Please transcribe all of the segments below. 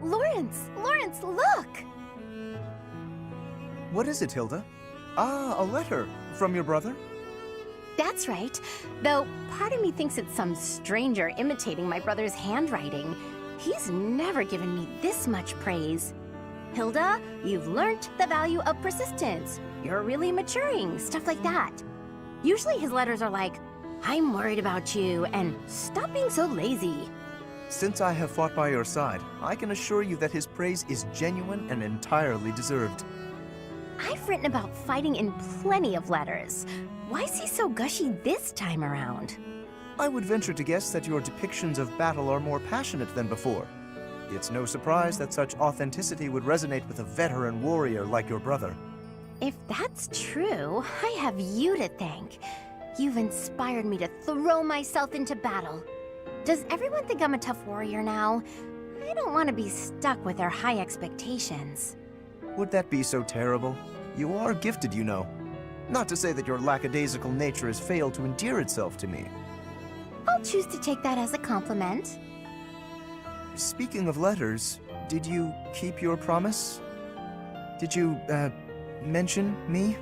Lawrence! Lawrence, look! What is it, Hilda? Ah, a letter. From your brother? That's right. Though part of me thinks it's some stranger imitating my brother's handwriting. He's never given me this much praise. Hilda, you've learnt the value of persistence. You're really maturing, stuff like that. Usually his letters are like, I'm worried about you, and stop being so lazy. Since I have fought by your side, I can assure you that his praise is genuine and entirely deserved. I've written about fighting in plenty of letters. Why is he so gushy this time around? I would venture to guess that your depictions of battle are more passionate than before. It's no surprise that such authenticity would resonate with a veteran warrior like your brother. If that's true, I have you to thank. You've inspired me to throw myself into battle. Does everyone think I'm a tough warrior now? I don't want to be stuck with their high expectations. Would that be so terrible? You are gifted, you know. Not to say that your lackadaisical nature has failed to endear itself to me. I'll choose to take that as a compliment. Speaking of letters, did you keep your promise? Did you, mention me?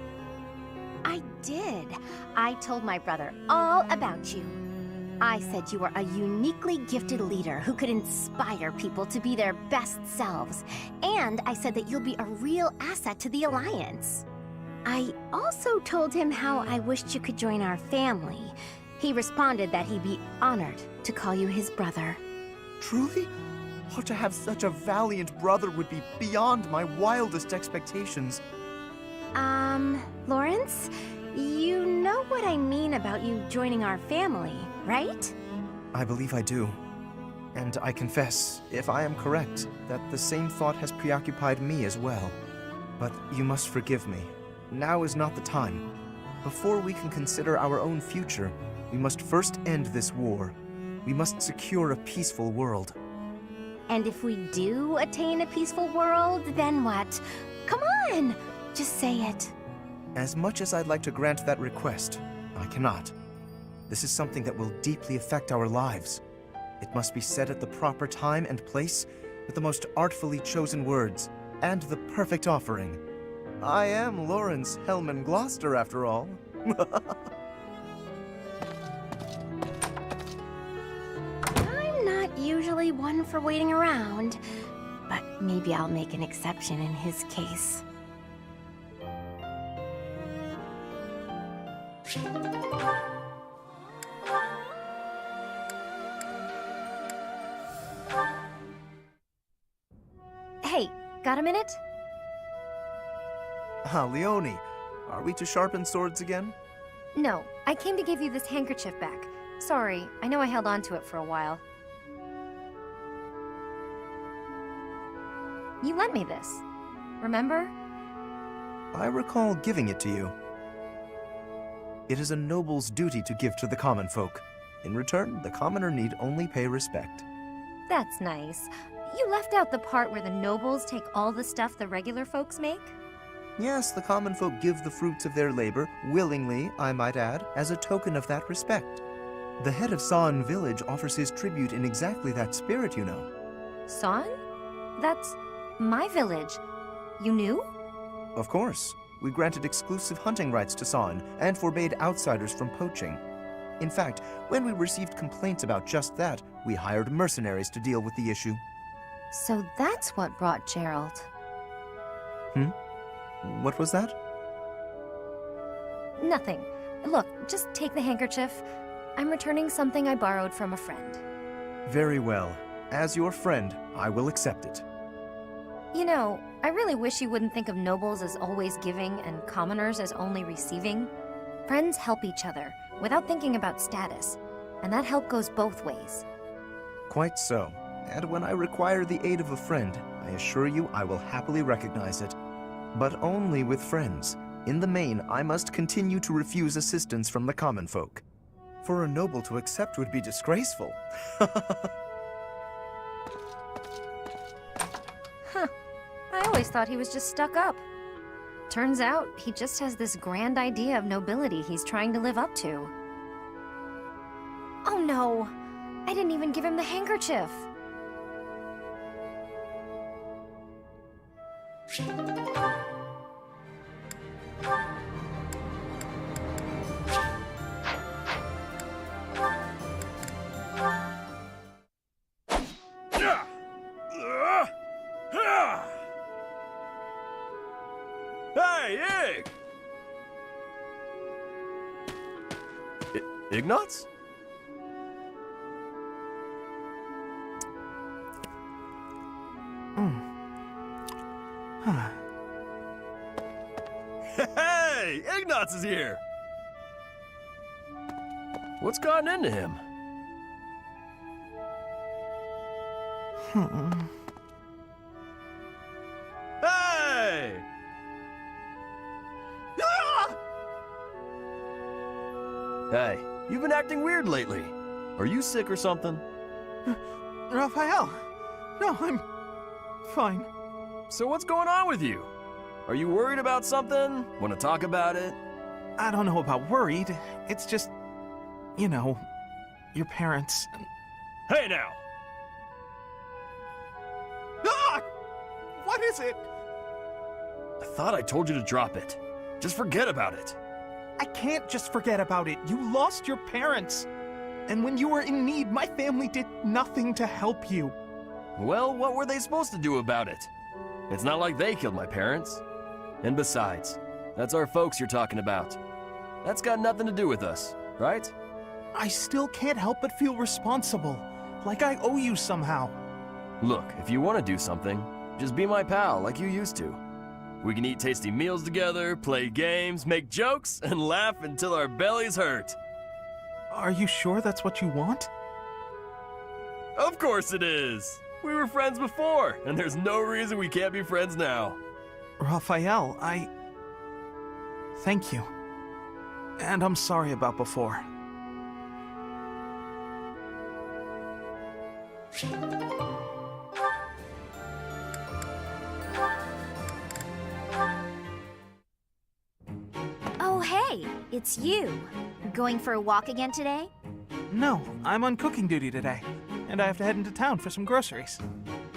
I did. I told my brother all about you. I said you were a uniquely gifted leader who could inspire people to be their best selves. And I said that you'll be a real asset to the Alliance. I also told him how I wished you could join our family. He responded that he'd be honored to call you his brother. Truly? Oh, to have such a valiant brother would be beyond my wildest expectations. Lawrence? You know what I mean about you joining our family, right? I believe I do. And I confess, if I am correct, that the same thought has preoccupied me as well. But you must forgive me. Now is not the time. Before we can consider our own future, we must first end this war. We must secure a peaceful world. And if we do attain a peaceful world, then what? Come on! Just say it. As much as I'd like to grant that request, I cannot. This is something that will deeply affect our lives. It must be said at the proper time and place, with the most artfully chosen words, and the perfect offering. I am Lawrence Hellman Gloucester, after all. I'm not usually one for waiting around, but maybe I'll make an exception in his case. Hey, got a minute? Ah, Leone, are we to sharpen swords again? No, I came to give you this handkerchief back. Sorry, I know I held on to it for a while. You lent me this, remember? I recall giving it to you. It is a noble's duty to give to the common folk. In return, the commoner need only pay respect. That's nice. You left out the part where the nobles take all the stuff the regular folks make? Yes, the common folk give the fruits of their labor, willingly, I might add, as a token of that respect. The head of San village offers his tribute in exactly that spirit, you know. San? That's my village. You knew? Of course. We granted exclusive hunting rights to San and forbade outsiders from poaching. In fact, when we received complaints about just that, we hired mercenaries to deal with the issue. So that's what brought Gerald. What was that? Nothing. Look, just take the handkerchief. I'm returning something I borrowed from a friend. Very well. As your friend, I will accept it. You know, I really wish you wouldn't think of nobles as always giving and commoners as only receiving. Friends help each other, without thinking about status. And that help goes both ways. Quite so. And when I require the aid of a friend, I assure you I will happily recognize it. But only with friends. In the main, I must continue to refuse assistance from the common folk. For a noble to accept would be disgraceful. Huh. I always thought he was just stuck up. Turns out, he just has this grand idea of nobility he's trying to live up to. Oh no! I didn't even give him the handkerchief! Hey, Ig! Ignatz? Hey! Ignatz is here! What's gotten into him? Hey! Ah! Hey, you've been acting weird lately. Are you sick or something? Raphael! No, I'm fine. So what's going on with you? Are you worried about something? Want to talk about it? I don't know about worried. It's just, you know, your parents. Hey now! Ah! What is it? I thought I told you to drop it. Just forget about it. I can't just forget about it. You lost your parents. And when you were in need, my family did nothing to help you. Well, what were they supposed to do about it? It's not like they killed my parents. And besides, that's our folks you're talking about. That's got nothing to do with us, right? I still can't help but feel responsible. Like I owe you somehow. Look, if you want to do something, just be my pal like you used to. We can eat tasty meals together, play games, make jokes, and laugh until our bellies hurt. Are you sure that's what you want? Of course it is! We were friends before, and there's no reason we can't be friends now. Raphael, thank you. And I'm sorry about before. Oh, hey, it's you. Going for a walk again today? No, I'm on cooking duty today, and I have to head into town for some groceries.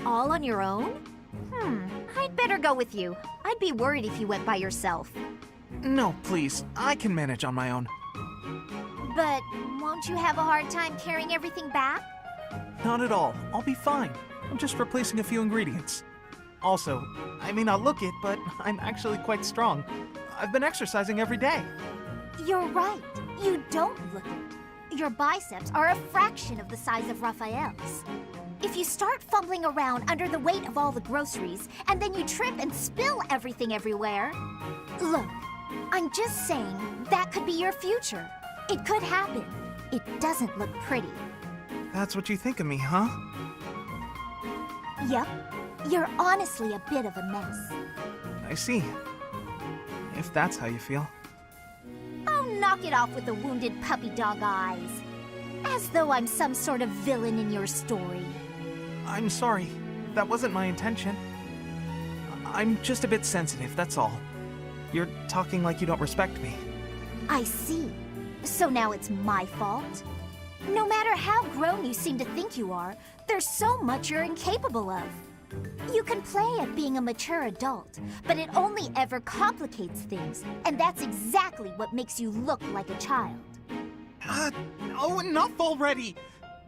All on your own? I'd better go with you. I'd be worried if you went by yourself. No, please, I can manage on my own. But won't you have a hard time carrying everything back? Not at all. I'll be fine. I'm just replacing a few ingredients. Also, I may not look it, but I'm actually quite strong. I've been exercising every day. You're right. You don't look it. Your biceps are a fraction of the size of Raphael's. If you start fumbling around under the weight of all the groceries, and then you trip and spill everything everywhere... Look, I'm just saying that could be your future. It could happen. It doesn't look pretty. That's what you think of me, huh? Yep. You're honestly a bit of a mess. I see. If that's how you feel. Oh, knock it off with the wounded puppy dog eyes. As though I'm some sort of villain in your story. I'm sorry. That wasn't my intention. I'm just a bit sensitive, that's all. You're talking like you don't respect me. I see. So now it's my fault? No matter how grown you seem to think you are, there's so much you're incapable of. You can play at being a mature adult, but it only ever complicates things, and that's exactly what makes you look like a child. Oh, enough already!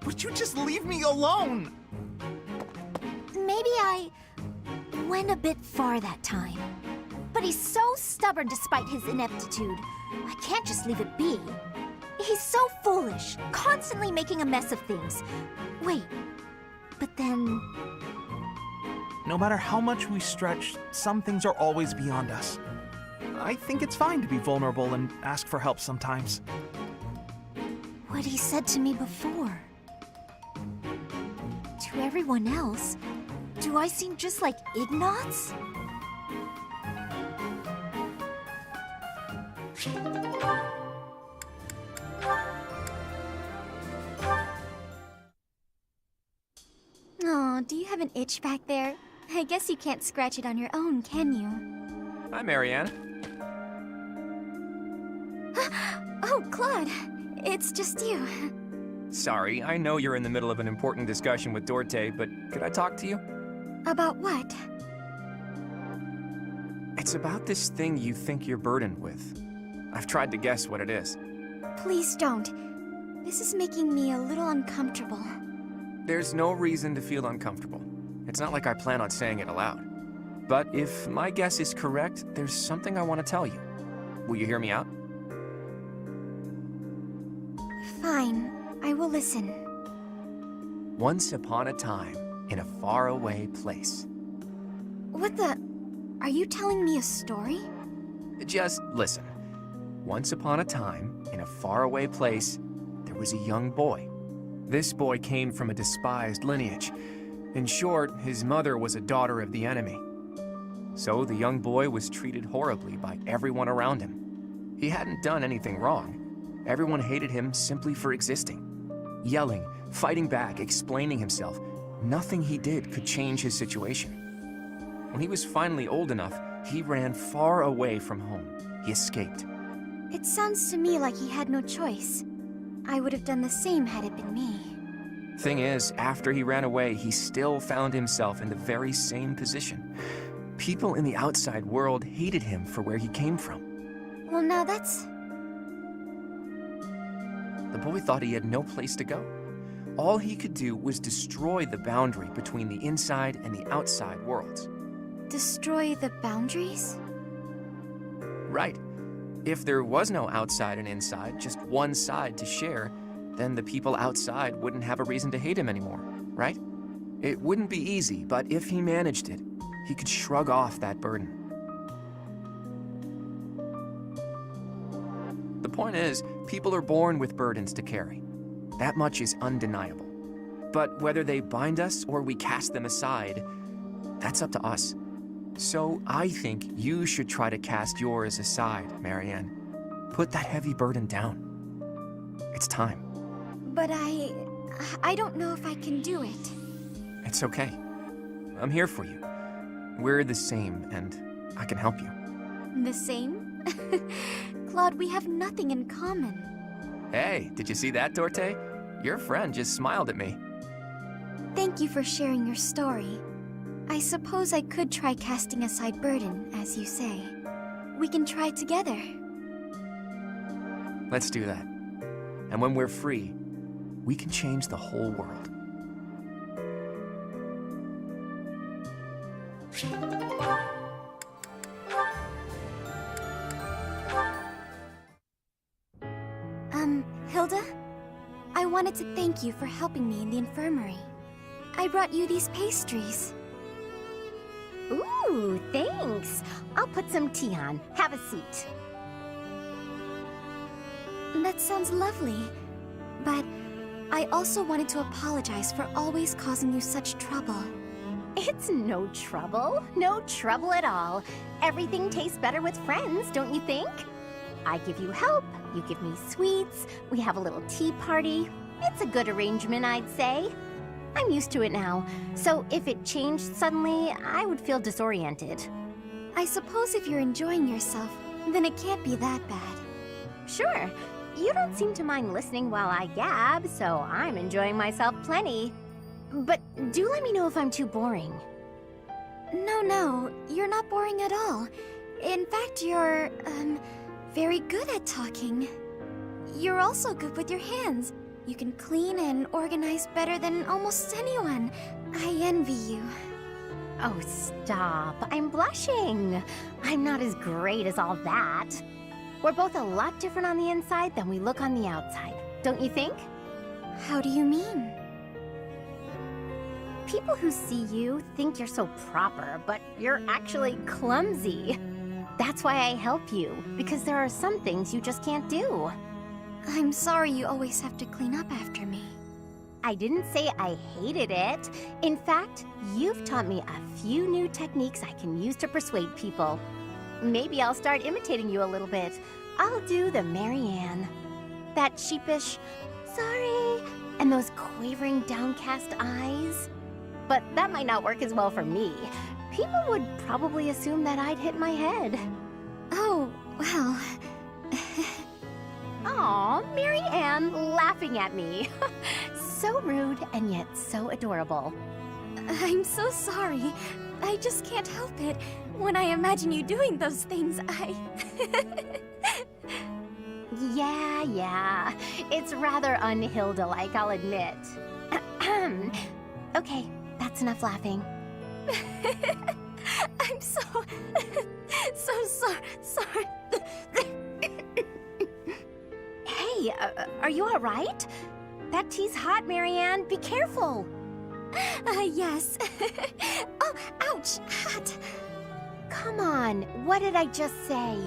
Would you just leave me alone? Maybe I went a bit far that time. But he's so stubborn despite his ineptitude. I can't just leave it be. He's so foolish, constantly making a mess of things. Wait, but then... No matter how much we stretch, some things are always beyond us. I think it's fine to be vulnerable and ask for help sometimes. What he said to me before. To everyone else, do I seem just like Ignatz? Oh, do you have an itch back there? I guess you can't scratch it on your own, can you? Hi, Marianne. Oh, Claude, it's just you. Sorry, I know you're in the middle of an important discussion with Dorte, but could I talk to you? About what? It's about this thing you think you're burdened with. I've tried to guess what it is. Please don't. This is making me a little uncomfortable. There's no reason to feel uncomfortable. It's not like I plan on saying it aloud. But if my guess is correct, there's something I want to tell you. Will you hear me out? Fine, I will listen. Once upon a time, in a faraway place. What the? Are you telling me a story? Just listen. Once upon a time, in a faraway place, there was a young boy. This boy came from a despised lineage. In short, his mother was a daughter of the enemy. So the young boy was treated horribly by everyone around him. He hadn't done anything wrong. Everyone hated him simply for existing. Yelling, fighting back, explaining himself. Nothing he did could change his situation. When he was finally old enough, he ran far away from home. He escaped. It sounds to me like he had no choice. I would have done the same had it been me. Thing is, after he ran away, he still found himself in the very same position. People in the outside world hated him for where he came from. Well, now that's... The boy thought he had no place to go. All he could do was destroy the boundary between the inside and the outside worlds. Destroy the boundaries? Right. If there was no outside and inside, just one side to share, then the people outside wouldn't have a reason to hate him anymore, right? It wouldn't be easy, but if he managed it, he could shrug off that burden. The point is, people are born with burdens to carry. That much is undeniable. But whether they bind us or we cast them aside, that's up to us. So I think you should try to cast yours aside, Marianne. Put that heavy burden down. It's time. But I don't know if I can do it. It's okay. I'm here for you. We're the same, and I can help you. The same? Claude, we have nothing in common. Hey, did you see that, Dorte? Your friend just smiled at me. Thank you for sharing your story. I suppose I could try casting aside burden, as you say. We can try together. Let's do that. And when we're free, we can change the whole world. Hilda? I wanted to thank you for helping me in the infirmary. I brought you these pastries. Ooh, thanks. I'll put some tea on. Have a seat. That sounds lovely. But I also wanted to apologize for always causing you such trouble. It's no trouble. No trouble at all. Everything tastes better with friends, don't you think? I give you help, you give me sweets, we have a little tea party. It's a good arrangement, I'd say. I'm used to it now, so if it changed suddenly, I would feel disoriented. I suppose if you're enjoying yourself, then it can't be that bad. Sure, you don't seem to mind listening while I gab, so I'm enjoying myself plenty. But do let me know if I'm too boring. No, you're not boring at all. In fact, you're, very good at talking. You're also good with your hands. You can clean and organize better than almost anyone. I envy you. Oh, stop. I'm blushing. I'm not as great as all that. We're both a lot different on the inside than we look on the outside, don't you think? How do you mean? People who see you think you're so proper, but you're actually clumsy. That's why I help you, because there are some things you just can't do. I'm sorry you always have to clean up after me. I didn't say I hated it. In fact, you've taught me a few new techniques I can use to persuade people. Maybe I'll start imitating you a little bit. I'll do the Marianne. That sheepish, sorry, and those quavering downcast eyes. But that might not work as well for me. People would probably assume that I'd hit my head. Oh, well... Aw, Marianne laughing at me. So rude and yet so adorable. I'm so sorry. I just can't help it. When I imagine you doing those things, I... Yeah. It's rather un-Hilda-like, I'll admit. Okay, that's enough laughing. I'm so sorry. Hey, are you all right? That tea's hot, Marianne. Be careful. Yes. Oh, ouch, hot. Come on, what did I just say?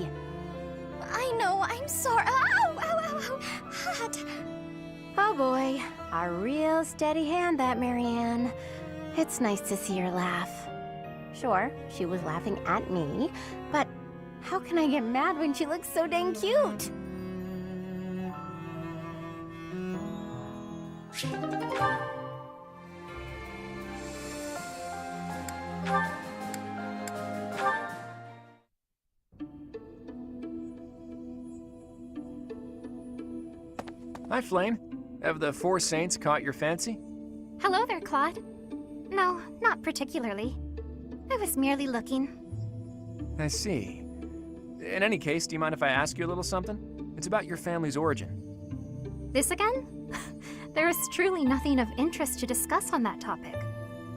I know, I'm sorry. Ow, hot. Oh boy, a real steady hand, that Marianne. It's nice to see her laugh. Sure, she was laughing at me, but how can I get mad when she looks so dang cute? Hi, Flame. Have the Four Saints caught your fancy? Hello there, Claude. No, not particularly. I was merely looking. I see. In any case, do you mind if I ask you a little something? It's about your family's origin. This again? There is truly nothing of interest to discuss on that topic.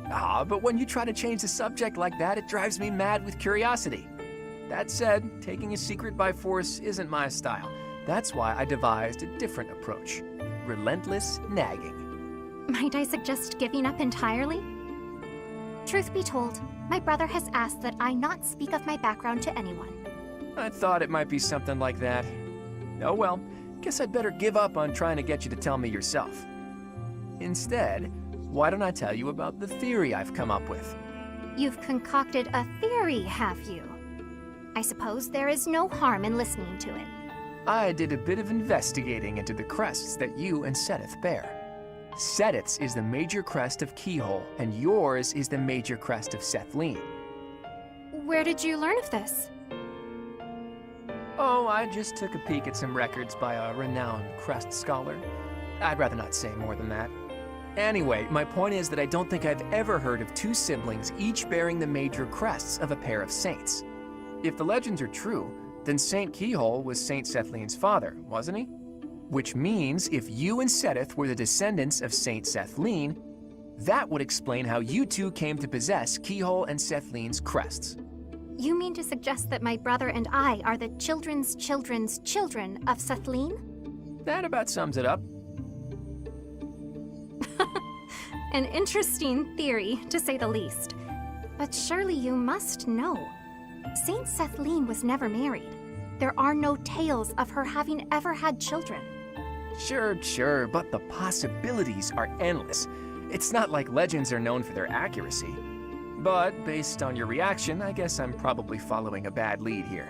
But when you try to change the subject like that, it drives me mad with curiosity. That said, taking a secret by force isn't my style. That's why I devised a different approach. Relentless nagging. Might I suggest giving up entirely? Truth be told, my brother has asked that I not speak of my background to anyone. I thought it might be something like that. Oh well, guess I'd better give up on trying to get you to tell me yourself. Instead, why don't I tell you about the theory I've come up with? You've concocted a theory, have you? I suppose there is no harm in listening to it. I did a bit of investigating into the crests that you and Seteth bear. Seteth's is the major crest of Keyhole, and yours is the major crest of Sethlene. Where did you learn of this? Oh, I just took a peek at some records by a renowned crest scholar. I'd rather not say more than that. Anyway, my point is that I don't think I've ever heard of two siblings each bearing the major crests of a pair of saints. If the legends are true, then Saint Keyhole was Saint Sethlene's father, wasn't he? Which means if you and Seteth were the descendants of Saint Sethlene, that would explain how you two came to possess Keyhole and Sethlene's crests. You mean to suggest that my brother and I are the children's children's children of Sethlene? That about sums it up. An interesting theory, to say the least. But surely you must know. Saint Sethlene was never married. There are no tales of her having ever had children. Sure, but the possibilities are endless. It's not like legends are known for their accuracy. But based on your reaction, I guess I'm probably following a bad lead here.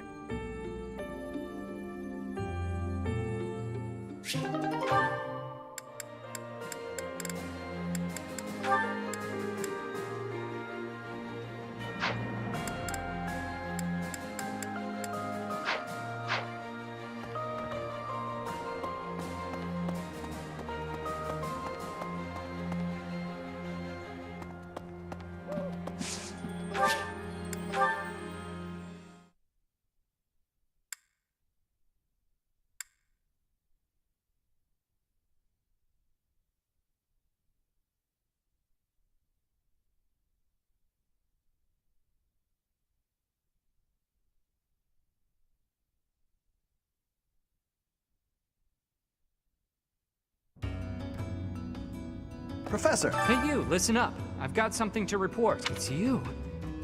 Professor! Hey you, listen up. I've got something to report. It's you.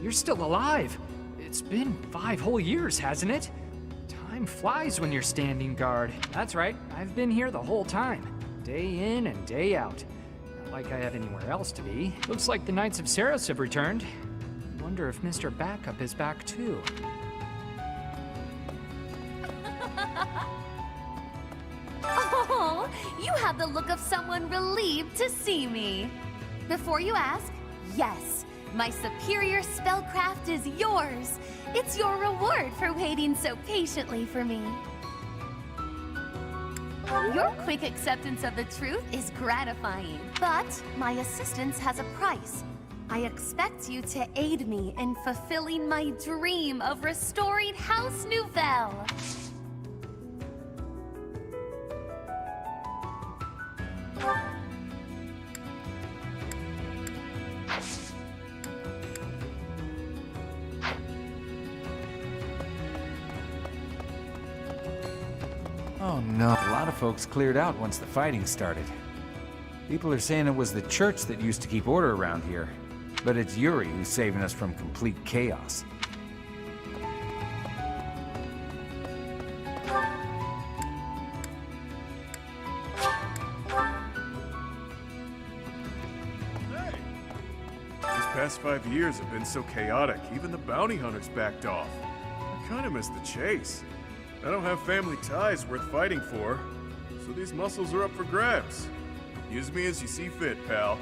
You're still alive. It's been 5 whole years, hasn't it? Time flies when you're standing guard. That's right, I've been here the whole time. Day in and day out. Not like I have anywhere else to be. Looks like the Knights of Ceres have returned. Wonder if Mr. Backup is back too. Oh, you have the look of someone relieved to see me. Before you ask, yes, my superior spellcraft is yours. It's your reward for waiting so patiently for me. Your quick acceptance of the truth is gratifying, but my assistance has a price. I expect you to aid me in fulfilling my dream of restoring House Nouvelle. Oh no. A lot of folks cleared out once the fighting started. People are saying it was the church that used to keep order around here. But it's Yuri who's saving us from complete chaos. These past 5 years have been so chaotic, even the bounty hunters backed off. I kinda miss the chase. I don't have family ties worth fighting for, so these muscles are up for grabs. Use me as you see fit, pal.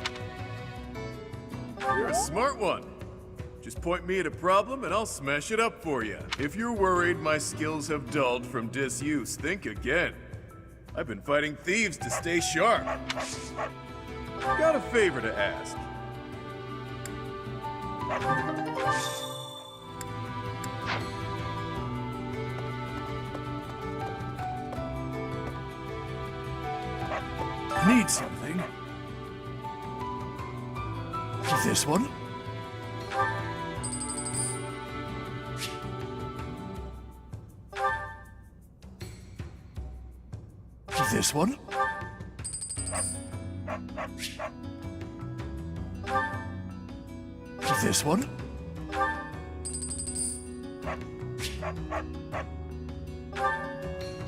You're a smart one. Just point me at a problem and I'll smash it up for you. If you're worried my skills have dulled from disuse, think again. I've been fighting thieves to stay sharp. Got a favor to ask. Need something? This one? This one? This one?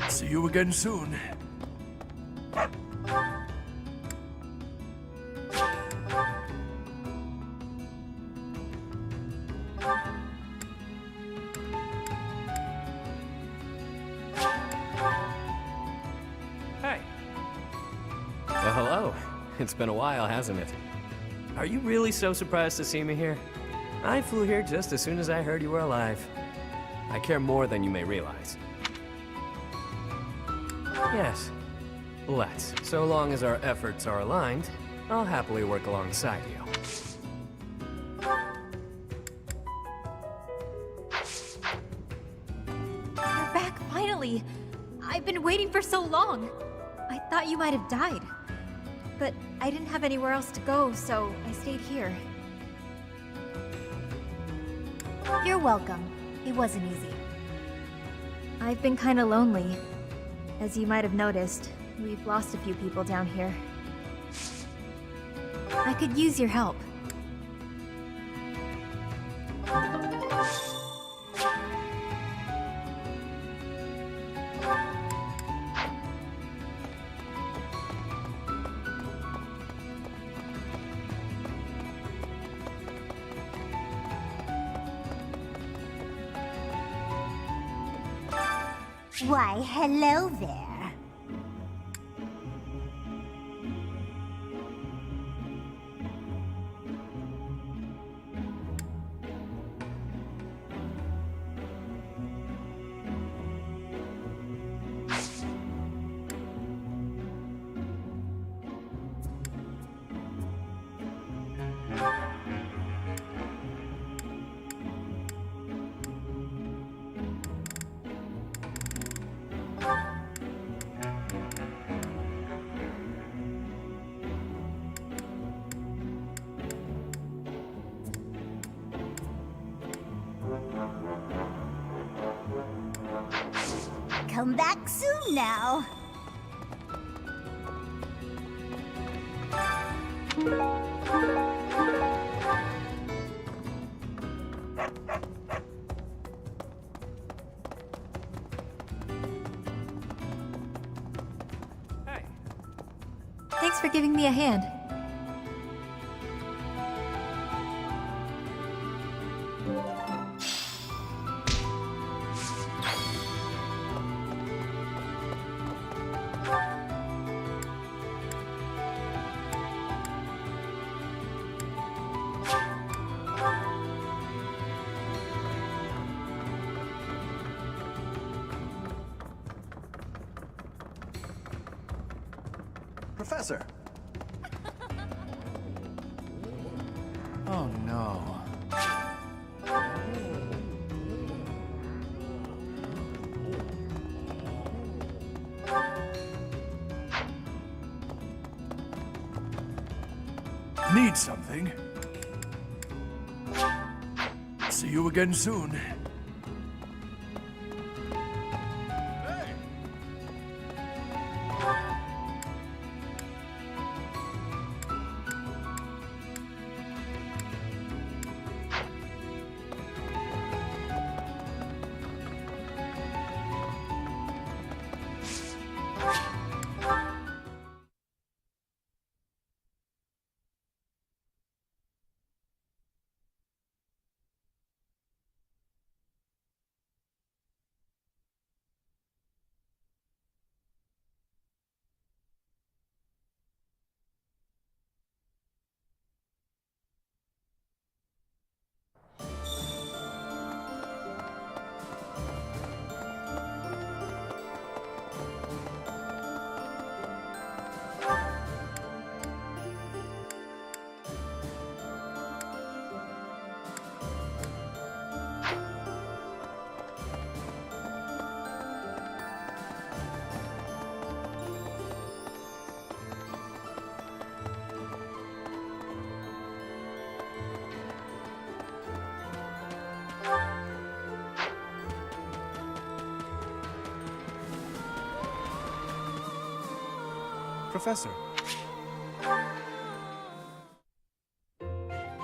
See you again soon. Hey. Well, hello. It's been a while, hasn't it? Are you really so surprised to see me here? I flew here just as soon as I heard you were alive. I care more than you may realize. Yes. Let's. So long as our efforts are aligned, I'll happily work alongside you. You're back finally! I've been waiting for so long! I thought you might have died. But I didn't have anywhere else to go, so I stayed here. You're welcome. It wasn't easy. I've been kinda lonely. As you might have noticed, we've lost a few people down here. I could use your help. Why, hello there. Come back soon now. Hey. Thanks for giving me a hand. Professor! Oh Oh no. Need something? See you again soon. Professor.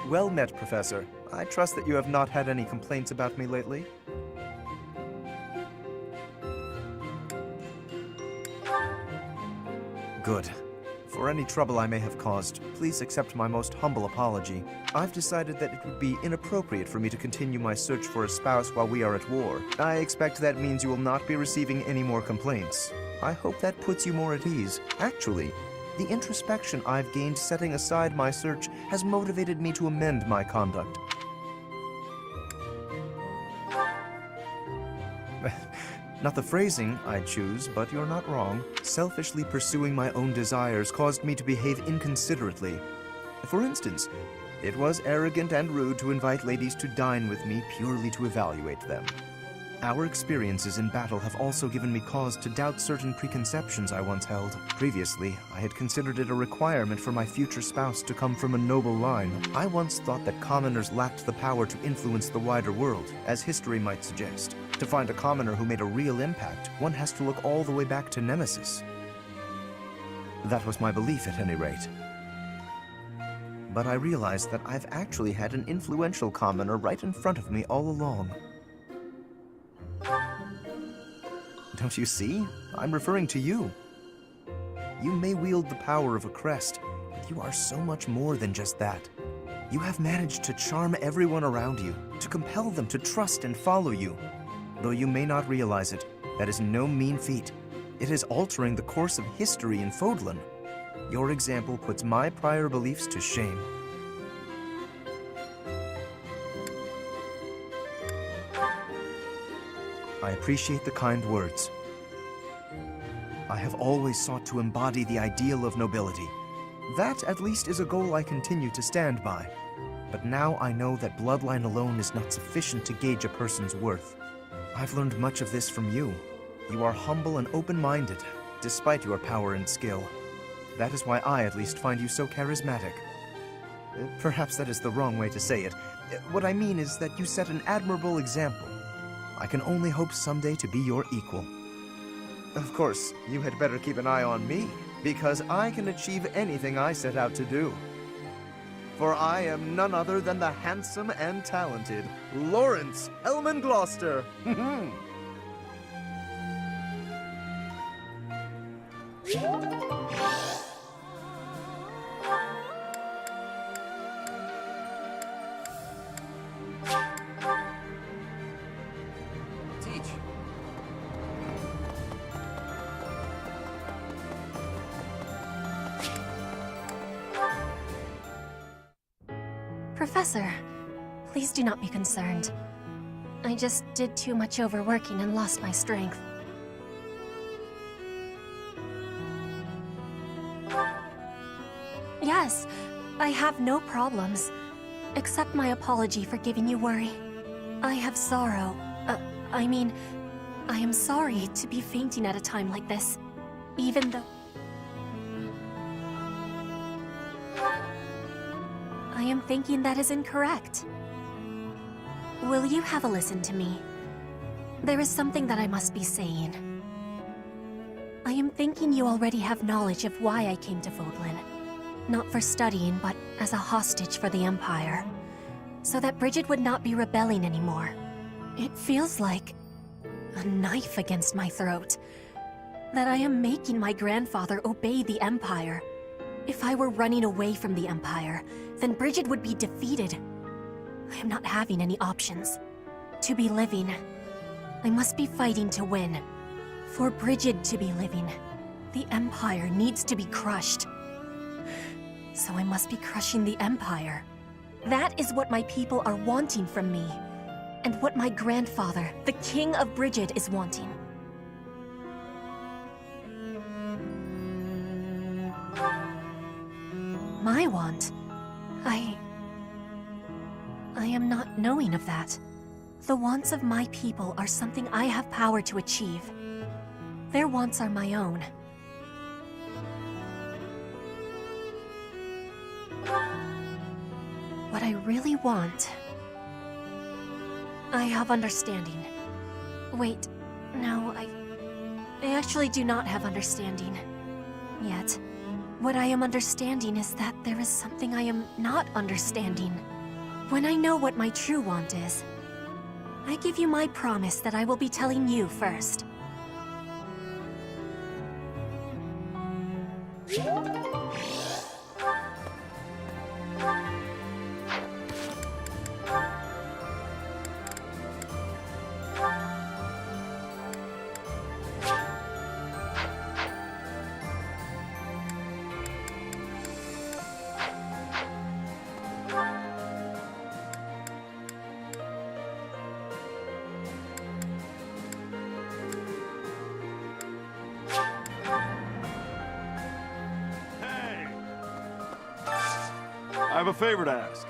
Well met, Professor. I trust that you have not had any complaints about me lately. Good. For any trouble I may have caused, please accept my most humble apology. I've decided that it would be inappropriate for me to continue my search for a spouse while we are at war. I expect that means you will not be receiving any more complaints. I hope that puts you more at ease. Actually, the introspection I've gained setting aside my search has motivated me to amend my conduct. Not the phrasing I'd choose, but you're not wrong. Selfishly pursuing my own desires caused me to behave inconsiderately. For instance, it was arrogant and rude to invite ladies to dine with me purely to evaluate them. Our experiences in battle have also given me cause to doubt certain preconceptions I once held. Previously, I had considered it a requirement for my future spouse to come from a noble line. I once thought that commoners lacked the power to influence the wider world, as history might suggest. To find a commoner who made a real impact, one has to look all the way back to Nemesis. That was my belief, at any rate. But I realized that I've actually had an influential commoner right in front of me all along. Don't you see? I'm referring to you. You may wield the power of a crest, but you are so much more than just that. You have managed to charm everyone around you, to compel them to trust and follow you. Though you may not realize it, that is no mean feat. It is altering the course of history in Fodlan. Your example puts my prior beliefs to shame. I appreciate the kind words. I have always sought to embody the ideal of nobility. That, at least, is a goal I continue to stand by. But now I know that bloodline alone is not sufficient to gauge a person's worth. I've learned much of this from you. You are humble and open-minded, despite your power and skill. That is why I, at least, find you so charismatic. Perhaps that is the wrong way to say it. What I mean is that you set an admirable example. I can only hope someday to be your equal. Of course, you had better keep an eye on me, because I can achieve anything I set out to do. For I am none other than the handsome and talented Lawrence Hellman Gloucester. Professor, please do not be concerned. I just did too much overworking and lost my strength. Yes, I have no problems. accept my apology for giving you worry. I have sorrow. I mean, I am sorry to be fainting at a time like this, even though... I am thinking that is incorrect. Will you have a listen to me? There is something that I must be saying. I am thinking you already have knowledge of why I came to Vodlin. Not for studying, but as a hostage for the Empire. So that Bridget would not be rebelling anymore. It feels like a knife against my throat. That I am making my grandfather obey the Empire. If I were running away from the Empire, then Bridget would be defeated. I am not having any options. To be living, I must be fighting to win. For Bridget to be living, the Empire needs to be crushed. So I must be crushing the Empire. That is what my people are wanting from me. And what my grandfather, the King of Bridget, is wanting. My want? I am not knowing of that. The wants of my people are something I have power to achieve. Their wants are my own. What I really want... I have understanding. Wait, no, I actually do not have understanding. Yet. What I am understanding is that there is something I am not understanding. When I know what my true want is, I give you my promise that I will be telling you first. I have a favor to ask.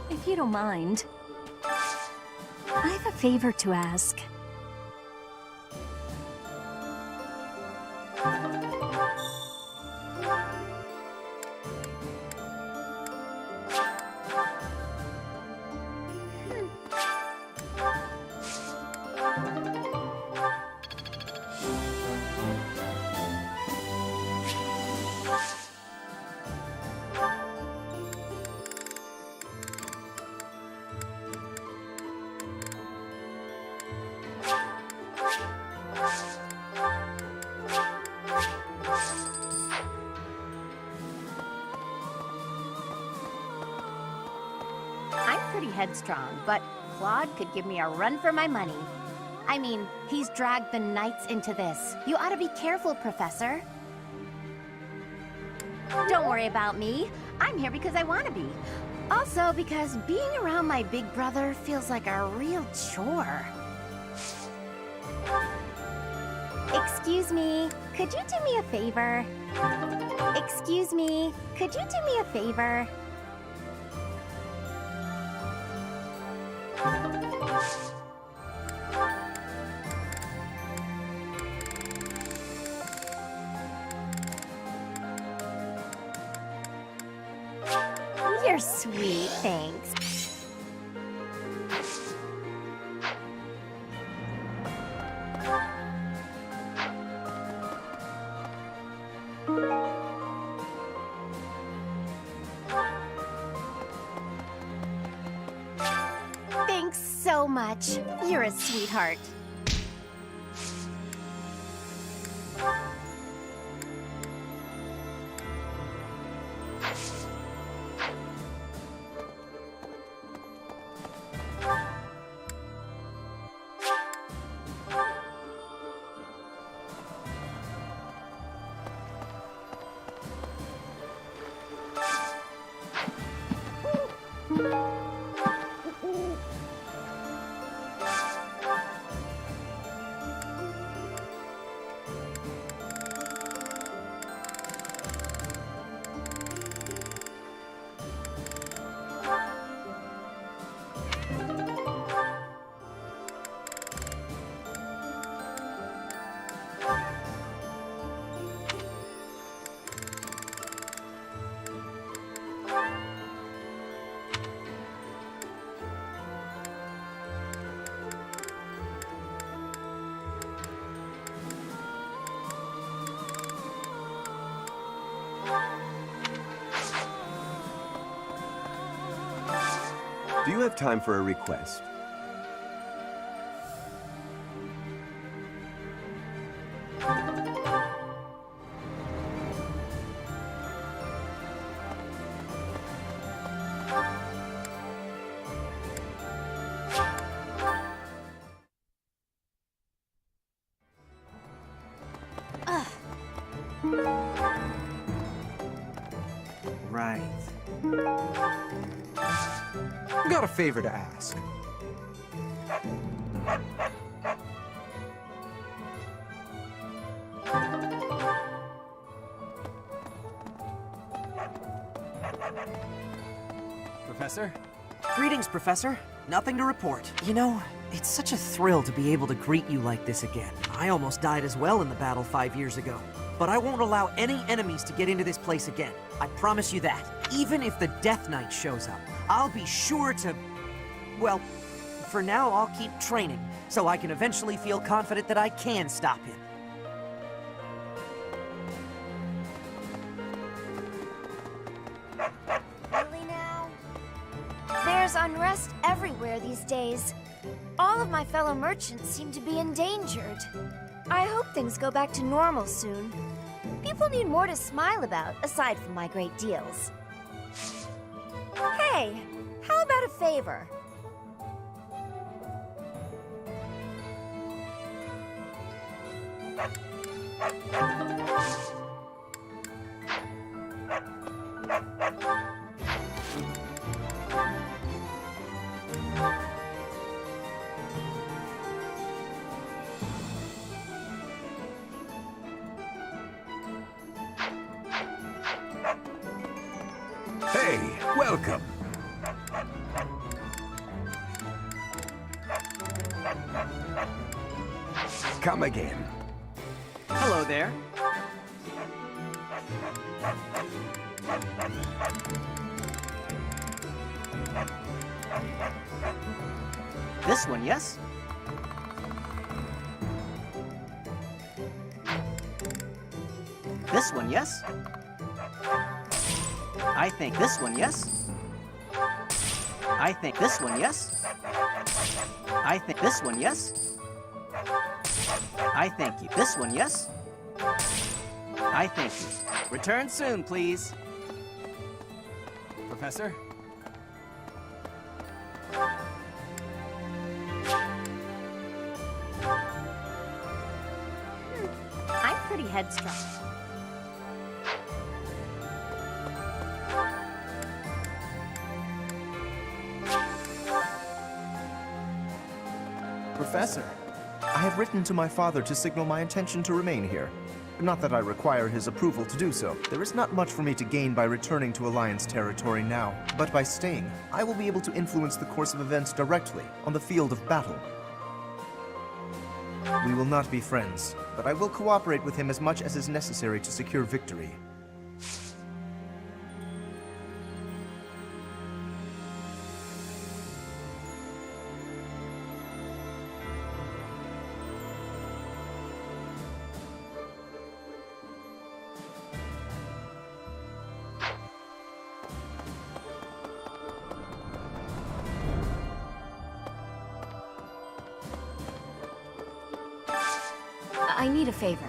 If you don't mind, I have a favor to ask. I'm pretty headstrong, but Claude could give me a run for my money. I mean, he's dragged the Knights into this. You ought to be careful, Professor. Don't worry about me. I'm here because I want to be. Also, because being around my big brother feels like a real chore. Excuse me, could you do me a favor? Excuse me, could you do me a favor? You're sweet, thanks. Thanks so much. You're a sweetheart. Do you have time for a request? Right. Got a favor to ask. Professor? Greetings, Professor. Nothing to report. You know, it's such a thrill to be able to greet you like this again. I almost died as well in the battle 5 years ago. But I won't allow any enemies to get into this place again. I promise you that. Even if the Death Knight shows up, I'll be sure to... Well, for now, I'll keep training, so I can eventually feel confident that I can stop him. Really now? There's unrest everywhere these days. All of my fellow merchants seem to be endangered. I hope things go back to normal soon. People need more to smile about, aside from my great deals. Hey, how about a favor? Hey, welcome. Come again. Hello there. This one, yes? This one, yes? I think this one, yes? I think this one, yes? I think this one, yes? I thank you. This one, yes? I thank you. Return soon, please. Professor? I'm pretty headstrong. Professor, I have written to my father to signal my intention to remain here. Not that I require his approval to do so. There is not much for me to gain by returning to Alliance territory now, but by staying, I will be able to influence the course of events directly on the field of battle. We will not be friends, but I will cooperate with him as much as is necessary to secure victory. I need a favor.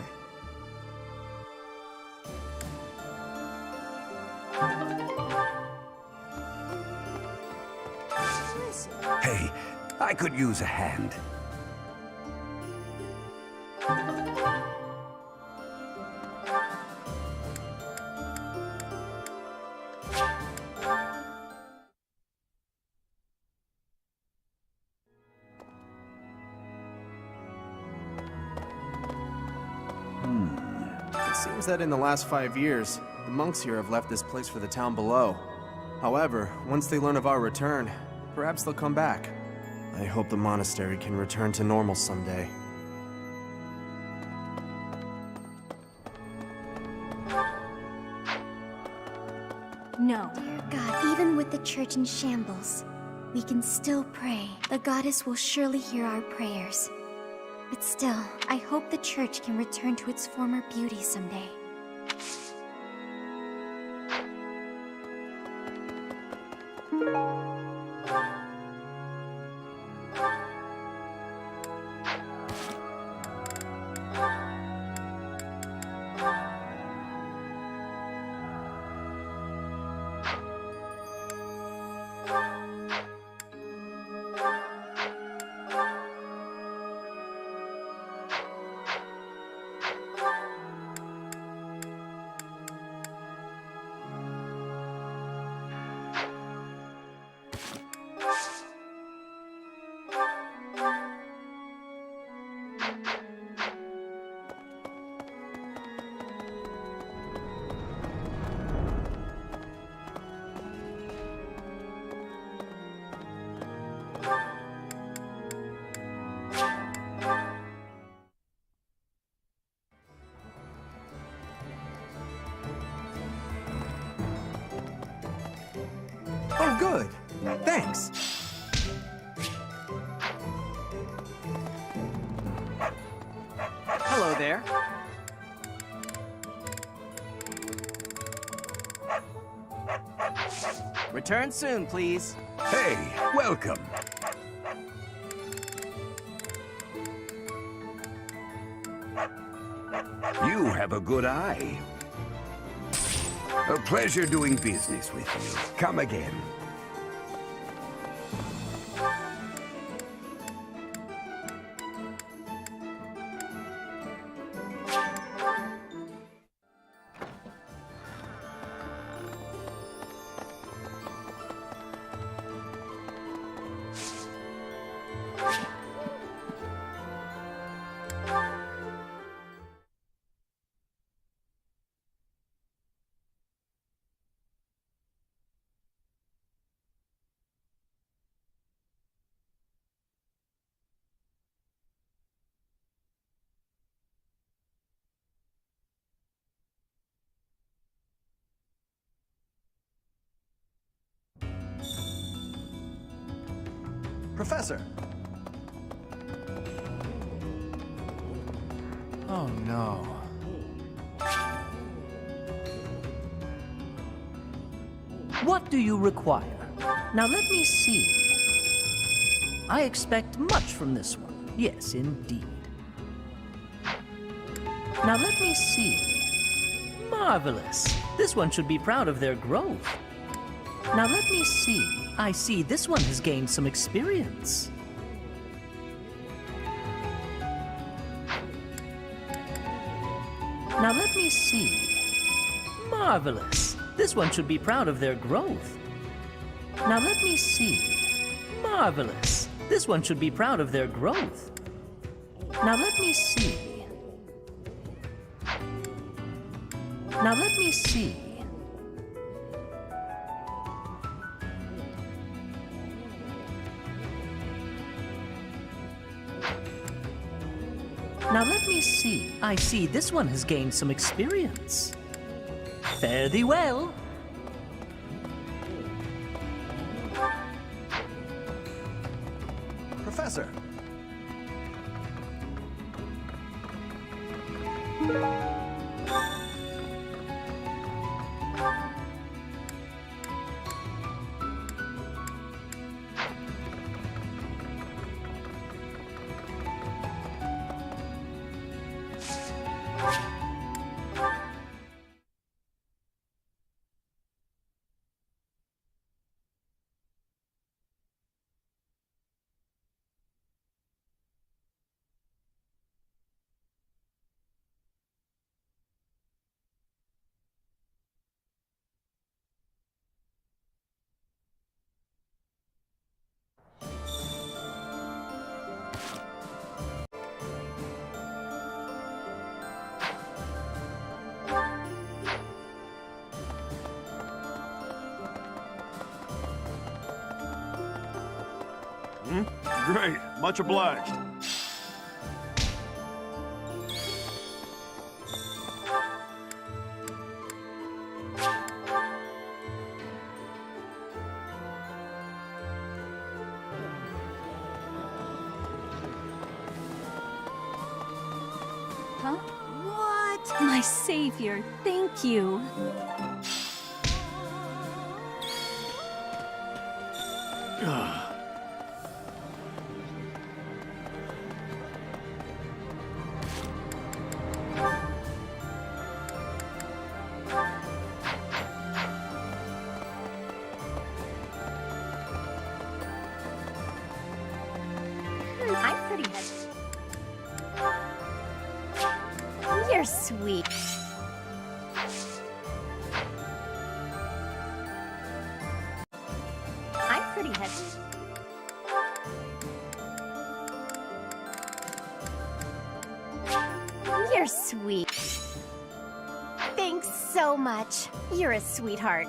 Hey, I could use a hand. It seems that in the last 5 years, the monks here have left this place for the town below. However, once they learn of our return, perhaps they'll come back. I hope the monastery can return to normal someday. No. Dear God, even with the church in shambles, we can still pray. The goddess will surely hear our prayers. But still, I hope the church can return to its former beauty someday. Oh, good. Thanks. Hello there. Return soon, please. Hey, welcome. You have a good eye. A pleasure doing business with you. Come again. Professor! Oh no. What do you require? Now let me see. I expect much from this one. Yes, indeed. Now let me see. Marvelous. This one should be proud of their growth. Now let me see. I see this one has gained some experience. Now let me see. Marvelous. This one should be proud of their growth. Now let me see. Marvelous. This one should be proud of their growth. Now let me see. Now let me see. Now let me see. I see this one has gained some experience. Fare thee well. Professor! Great. Much obliged. Huh? What? My savior, thank you. I'm pretty heavy. You're sweet. I'm pretty heavy. You're sweet. Thanks so much. You're a sweetheart.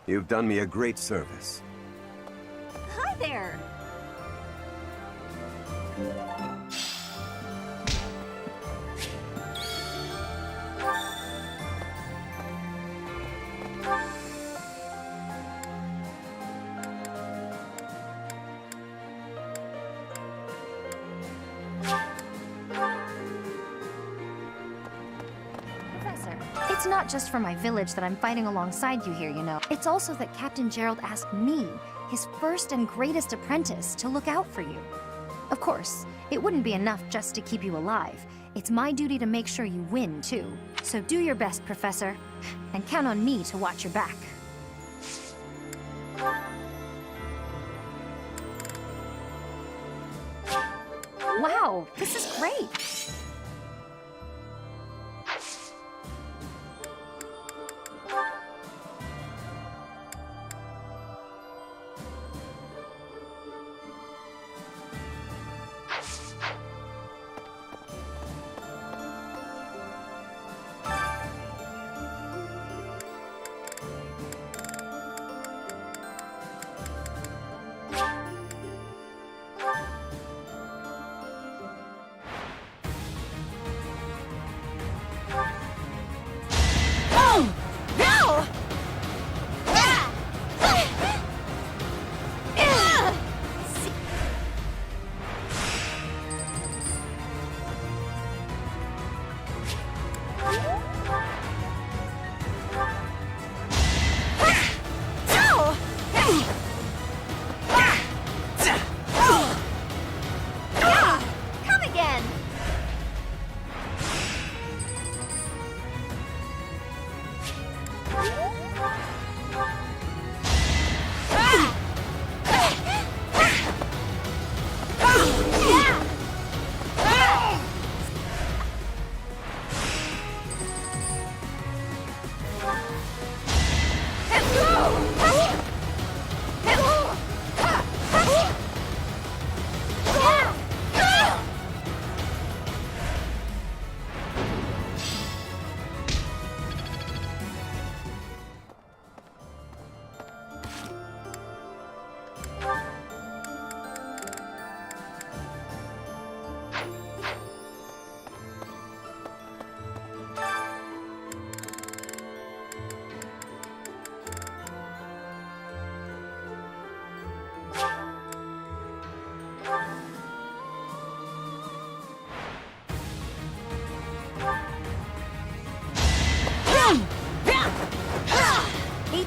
You've done me a great service. Hi there. Professor, it's not just for my village that I'm fighting alongside you here, you know. It's also that Captain Gerald asked me, his first and greatest apprentice, to look out for you. Of course, it wouldn't be enough just to keep you alive. It's my duty to make sure you win, too. So do your best, Professor, and count on me to watch your back. Wow, this is great!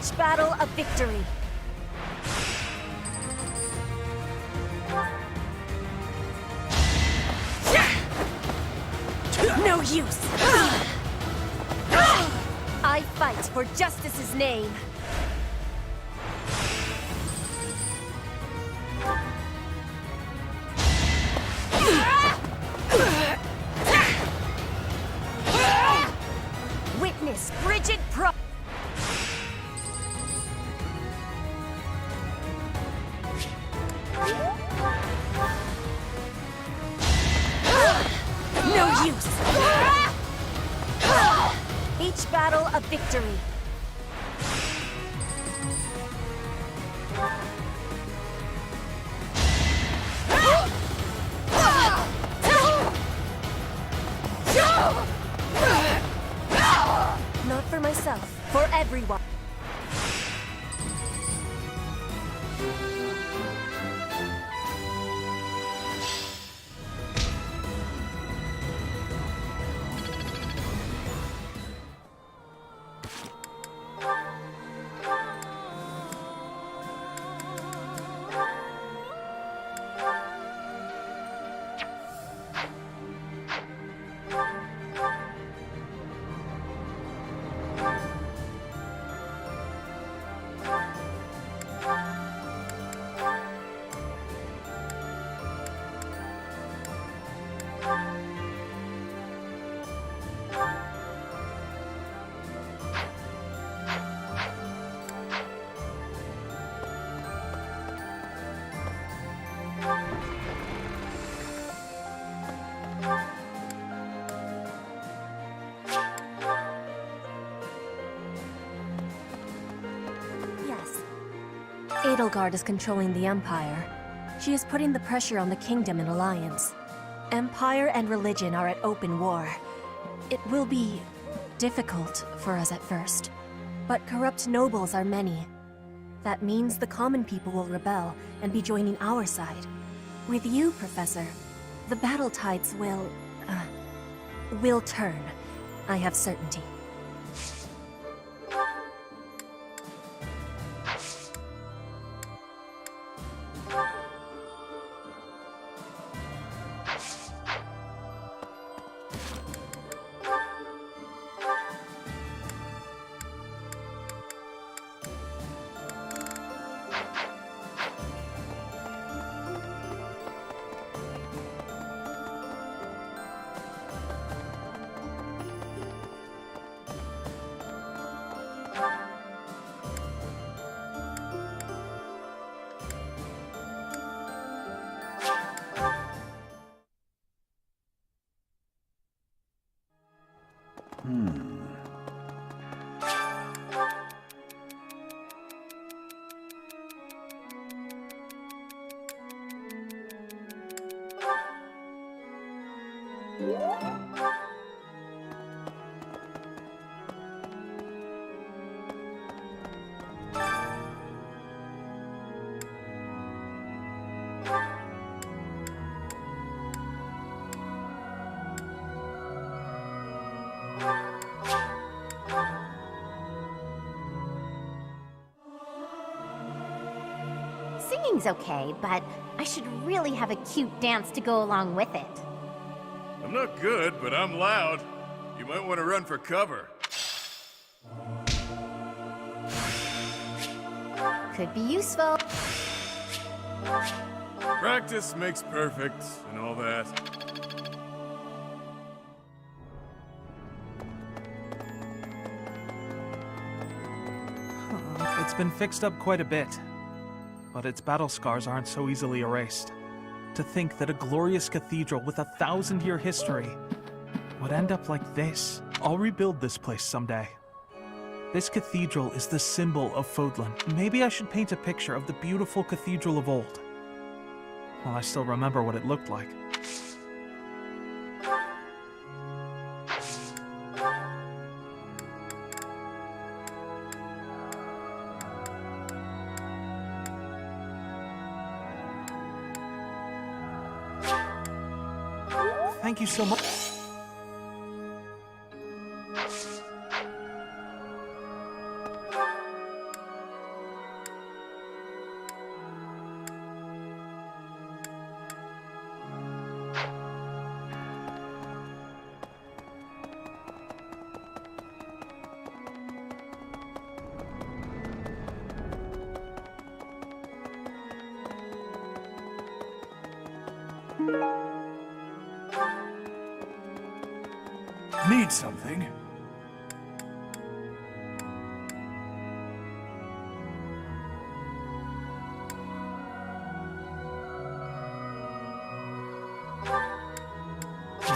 Each battle a victory. No use! I fight for justice's name. Witness frigid pro. No use! Each battle a victory. Not for myself, for everyone. Yes. Edelgard is controlling the Empire. She is putting the pressure on the Kingdom in alliance. Empire and religion are at open war. It will be difficult for us at first, but corrupt nobles are many. That means the common people will rebel and be joining our side. With you, Professor, the battle tides will turn. I have certainty. Singing's okay, but I should really have a cute dance to go along with it. I'm not good, but I'm loud. You might want to run for cover. Could be useful. Practice makes perfect, and all that. It's been fixed up quite a bit, but its battle scars aren't so easily erased. To think that a glorious cathedral with a 1,000-year history would end up like this. I'll rebuild this place someday. This cathedral is the symbol of Fodlan. Maybe I should paint a picture of the beautiful cathedral of old. Well, I still remember what it looked like. Thank you so much. Need something?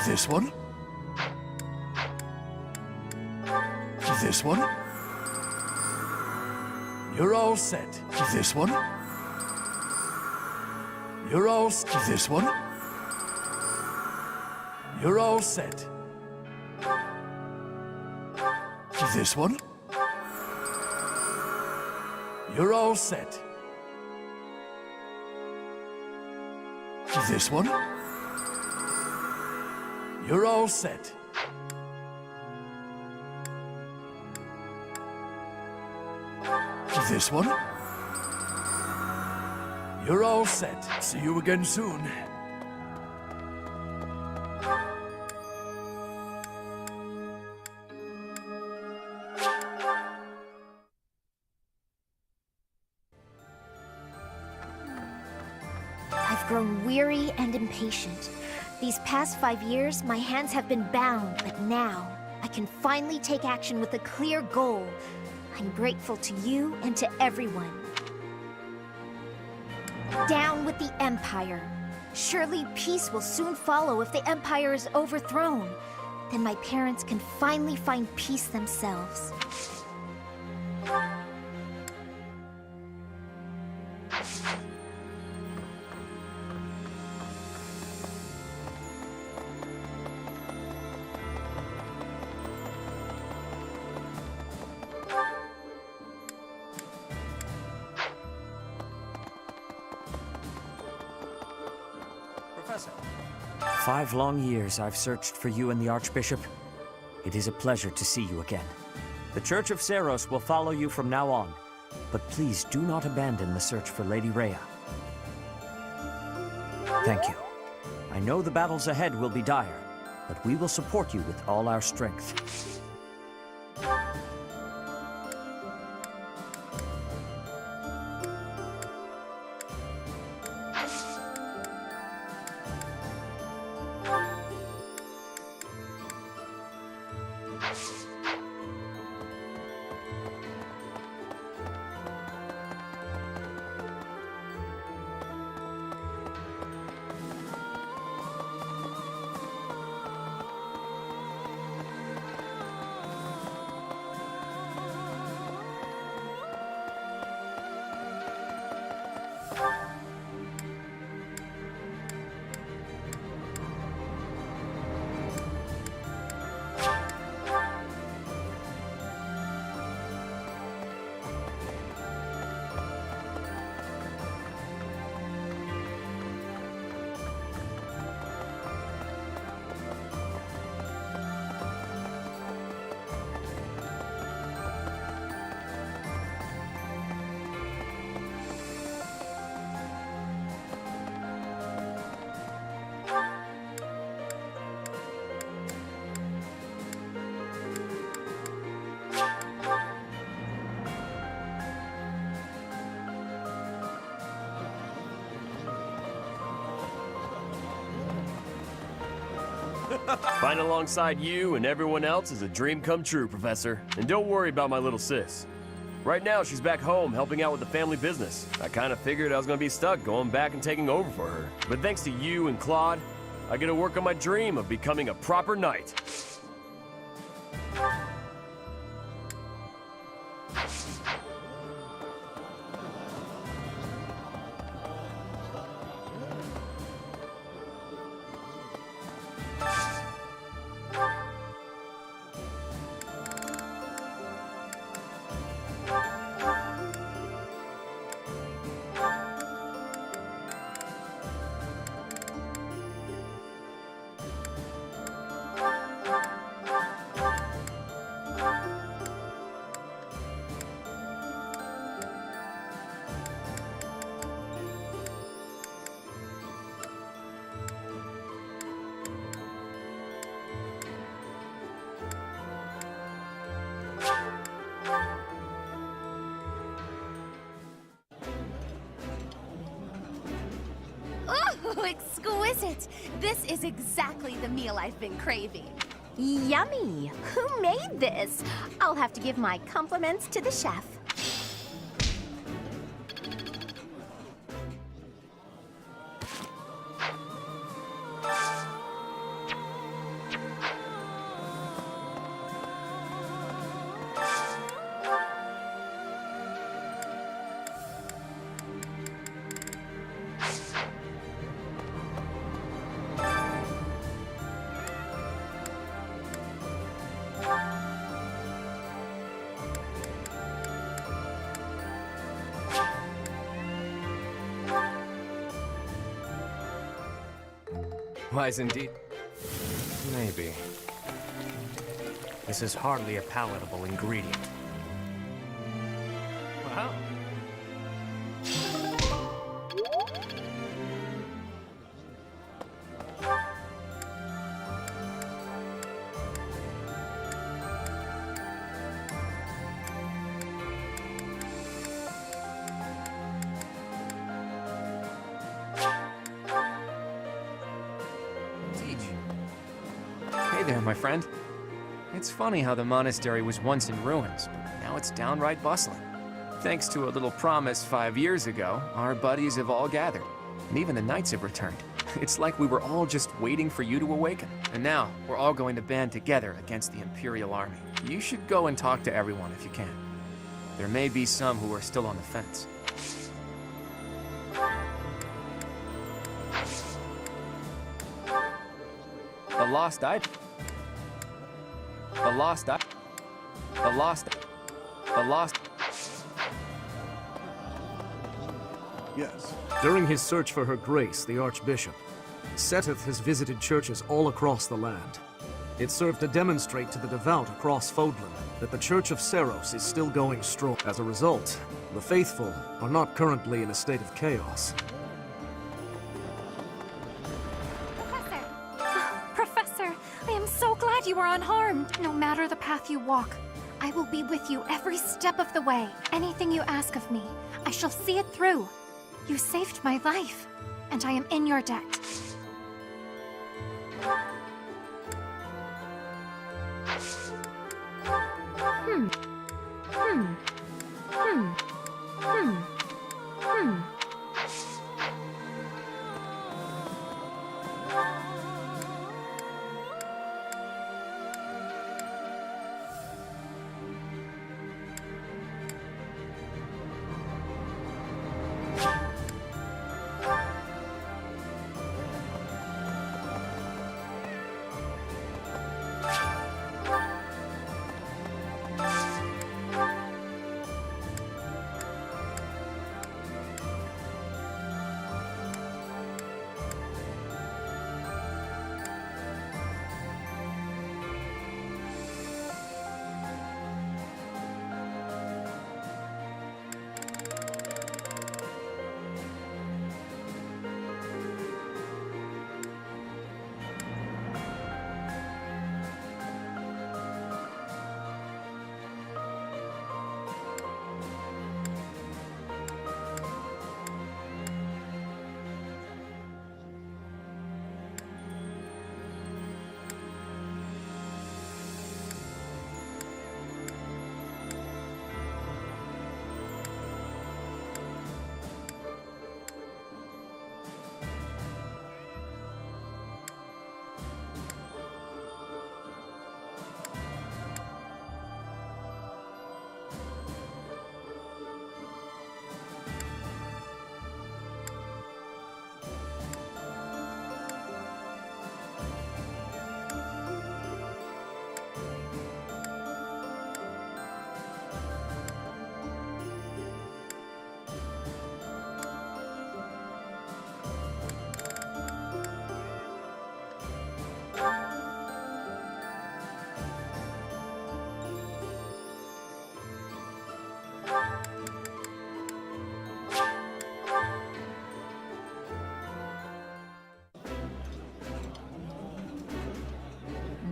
This one? This one? You're all set. This one? You're all set. This one? You're all set. This one? You're all set. This one? You're all set. This one? You're all set. See you again soon. I've grown weary and impatient. These past 5 years, my hands have been bound, but now I can finally take action with a clear goal. I'm grateful to you and to everyone. Down with the Empire. Surely peace will soon follow if the Empire is overthrown. Then my parents can finally find peace themselves. Professor. 5 long years I've searched for you and the Archbishop. It is a pleasure to see you again. The Church of Seros will follow you from now on, but please do not abandon the search for Lady Rhea. Thank you. I know the battles ahead will be dire, but we will support you with all our strength. Fighting alongside you and everyone else is a dream come true, Professor. And don't worry about my little sis. Right now, she's back home helping out with the family business. I kind of figured I was going to be stuck going back and taking over for her. But thanks to you and Claude, I get to work on my dream of becoming a proper knight. Oh, exquisite! This is exactly the meal I've been craving. Yummy! Who made this? I'll have to give my compliments to the chef. Wise indeed. Maybe. This is hardly a palatable ingredient. Wow. Hey there, my friend. It's funny how the monastery was once in ruins, but now it's downright bustling. Thanks to a little promise 5 years ago, our buddies have all gathered, and even the knights have returned. It's like we were all just waiting for you to awaken, and now we're all going to band together against the Imperial Army. You should go and talk to everyone if you can. There may be some who are still on the fence. The lost item. The lost item. The lost. The lost. Yes. During his search for her grace, the Archbishop, Seteth has visited churches all across the land. It served to demonstrate to the devout across Fodlan that the Church of Seros is still going strong. As a result, the faithful are not currently in a state of chaos. Professor, I am so glad you are unharmed. No matter the path you walk, I will be with you every step of the way. Anything you ask of me, I shall see it through. You saved my life, and I am in your debt.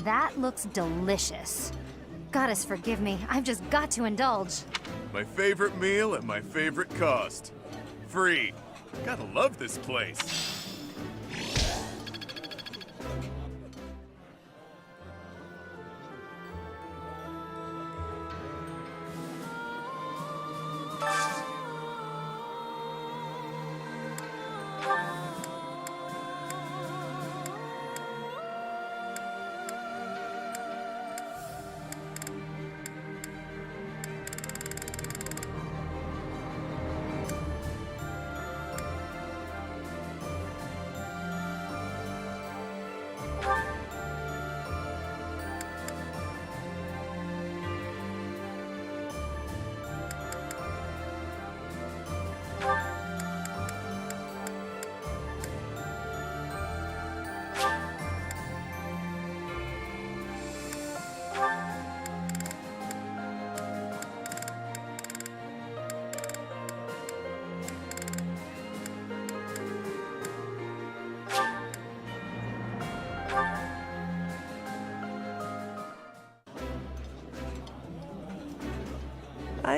That looks delicious. Goddess forgive me, I've just got to indulge. My favorite meal at my favorite cost. Free. Gotta love this place.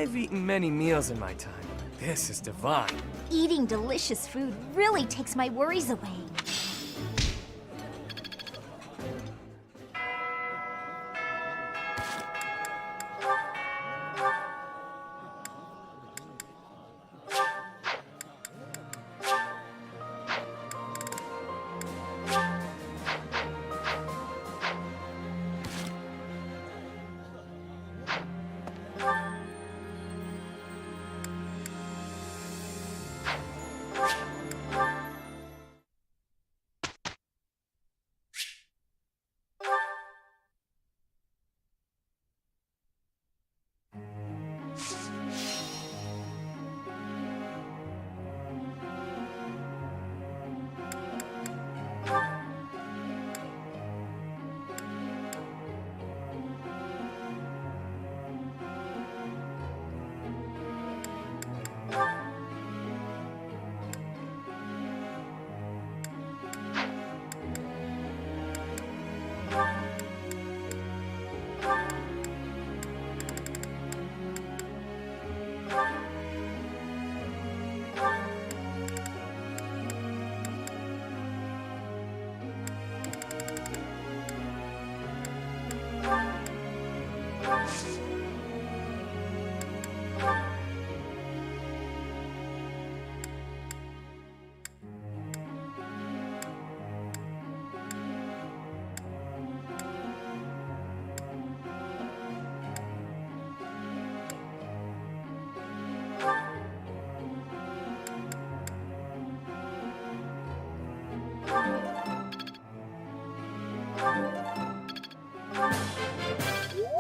I've eaten many meals in my time. This is divine. Eating delicious food really takes my worries away.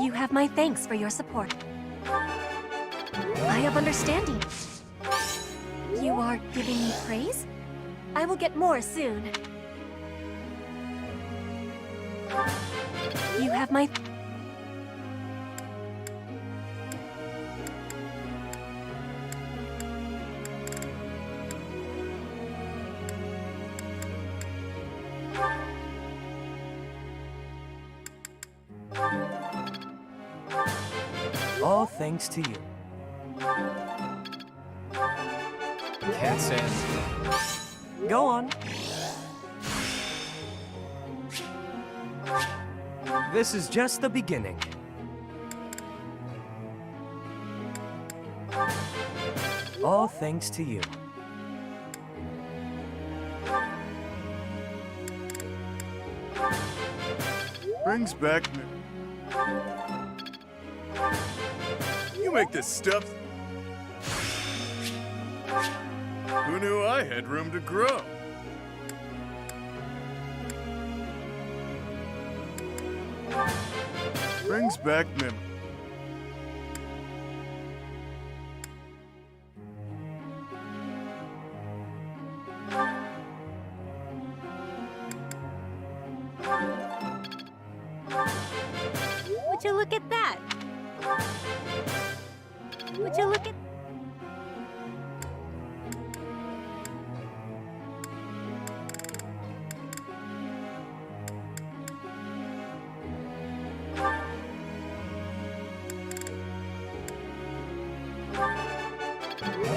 You have my thanks for your support. I have understanding. You are giving me praise? I will get more soon. You have my... All thanks to you. Can't say it. Go on. This is just the beginning. All thanks to you. Brings back You make this stuff. Who knew I had room to grow? Brings back memories. Would you look at that? Would you look at...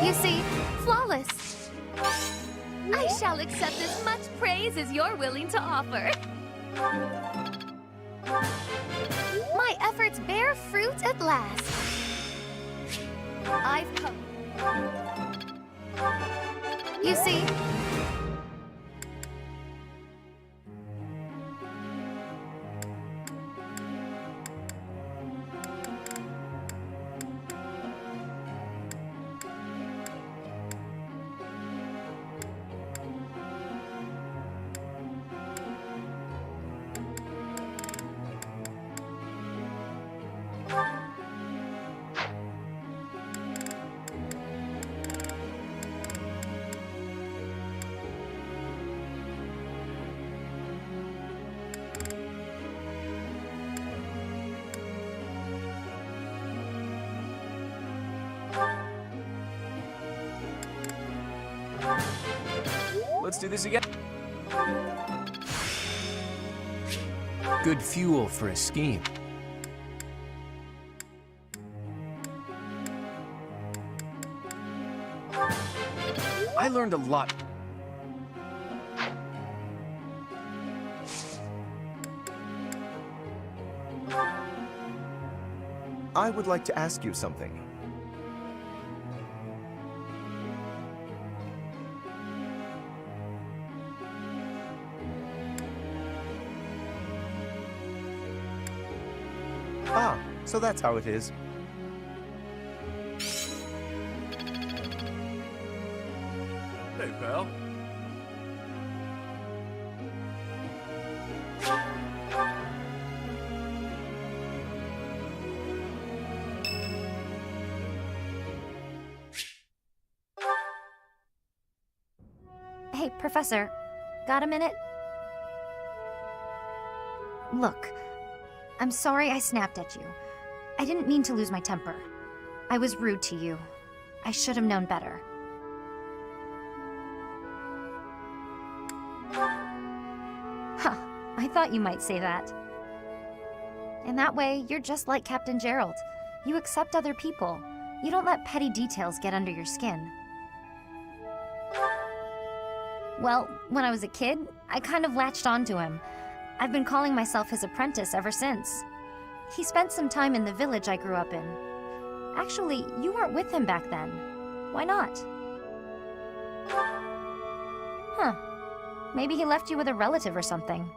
You see, flawless. I shall accept as much praise as you're willing to offer. My efforts bear fruit at last. I've come. You see, Let's do this again. Good fuel for a scheme. I learned a lot. I would like to ask you something. Ah, so that's how it is. Hey, pal. Hey, Professor, got a minute? Look, I'm sorry I snapped at you. I didn't mean to lose my temper. I was rude to you. I should have known better. Huh, I thought you might say that. In that way, you're just like Captain Gerald. You accept other people. You don't let petty details get under your skin. Well, when I was a kid, I kind of latched onto him. I've been calling myself his apprentice ever since. He spent some time in the village I grew up in. Actually, you weren't with him back then. Why not? Huh. Maybe he left you with a relative or something.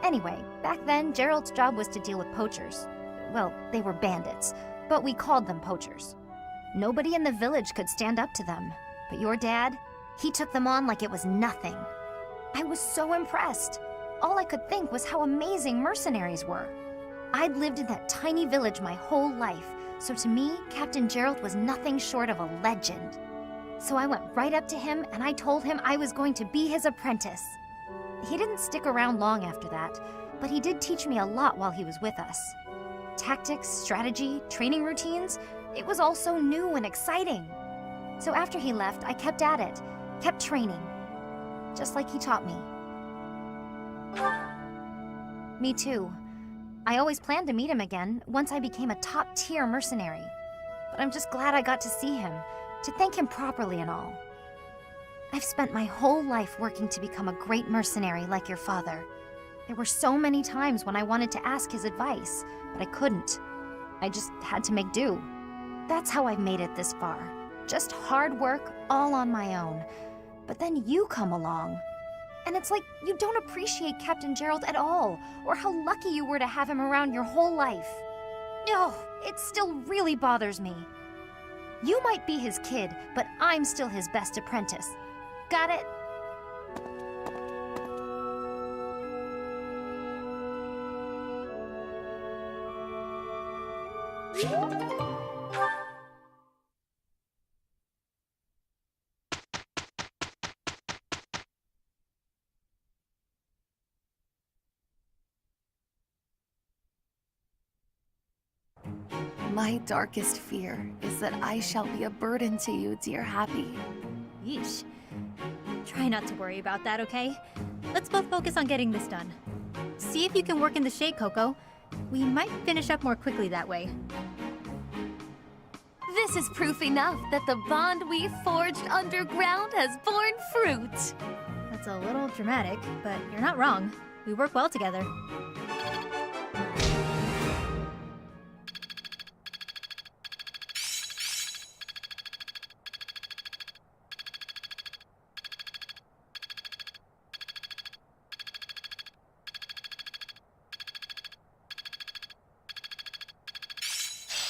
Anyway, back then, Gerald's job was to deal with poachers. Well, they were bandits, but we called them poachers. Nobody in the village could stand up to them. But your dad, he took them on like it was nothing. I was so impressed. All I could think was how amazing mercenaries were. I'd lived in that tiny village my whole life, so to me, Captain Gerald was nothing short of a legend. So I went right up to him and I told him I was going to be his apprentice. He didn't stick around long after that, but he did teach me a lot while he was with us. Tactics, strategy, training routines, it was all so new and exciting. So after he left, I kept at it, kept training, just like he taught me. Me too. I always planned to meet him again once I became a top-tier mercenary. But I'm just glad I got to see him, to thank him properly and all. I've spent my whole life working to become a great mercenary like your father. There were so many times when I wanted to ask his advice, but I couldn't. I just had to make do. That's how I've made it this far. Just hard work, all on my own. But then you come along. And it's like you don't appreciate Captain Gerald at all, or how lucky you were to have him around your whole life. Oh, it still really bothers me. You might be his kid, but I'm still his best apprentice. Got it? My darkest fear is that I shall be a burden to you, dear Happy. Yeesh. Try not to worry about that, okay? Let's both focus on getting this done. See if you can work in the shade, Coco. We might finish up more quickly that way. This is proof enough that the bond we forged underground has borne fruit. That's a little dramatic, but you're not wrong. We work well together.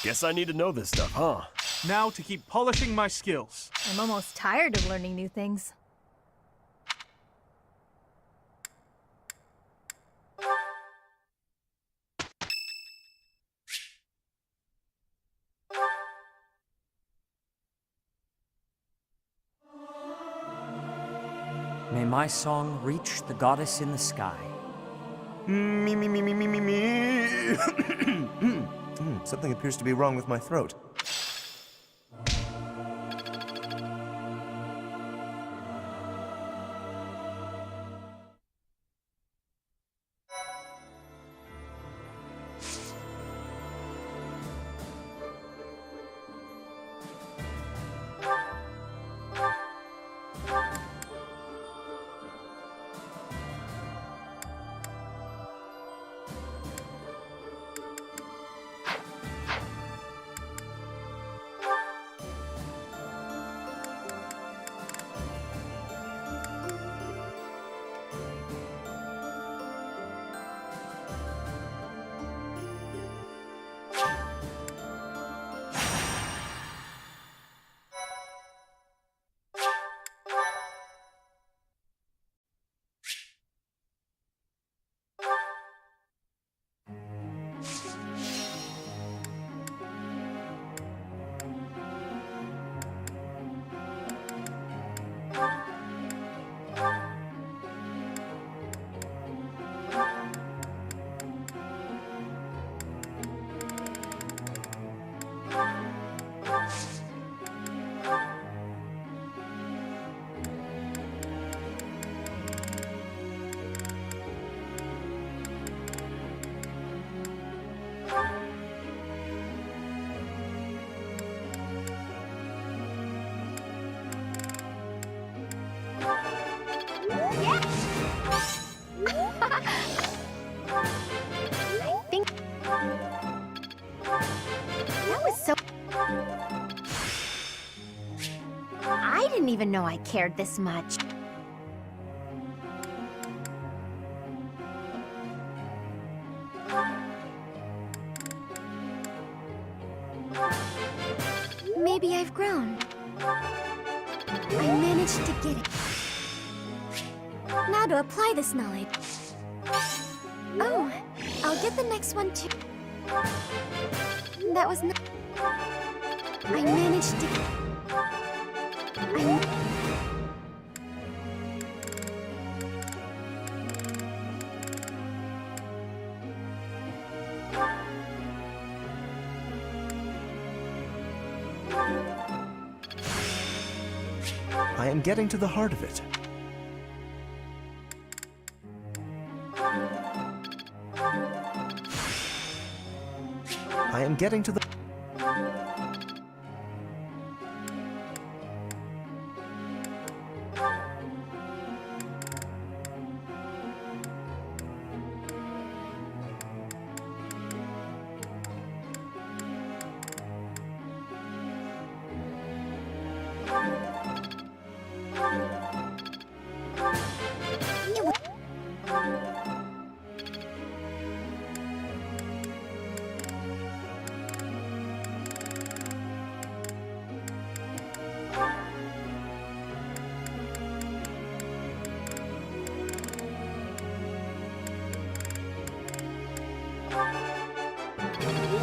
Guess I need to know this stuff, huh? Now to keep polishing my skills. I'm almost tired of learning new things. May my song reach the goddess in the sky. Me. Something appears to be wrong with my throat. even know I cared this much. Maybe I've grown. I managed to get it. Now to apply this knowledge. Oh, I'll get the next one too. That was not... I managed to... I am getting to the heart of it. I am getting to the...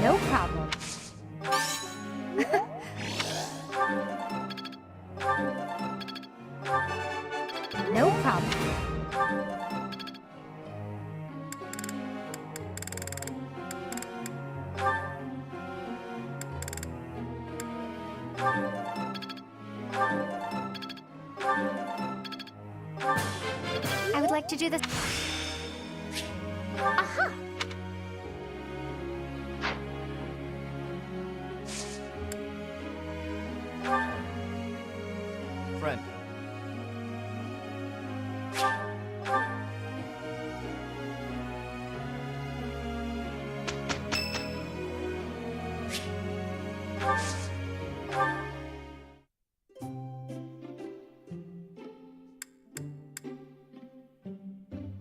No problem. No problem. I would like to do this. Aha! Friend.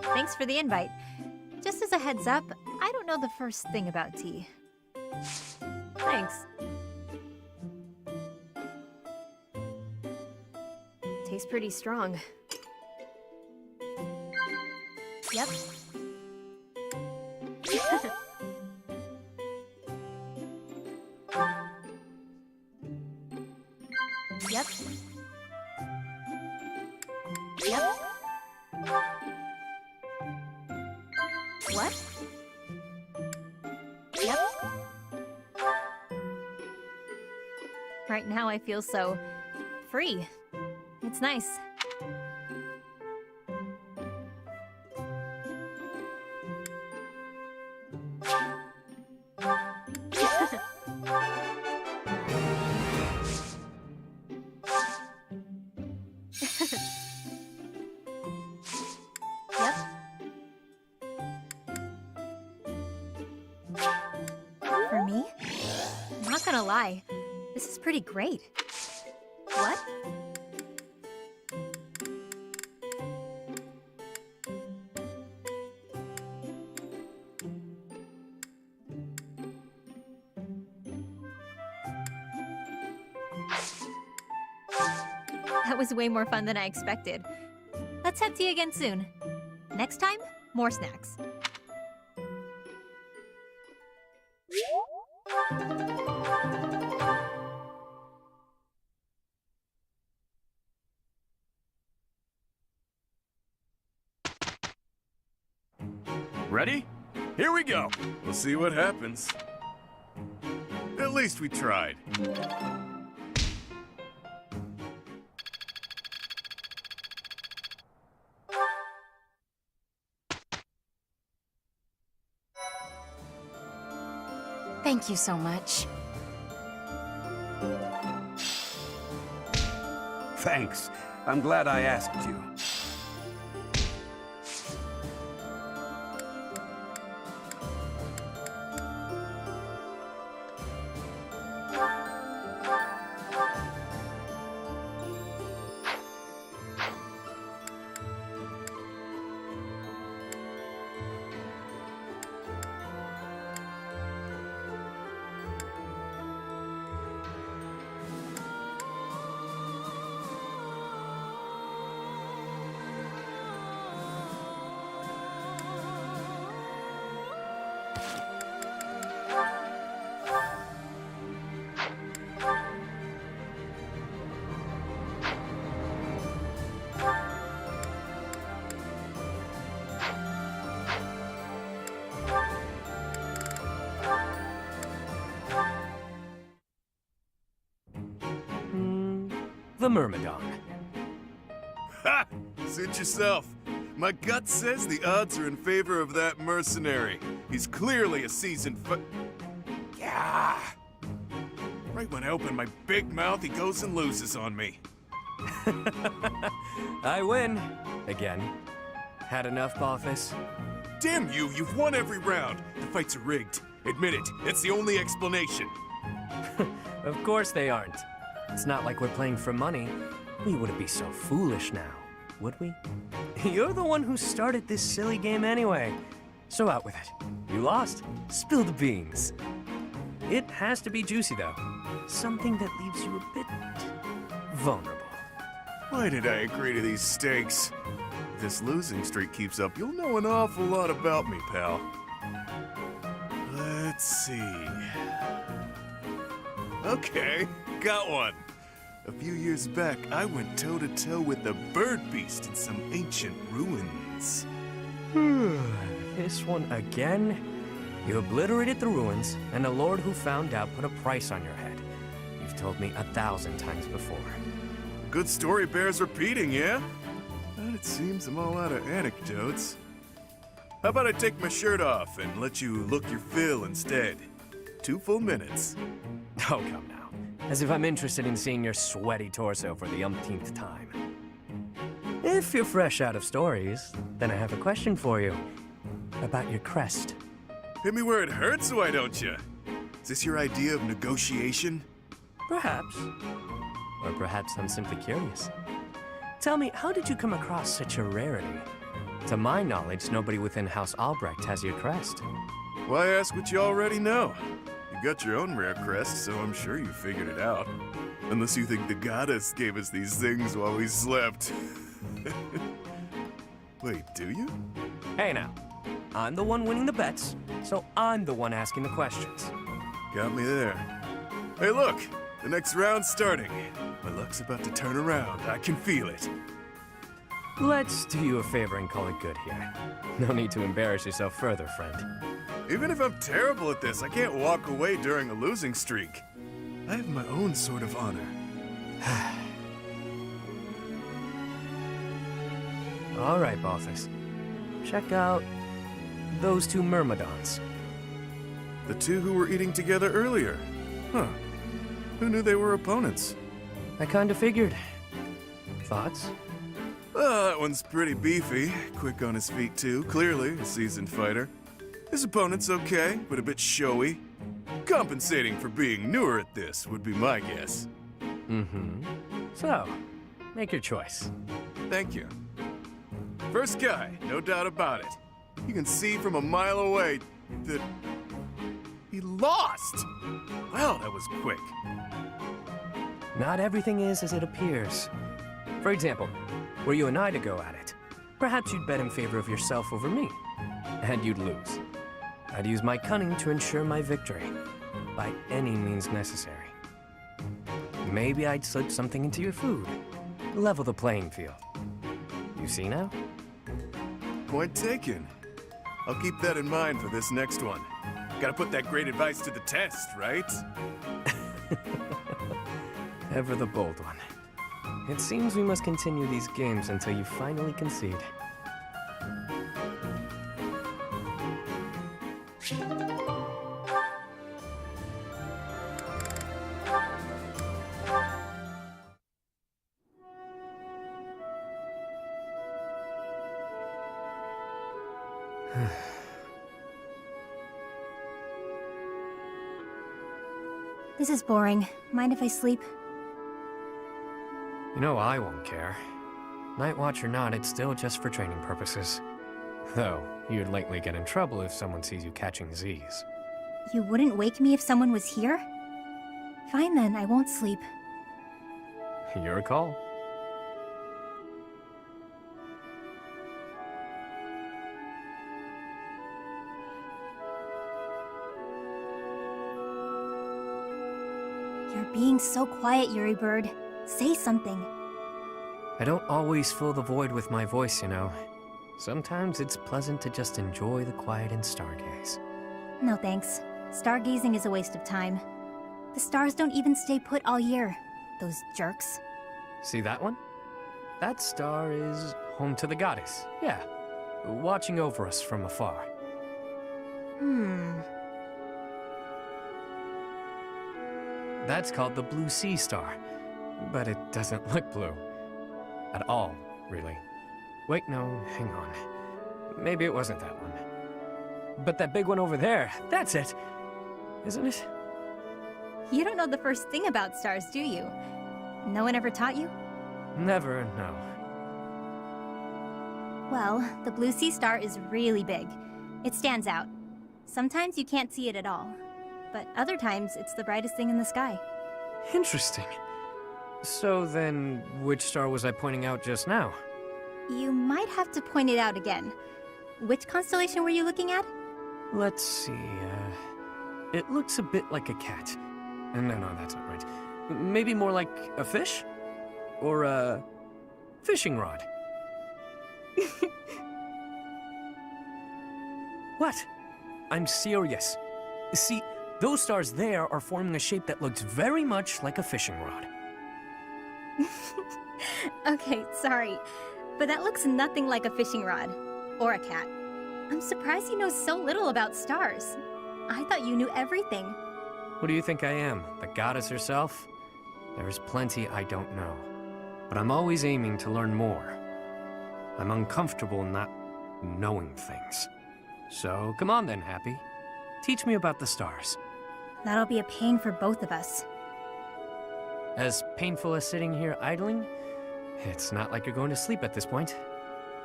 Thanks for the invite. Just as a heads up, I don't know the first thing about tea. Thanks. Tastes pretty strong. Yep. Yep. Yep. What? Yep. Right now I feel so free. It's nice. Yep. For me? I'm not gonna lie. This is pretty great. What? That was way more fun than I expected. Let's have tea again soon. Next time, more snacks. Ready? Here we go. We'll see what happens. At least we tried. Thank you so much. Thanks. I'm glad I asked you. The Myrmidon. Ha! Suit yourself. My gut says the odds are in favor of that mercenary. He's clearly a seasoned Yeah. Right when I open my big mouth, he goes and loses on me. I win. Again. Had enough, Balthus? Damn you, you've won every round. The fights are rigged. Admit it, that's the only explanation. Of course they aren't. It's not like we're playing for money. We wouldn't be so foolish now, would we? You're the one who started this silly game anyway. So out with it. You lost. Spill the beans. It has to be juicy, though. Something that leaves you a bit vulnerable. Why did I agree to these stakes? If this losing streak keeps up, you'll know an awful lot about me, pal. Let's see. Okay, got one. A few years back, I went toe-to-toe with the bird beast in some ancient ruins. This one again? You obliterated the ruins, and the Lord who found out put a price on your head. You've told me 1,000 times before. Good story bears repeating, yeah? But it seems I'm all out of anecdotes. How about I take my shirt off and let you look your fill instead? 2 full minutes. Oh, come now. As if I'm interested in seeing your sweaty torso for the umpteenth time. If you're fresh out of stories, then I have a question for you. About your crest. Hit me where it hurts, why don't you? Is this your idea of negotiation? Perhaps. Or perhaps I'm simply curious. Tell me, how did you come across such a rarity? To my knowledge, nobody within House Albrecht has your crest. Why ask what you already know? You got your own rare crest, so I'm sure you figured it out. Unless you think the goddess gave us these things while we slept. Wait, do you? Hey now, I'm the one winning the bets, so I'm the one asking the questions. Got me there. Hey look, the next round's starting. My luck's about to turn around, I can feel it. Let's do you a favor and call it good here. No need to embarrass yourself further, friend. Even if I'm terrible at this, I can't walk away during a losing streak. I have my own sort of honor. All right, Balthus. Check out those 2 Myrmidons. The 2 who were eating together earlier. Huh. Who knew they were opponents? I kinda figured. Thoughts? Well, that one's pretty beefy. Quick on his feet, too. Clearly a seasoned fighter. His opponent's okay, but a bit showy. Compensating for being newer at this would be my guess. Mm-hmm. So, make your choice. Thank you. First guy, no doubt about it. You can see from a mile away that he lost. Well, that was quick. Not everything is as it appears. For example, were you and I to go at it, perhaps you'd bet in favor of yourself over me, and you'd lose. I'd use my cunning to ensure my victory, by any means necessary. Maybe I'd slip something into your food, level the playing field. You see now? Point taken. I'll keep that in mind for this next one. Gotta put that great advice to the test, right? Ever the bold one. It seems we must continue these games until you finally concede. This is boring. Mind if I sleep? You know I won't care. Night Watch or not, it's still just for training purposes. Though, you'd likely get in trouble if someone sees you catching Z's. You wouldn't wake me if someone was here? Fine then, I won't sleep. Your call. You're being so quiet, Yuri Bird. Say something. I don't always fill the void with my voice, you know. Sometimes it's pleasant to just enjoy the quiet and stargaze. No thanks. Stargazing is a waste of time. The stars don't even stay put all year. Those jerks. See that one? That star is home to the goddess. Yeah, watching over us from afar. That's called the Blue Sea Star, but it doesn't look blue. At all, really. Wait, no, hang on. Maybe it wasn't that one. But that big one over there, that's it! Isn't it? You don't know the first thing about stars, do you? No one ever taught you? Never, no. Well, the Blue Sea Star is really big. It stands out. Sometimes you can't see it at all, but other times it's the brightest thing in the sky. Interesting. So then, which star was I pointing out just now? You might have to point it out again. Which constellation were you looking at? Let's see, it looks a bit like a cat. No, that's not right. Maybe more like a fish? Or a fishing rod? What? I'm serious. See, those stars there are forming a shape that looks very much like a fishing rod. Okay, sorry, but that looks nothing like a fishing rod. Or a cat. I'm surprised you know so little about stars. I thought you knew everything. Who do you think I am? The goddess herself? There's plenty I don't know. But I'm always aiming to learn more. I'm uncomfortable not knowing things. So come on then, Happy. Teach me about the stars. That'll be a pain for both of us. As painful as sitting here idling, it's not like you're going to sleep at this point.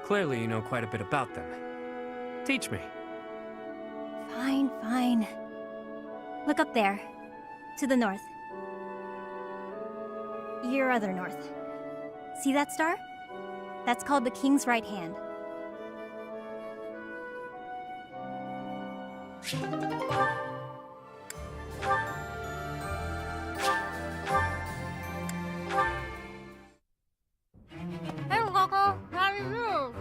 Clearly you know quite a bit about them. Teach me. Fine. Look up there. To the north. Your other north. See that star? That's called the King's Right Hand. Hey, Coco, how do you do?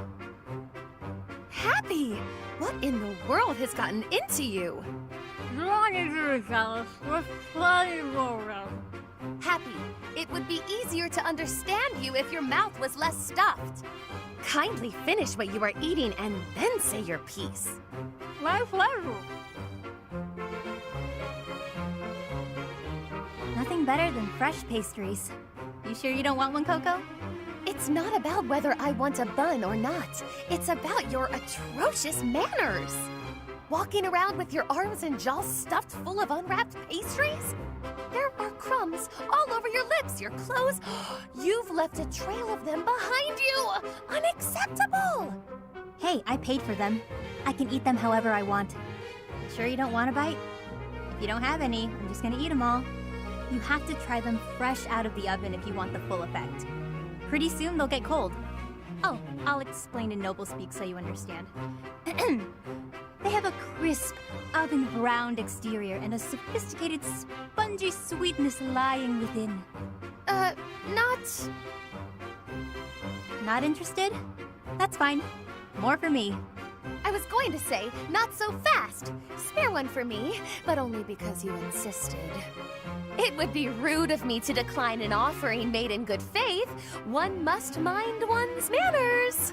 Happy! What in the world has gotten into you? You don't need to be jealous. There's plenty more room. Happy, it would be easier to understand you if your mouth was less stuffed. Kindly finish what you are eating and then say your piece. My pleasure. Nothing better than fresh pastries. You sure you don't want one, Coco? It's not about whether I want a bun or not. It's about your atrocious manners. Walking around with your arms and jaws stuffed full of unwrapped pastries? There are crumbs all over your lips, your clothes. You've left a trail of them behind you. Unacceptable! Hey, I paid for them. I can eat them however I want. Sure you don't want a bite? If you don't have any, I'm just gonna eat them all. You have to try them fresh out of the oven if you want the full effect. Pretty soon they'll get cold. Oh, I'll explain in noble speak so you understand. They have a crisp, oven-browned exterior and a sophisticated, spongy sweetness lying within. Not interested? That's fine. More for me. I was going to say, not so fast. Spare one for me, but only because you insisted. It would be rude of me to decline an offering made in good faith. One must mind one's manners.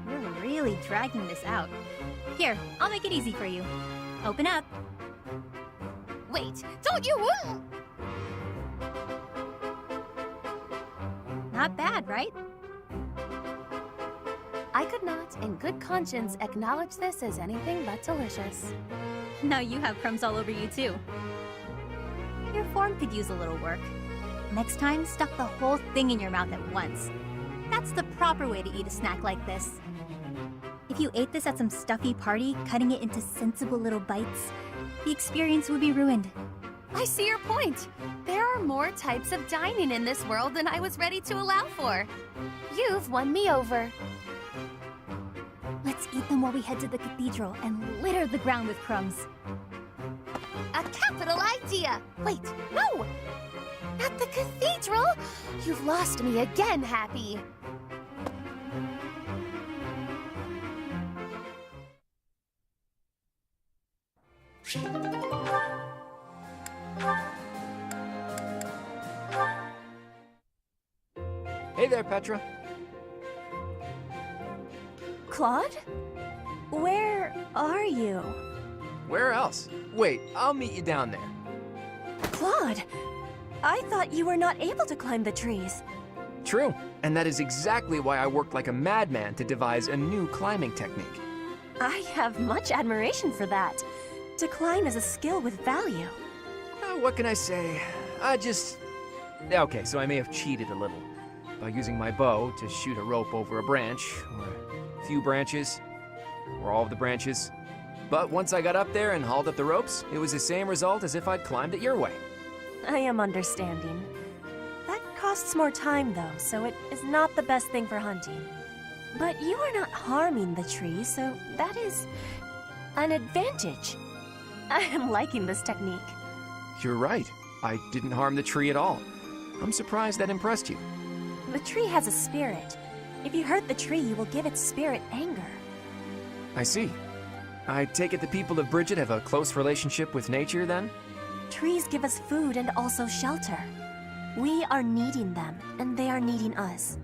You're really dragging this out. Here, I'll make it easy for you. Open up. Wait, don't you... Not bad, right? I could not, in good conscience, acknowledge this as anything but delicious. Now you have crumbs all over you, too. Your form could use a little work. Next time, stuff the whole thing in your mouth at once. That's the proper way to eat a snack like this. If you ate this at some stuffy party, cutting it into sensible little bites, the experience would be ruined. I see your point. There are more types of dining in this world than I was ready to allow for. You've won me over. Let's eat them while we head to the cathedral and litter the ground with crumbs. A capital idea! Wait, no! At the cathedral? You've lost me again, Happy. Hey there, Petra. Claude? Where are you? Where else? Wait, I'll meet you down there. Claude! I thought you were not able to climb the trees. True, and that is exactly why I worked like a madman to devise a new climbing technique. I have much admiration for that. To climb is a skill with value. What can I say? Okay, so I may have cheated a little by using my bow to shoot a rope over a branch, or a few branches, or all of the branches. But once I got up there and hauled up the ropes, it was the same result as if I'd climbed it your way. I am understanding. That costs more time, though, so it is not the best thing for hunting. But you are not harming the tree, so that is an advantage. I am liking this technique. You're right. I didn't harm the tree at all. I'm surprised that impressed you. The tree has a spirit. If you hurt the tree, you will give its spirit anger. I see. I take it the people of Bridget have a close relationship with nature, then? Trees give us food and also shelter. We are needing them, and they are needing us.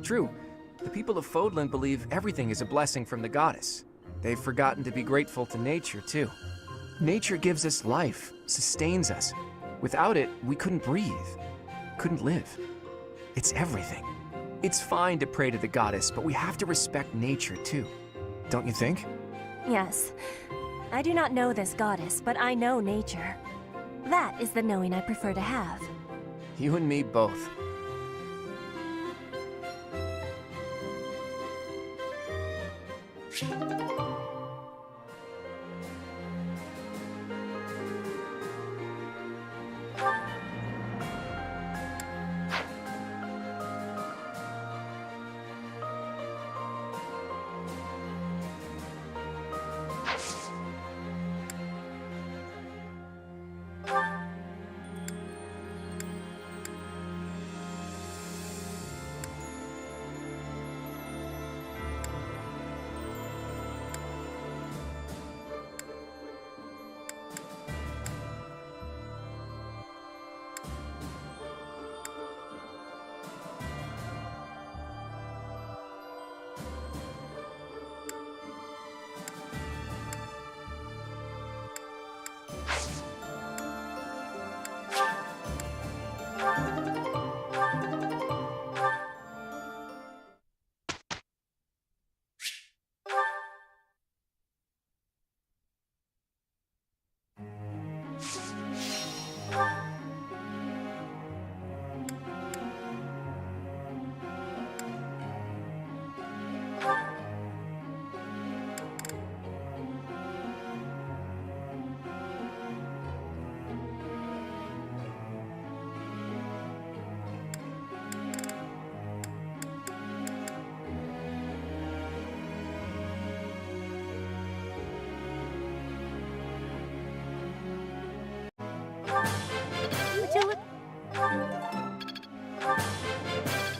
True. The people of Fodlan believe everything is a blessing from the goddess. They've forgotten to be grateful to nature, too. Nature gives us life, sustains us. Without it, we couldn't breathe, couldn't live. It's everything. It's fine to pray to the goddess, but we have to respect nature, too. Don't you think? Yes. I do not know this goddess, but I know nature. That is the knowing I prefer to have. You and me both.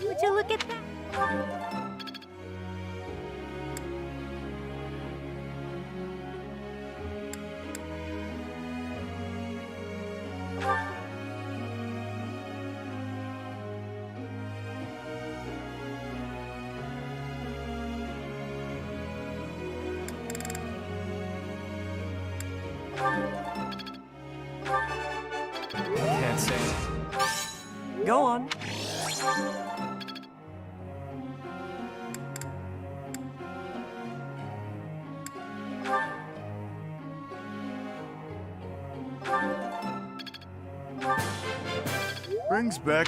Would you look at that? Can't say. Go on. Brings back...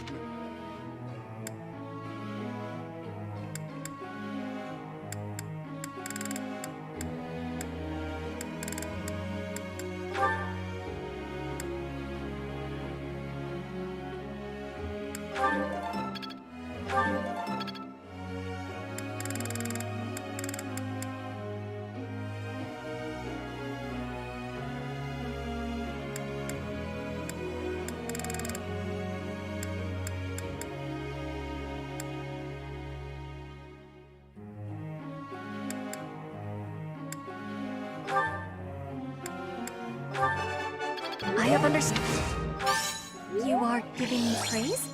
I have understood. You are giving me praise?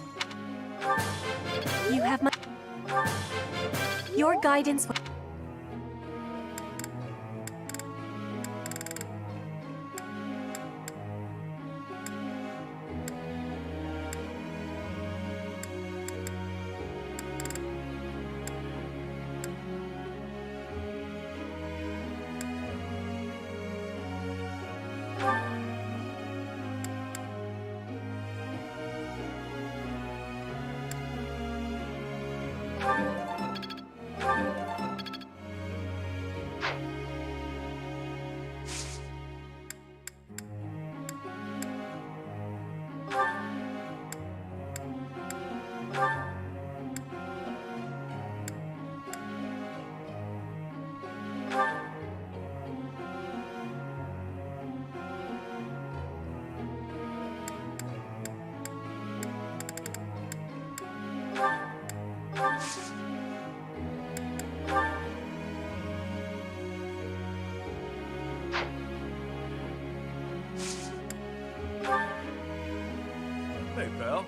You have my... Your guidance... Hey, pal.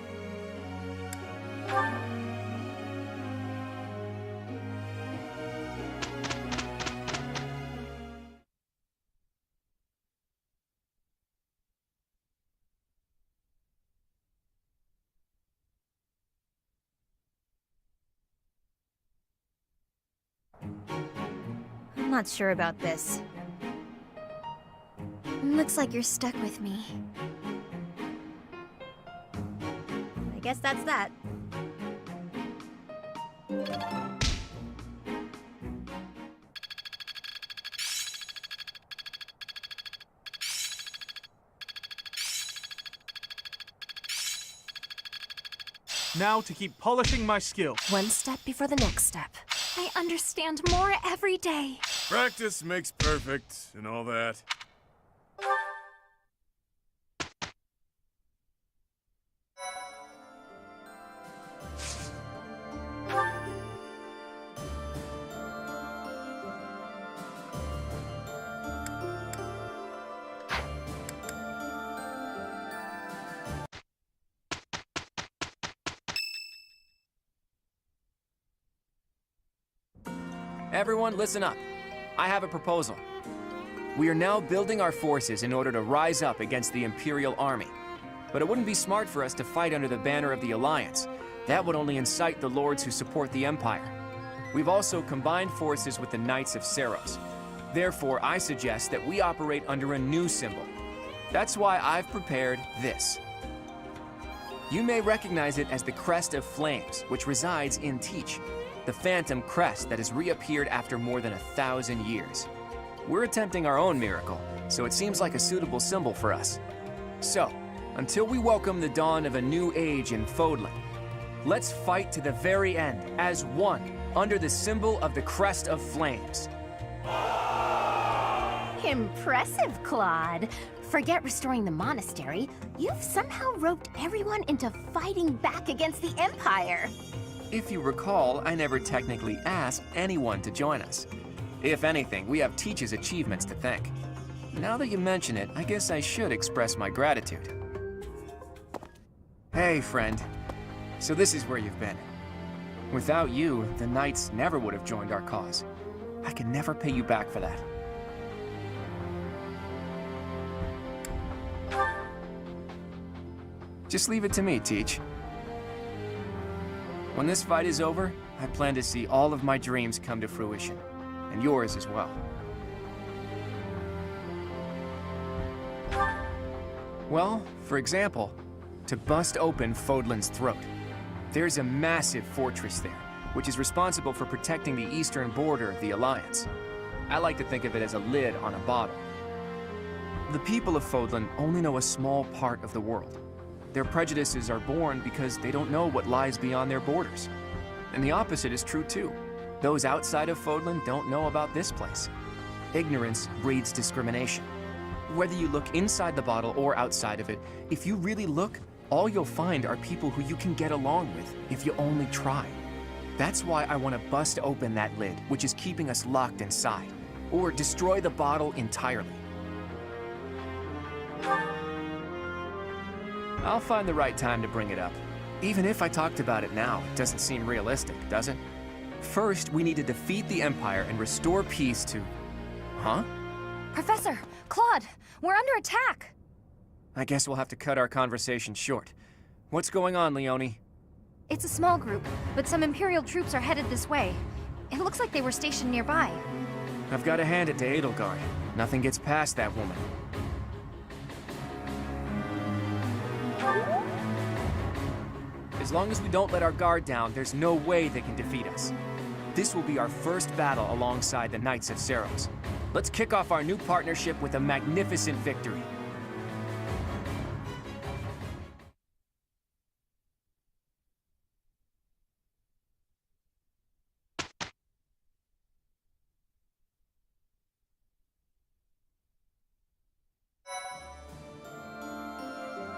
I'm not sure about this. Looks like you're stuck with me. I guess that's that. Now to keep polishing my skill. One step before the next step. I understand more every day. Practice makes perfect and all that. Everyone, listen up. I have a proposal. We are now building our forces in order to rise up against the Imperial Army. But it wouldn't be smart for us to fight under the banner of the Alliance. That would only incite the lords who support the Empire. We've also combined forces with the Knights of Seiros. Therefore, I suggest that we operate under a new symbol. That's why I've prepared this. You may recognize it as the Crest of Flames, which resides in Teach, the phantom crest that has reappeared after more than 1,000 years. We're attempting our own miracle, so it seems like a suitable symbol for us. So, until we welcome the dawn of a new age in Fodlan, let's fight to the very end as one under the symbol of the Crest of Flames. Impressive, Claude. Forget restoring the monastery. You've somehow roped everyone into fighting back against the Empire. If you recall, I never technically asked anyone to join us. If anything, we have Teach's achievements to thank. Now that you mention it, I guess I should express my gratitude. Hey, friend. So this is where you've been. Without you, the Knights never would have joined our cause. I can never pay you back for that. Just leave it to me, Teach. When this fight is over, I plan to see all of my dreams come to fruition, and yours as well. Well, for example, to bust open Fodlan's throat. There's a massive fortress there, which is responsible for protecting the eastern border of the Alliance. I like to think of it as a lid on a bottle. The people of Fodlan only know a small part of the world. Their prejudices are born because they don't know what lies beyond their borders. And the opposite is true too. Those outside of Fodlan don't know about this place. Ignorance breeds discrimination. Whether you look inside the bottle or outside of it, if you really look, all you'll find are people who you can get along with if you only try. That's why I want to bust open that lid, which is keeping us locked inside, or destroy the bottle entirely. I'll find the right time to bring it up. Even if I talked about it now, it doesn't seem realistic, does it? First, we need to defeat the Empire and restore peace to... Huh? Professor! Claude! We're under attack! I guess we'll have to cut our conversation short. What's going on, Leone? It's a small group, but some Imperial troops are headed this way. It looks like they were stationed nearby. I've got to hand it to Edelgard. Nothing gets past that woman. As long as we don't let our guard down, there's no way they can defeat us. This will be our first battle alongside the Knights of Seiros. Let's kick off our new partnership with a magnificent victory.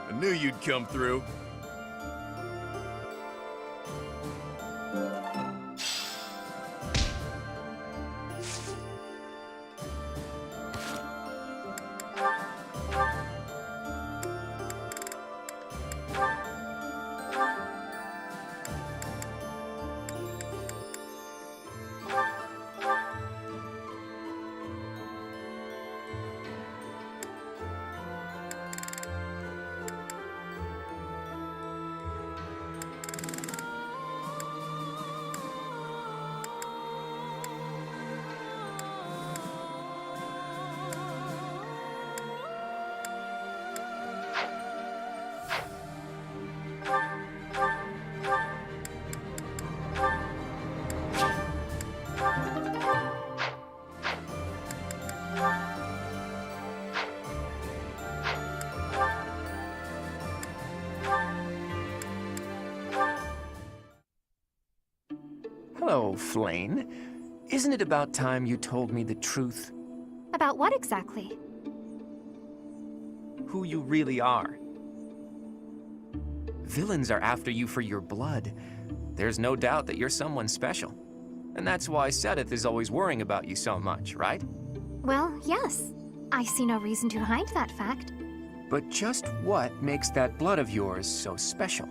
I knew you'd come through. Hello, Flayn. Isn't it about time you told me the truth? About what exactly? Who you really are. Villains are after you for your blood. There's no doubt that you're someone special. And that's why Seteth is always worrying about you so much, right? Well, yes. I see no reason to hide that fact. But just what makes that blood of yours so special?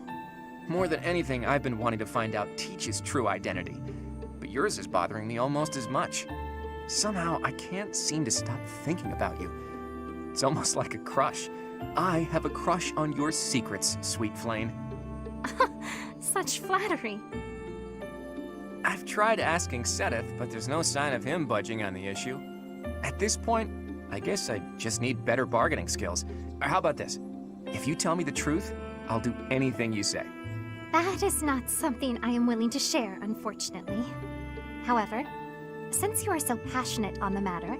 More than anything, I've been wanting to find out Teach's true identity. But yours is bothering me almost as much. Somehow, I can't seem to stop thinking about you. It's almost like a crush. I have a crush on your secrets, sweet Flayn. Such flattery. I've tried asking Seteth, but there's no sign of him budging on the issue. At this point, I guess I just need better bargaining skills. Or how about this? If you tell me the truth, I'll do anything you say. That is not something I am willing to share, unfortunately. However, since you are so passionate on the matter,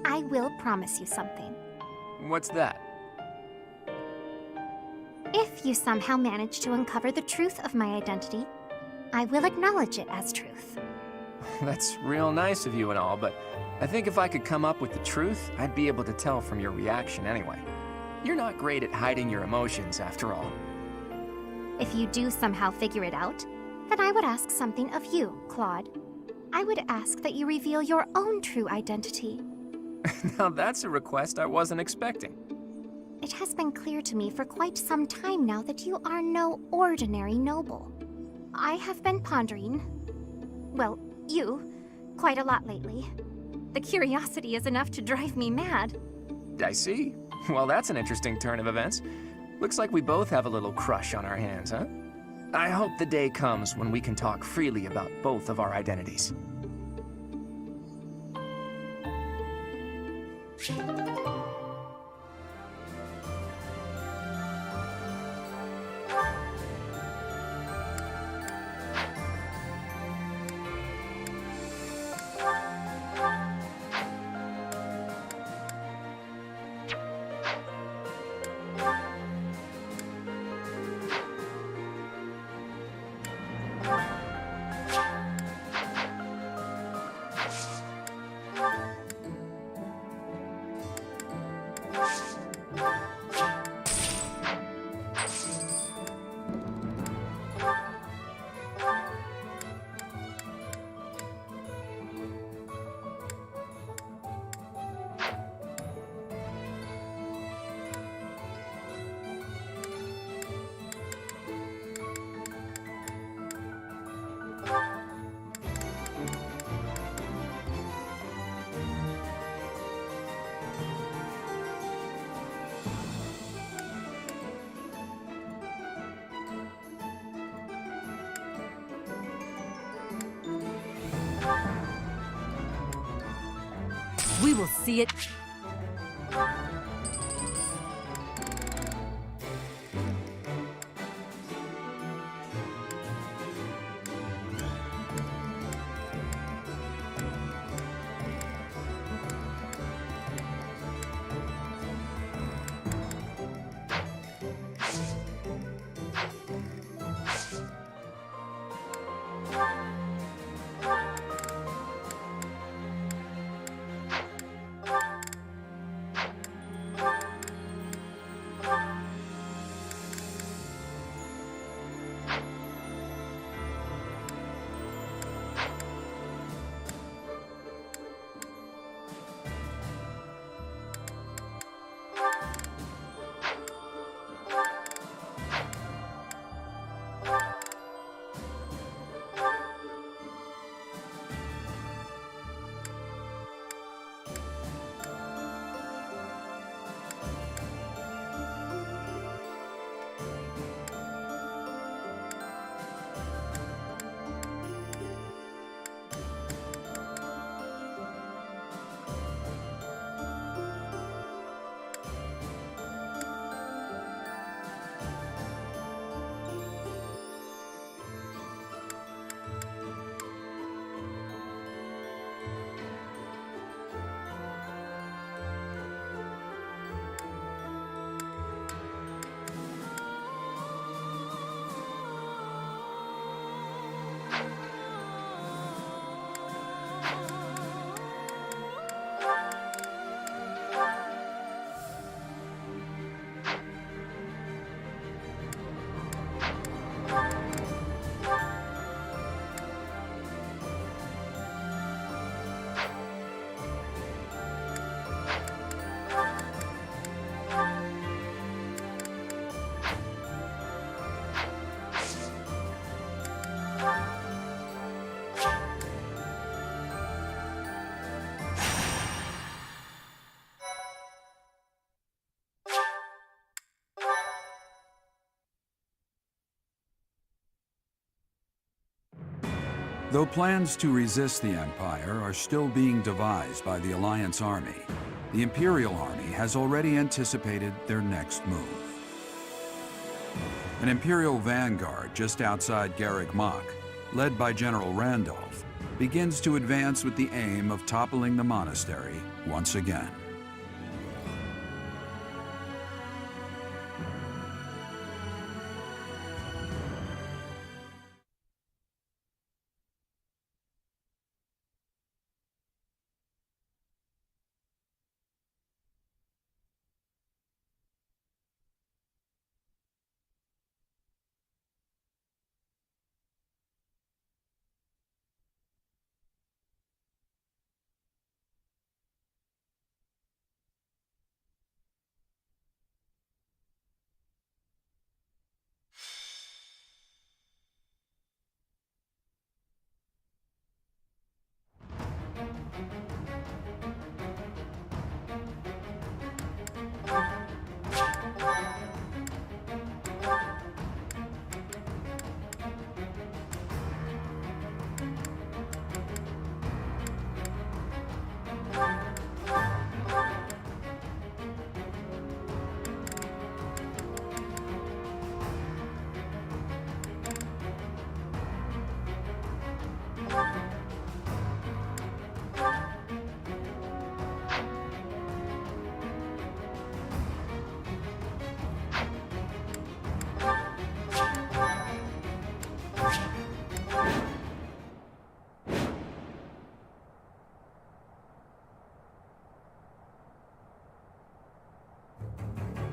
I will promise you something. What's that? If you somehow manage to uncover the truth of my identity, I will acknowledge it as truth. That's real nice of you and all, but I think if I could come up with the truth, I'd be able to tell from your reaction anyway. You're not great at hiding your emotions, after all. If you do somehow figure it out, then I would ask something of you, Claude. I would ask that you reveal your own true identity. Now that's a request I wasn't expecting. It has been clear to me for quite some time now that you are no ordinary noble. I have been pondering, well, you, quite a lot lately. The curiosity is enough to drive me mad. I see. Well, that's an interesting turn of events. Looks like we both have a little crush on our hands, huh? I hope the day comes when we can talk freely about both of our identities. We will see it. Though plans to resist the Empire are still being devised by the Alliance Army, the Imperial Army has already anticipated their next move. An Imperial vanguard just outside Garreg Mach, led by General Randolph, begins to advance with the aim of toppling the monastery once again.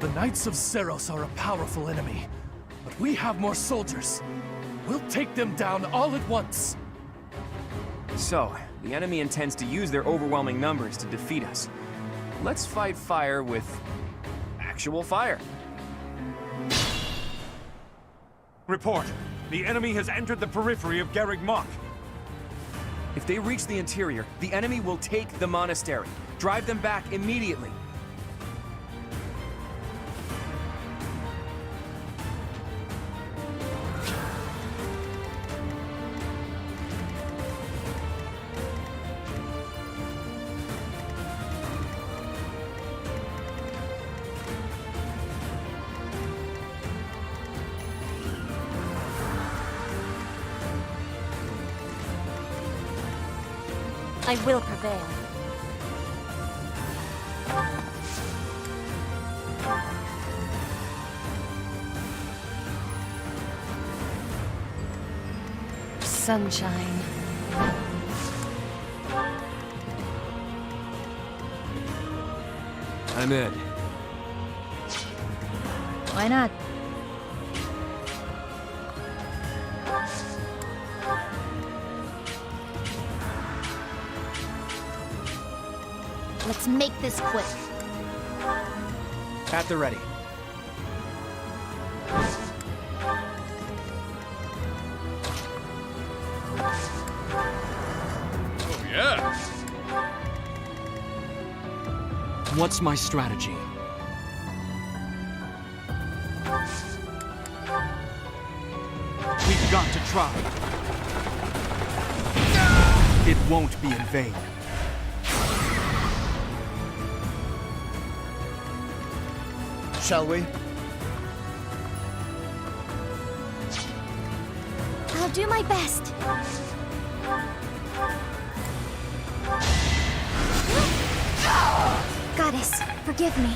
The Knights of Seros are a powerful enemy, but we have more soldiers. We'll take them down all at once. So, the enemy intends to use their overwhelming numbers to defeat us. Let's fight fire with actual fire. Report. The enemy has entered the periphery of Garreg Mach. If they reach the interior, the enemy will take the monastery. Drive them back immediately. I will prevail. Sunshine. I'm in. Why not? Let's make this quick. At the ready. Oh, yeah. What's my strategy? We've got to try. It won't be in vain. Shall we? I'll do my best. Goddess, forgive me.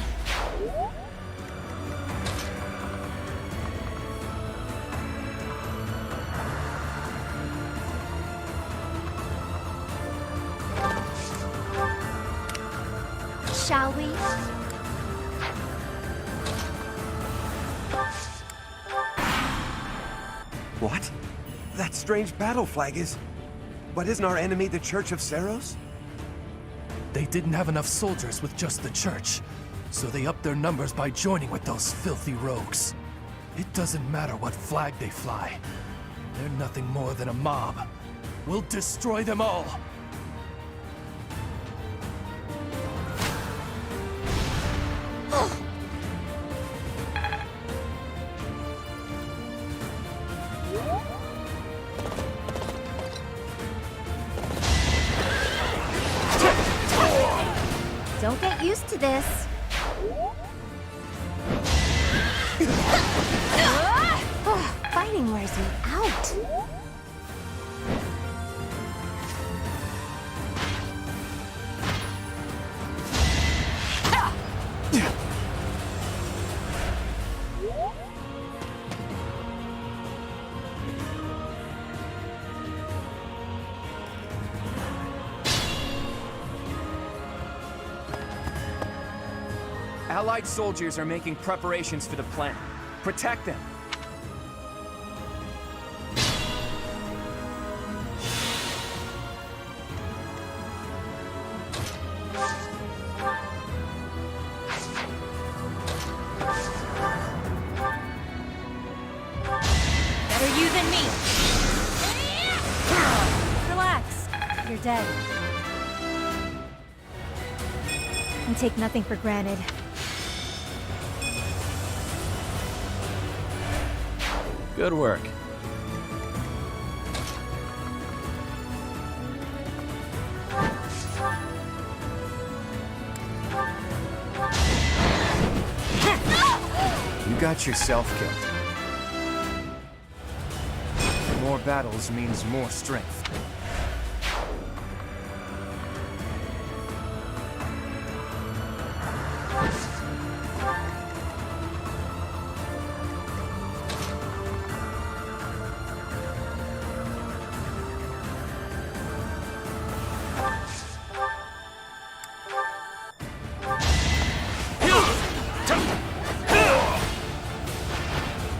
Shall we? What? That strange battle flag is... But isn't our enemy the Church of Seros? They didn't have enough soldiers with just the church, so they upped their numbers by joining with those filthy rogues. It doesn't matter what flag they fly. They're nothing more than a mob. We'll destroy them all! Don't get used to this. Fighting wears me out. Allied soldiers are making preparations for the plan. Protect them. Better you than me. Relax. You're dead. And take nothing for granted. Good work. You got yourself killed. More battles means more strength.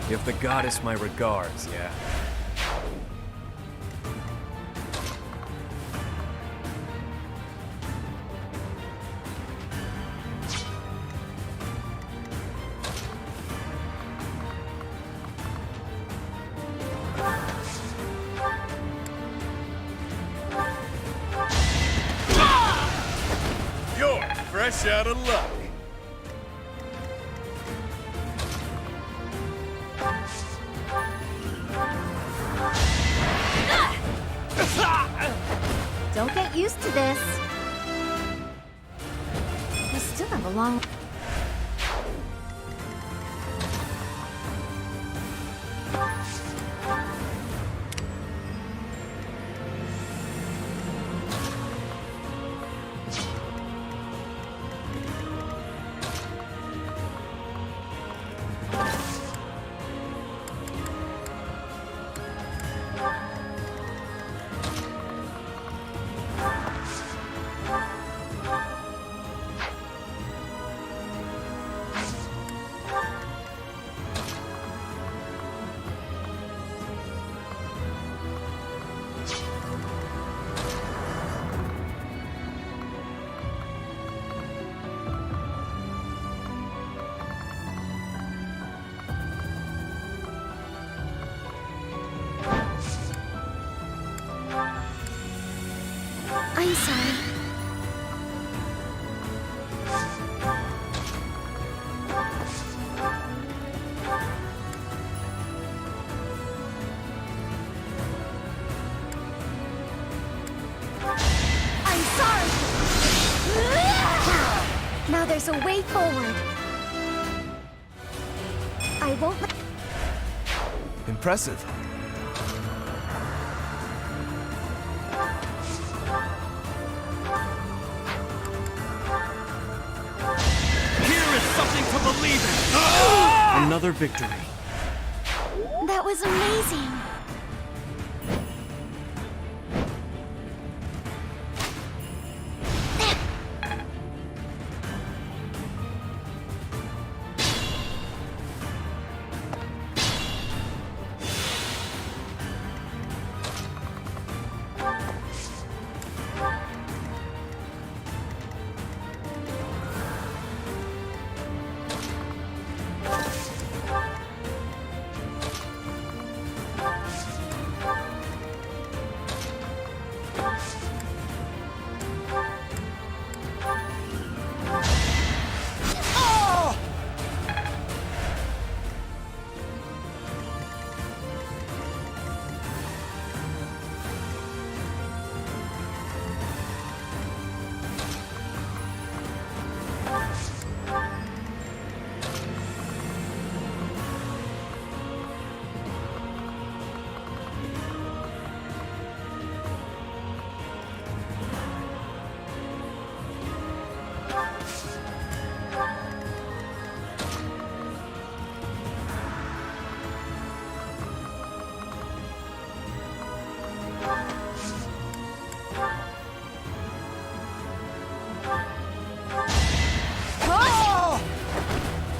Give the goddess my regards, yeah? You're fresh out of luck. Don't get used to this. We still have a long... there's a way forward. I won't let... Impressive. Here is something to believe in! Another victory. That was amazing.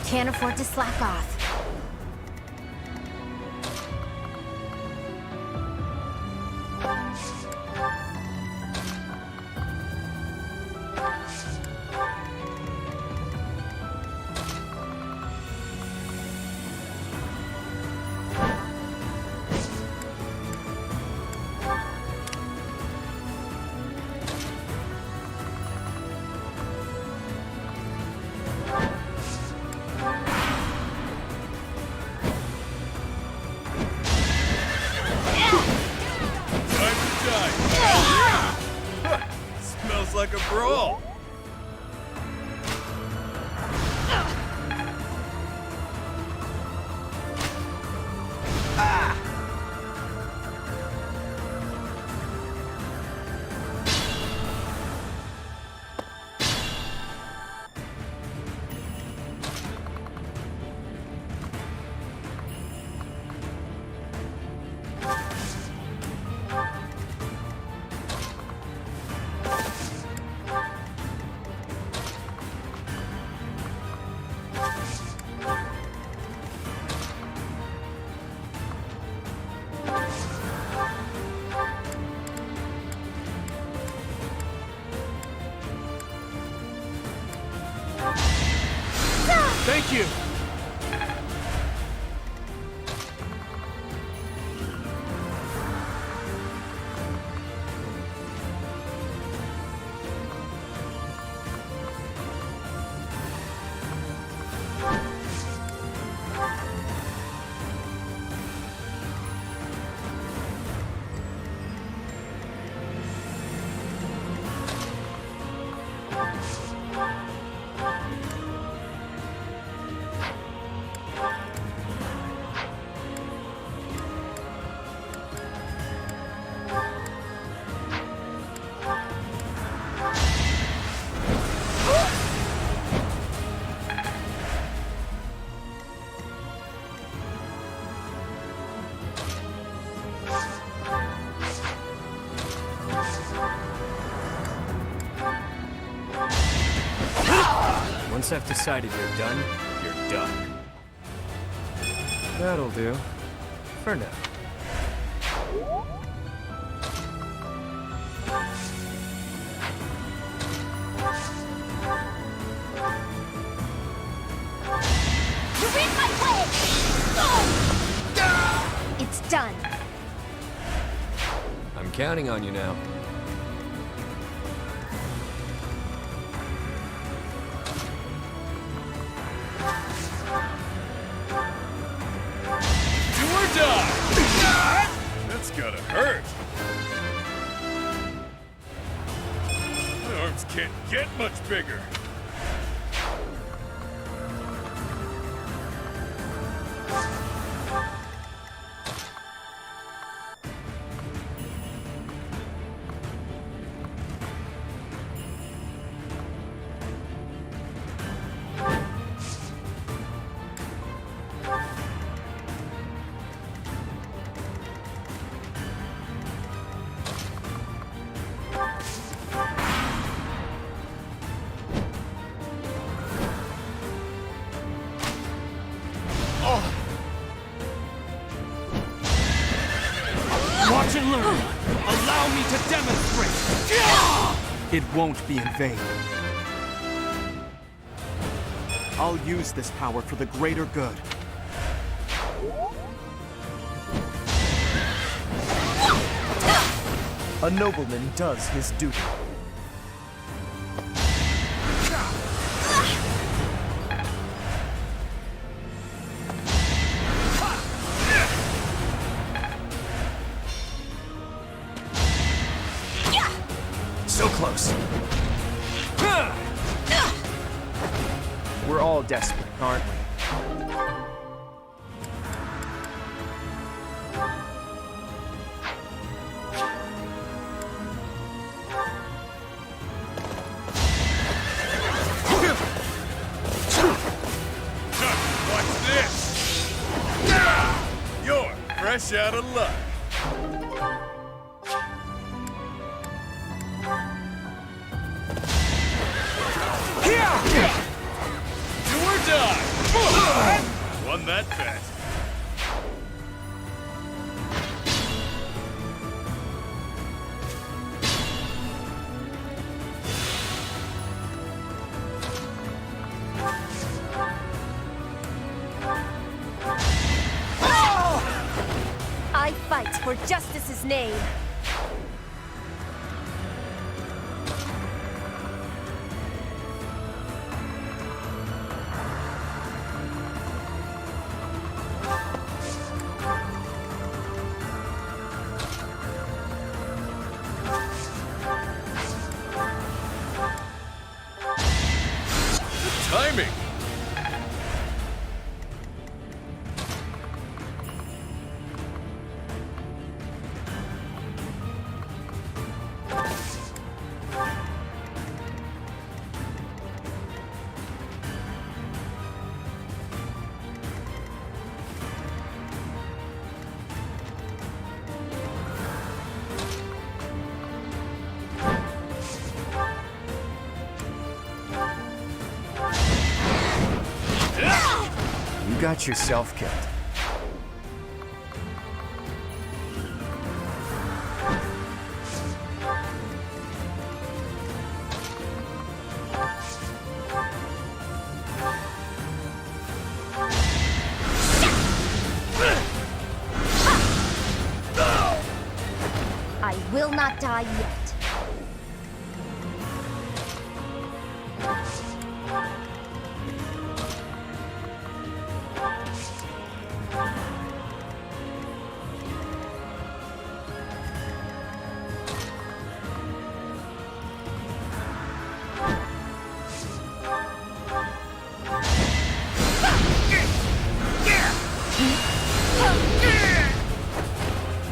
Can't afford to slack off. Smells like a brawl. Thank you! Once I've decided you're done, you're done. That'll do. For now. You're in my way! It's done. I'm counting on you now. That's gotta hurt. My arms can't get much bigger. learn. Allow me to demonstrate. It won't be in vain. I'll use this power for the greater good. A nobleman does his duty. So close. We're all desperate, aren't we? Watch this! You're fresh out of luck. Do or die! Won that bet. I fight for justice's name. Timing! You got yourself killed. I will not die yet.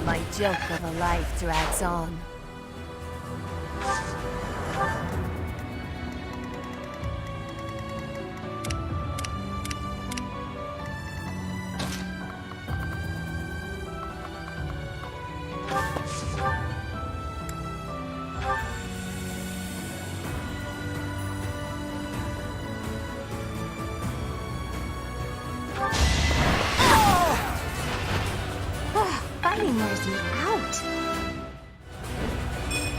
My joke of a life drags on. Fighting wears me out.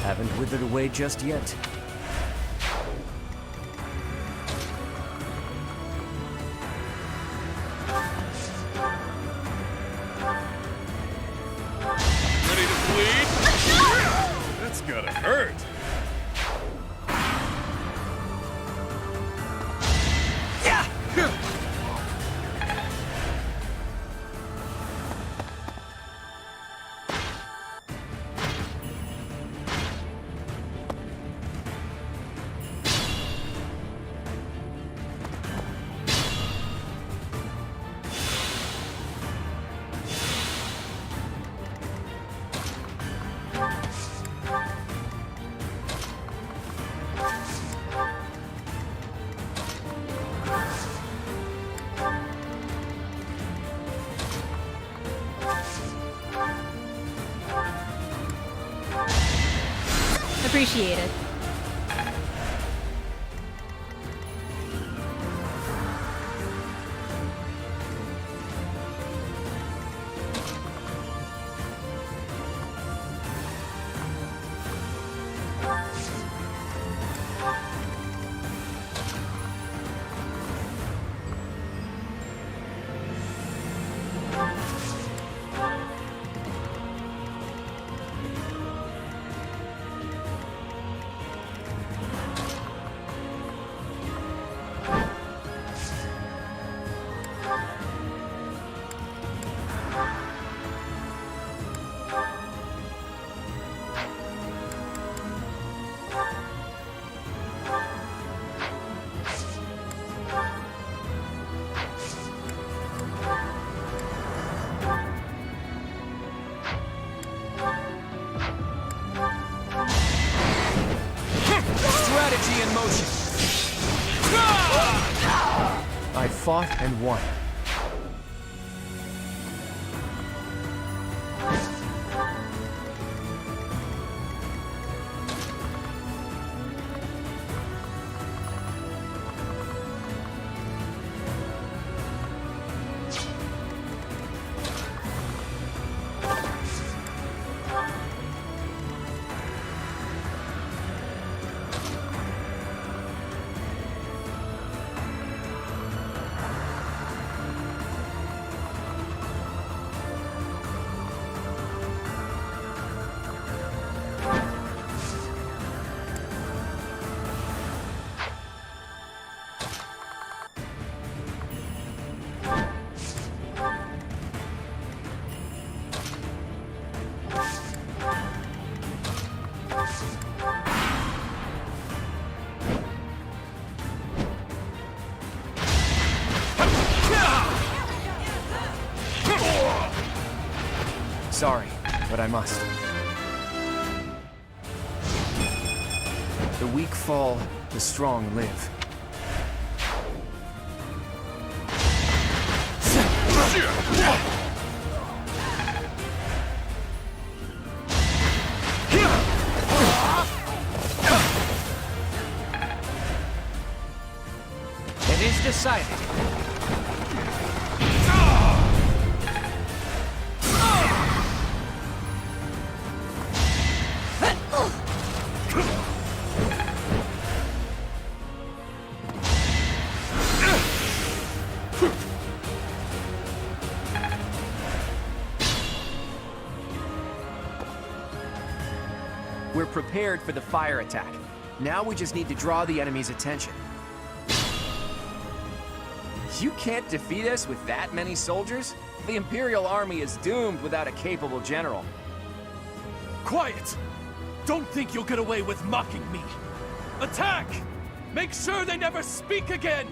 Haven't withered away just yet. Ready to bleed? That's gotta hurt. Appreciated. fought and won. Sorry, but I must. The weak fall, the strong live. It is decided. We're prepared for the fire attack. Now we just need to draw the enemy's attention. You can't defeat us with that many soldiers? The Imperial Army is doomed without a capable general. Quiet! Don't think you'll get away with mocking me. Attack! Make sure they never speak again!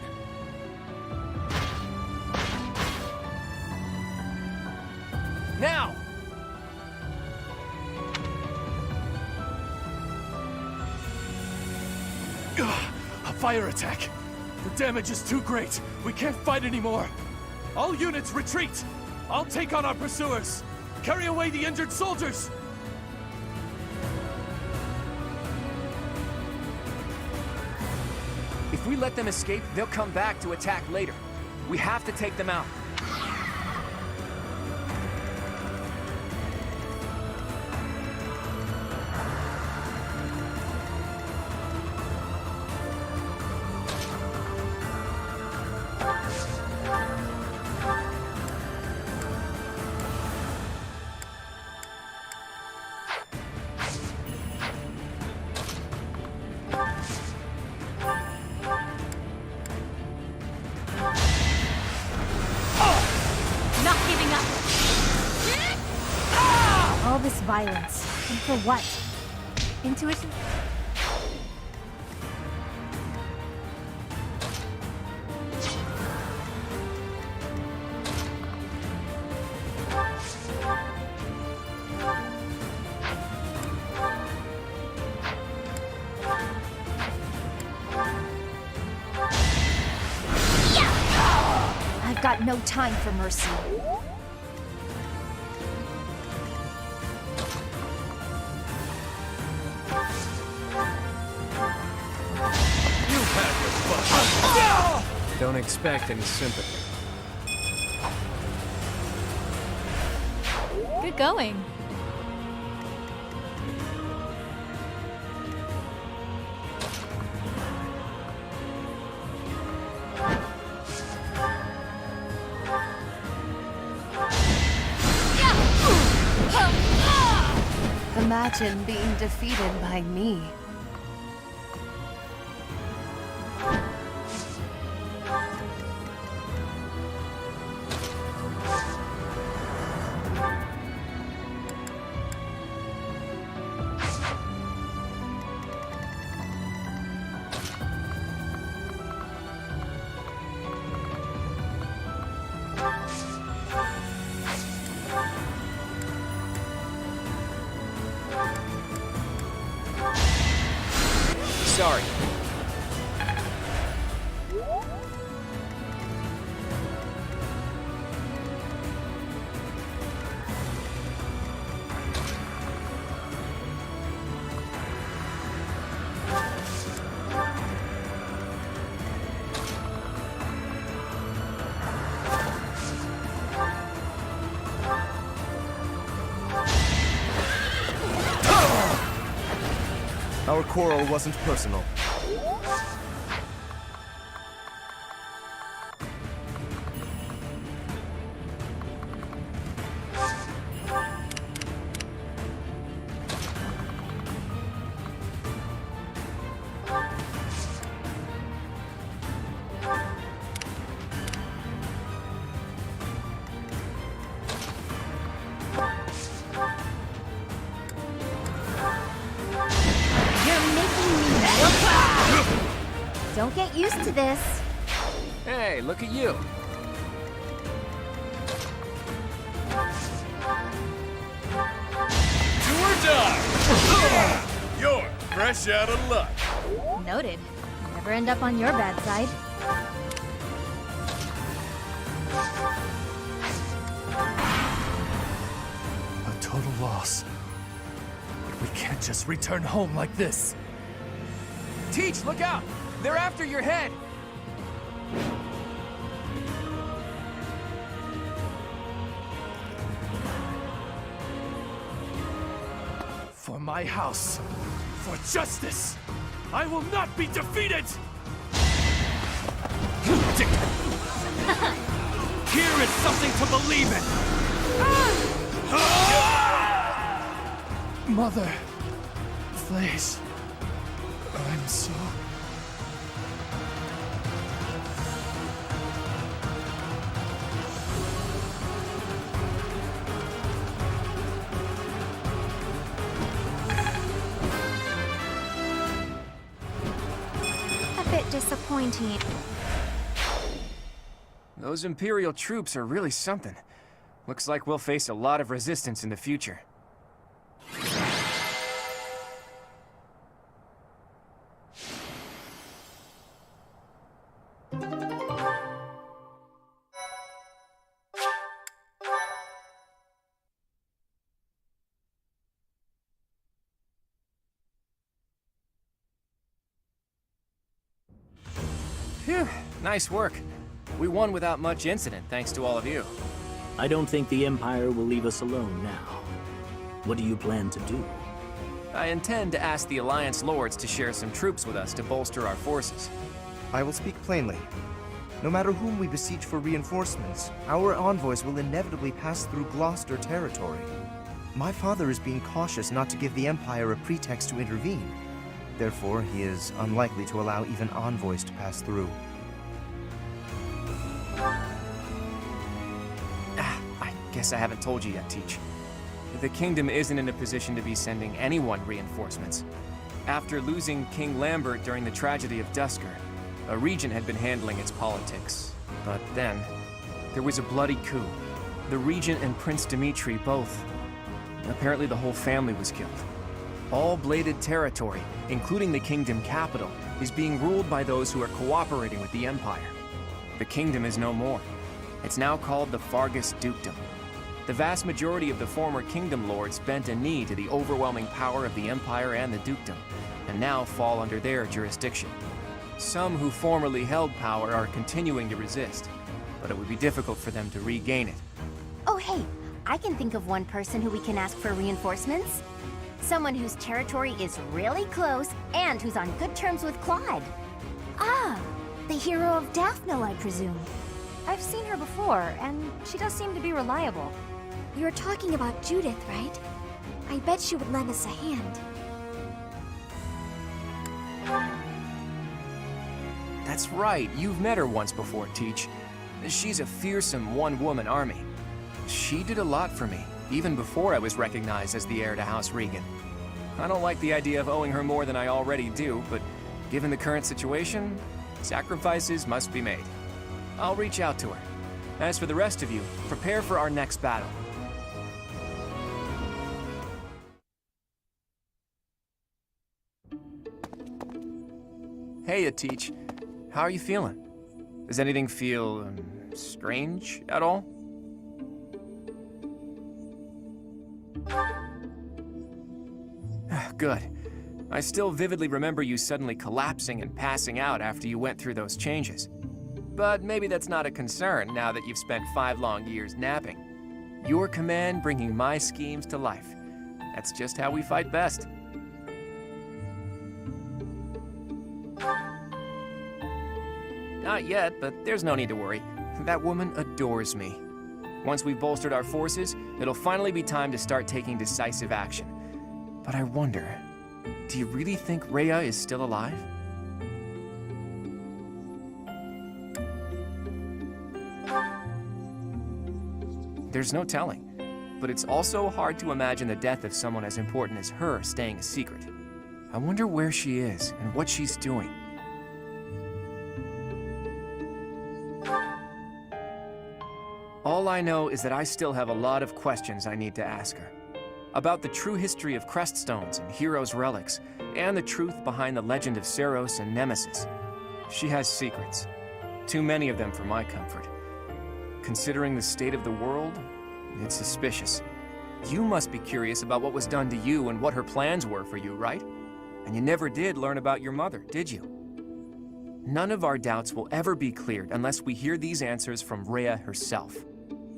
Now! A fire attack! The damage is too great! We can't fight anymore! All units retreat! I'll take on our pursuers! Carry away the injured soldiers! If we let them escape, they'll come back to attack later. We have to take them out. All this violence. And for what? Intuition? I've got no time for mercy. Don't expect any sympathy. Good going. Imagine being defeated by me. Sorry. Our quarrel wasn't personal. Don't get used to this. Hey, look at you. Do or die! You're fresh out of luck. Noted. Never end up on your bad side. A total loss. But we can't just return home like this. Teach, look out! They're after your head! For my house, for justice, I will not be defeated! Here is something to believe in! Mother, please, I'm so... A bit disappointing. Those Imperial troops are really something. Looks like we'll face a lot of resistance in the future. Phew, nice work. We won without much incident, thanks to all of you. I don't think the Empire will leave us alone now. What do you plan to do? I intend to ask the Alliance Lords to share some troops with us to bolster our forces. I will speak plainly. No matter whom we besiege for reinforcements, our envoys will inevitably pass through Gloucester territory. My father is being cautious not to give the Empire a pretext to intervene. Therefore, he is unlikely to allow even envoys to pass through. I guess I haven't told you yet, Teach. The Kingdom isn't in a position to be sending anyone reinforcements. After losing King Lambert during the tragedy of Dusker, a regent had been handling its politics. But then, there was a bloody coup. The regent and Prince Dimitri both. Apparently the whole family was killed. All bladed territory, including the Kingdom capital, is being ruled by those who are cooperating with the Empire. The Kingdom is no more. It's now called the Fargus Dukedom. The vast majority of the former Kingdom Lords bent a knee to the overwhelming power of the Empire and the Dukedom, and now fall under their jurisdiction. Some who formerly held power are continuing to resist, but it would be difficult for them to regain it. Oh, hey, I can think of one person who we can ask for reinforcements. Someone whose territory is really close and who's on good terms with Claude. Ah, the hero of Daphne, I presume. I've seen her before, and she does seem to be reliable. You're talking about Judith, right? I bet she would lend us a hand. That's right, you've met her once before, Teach. She's a fearsome one-woman army. She did a lot for me, even before I was recognized as the heir to House Regan. I don't like the idea of owing her more than I already do, but given the current situation, sacrifices must be made. I'll reach out to her. As for the rest of you, prepare for our next battle. Hey, Teach. How are you feeling? Does anything feel strange at all? Good. I still vividly remember you suddenly collapsing and passing out after you went through those changes. But maybe that's not a concern now that you've spent 5 long years napping. Your command bringing my schemes to life. That's just how we fight best. Not yet, but there's no need to worry. That woman adores me. Once we've bolstered our forces, it'll finally be time to start taking decisive action. But I wonder, do you really think Rhea is still alive? There's no telling, but it's also hard to imagine the death of someone as important as her staying a secret. I wonder where she is and what she's doing. All I know is that I still have a lot of questions I need to ask her. About the true history of Creststones and Heroes' relics, and the truth behind the legend of Seiros and Nemesis. She has secrets. Too many of them for my comfort. Considering the state of the world, it's suspicious. You must be curious about what was done to you and what her plans were for you, right? And you never did learn about your mother, did you? None of our doubts will ever be cleared unless we hear these answers from Rhea herself.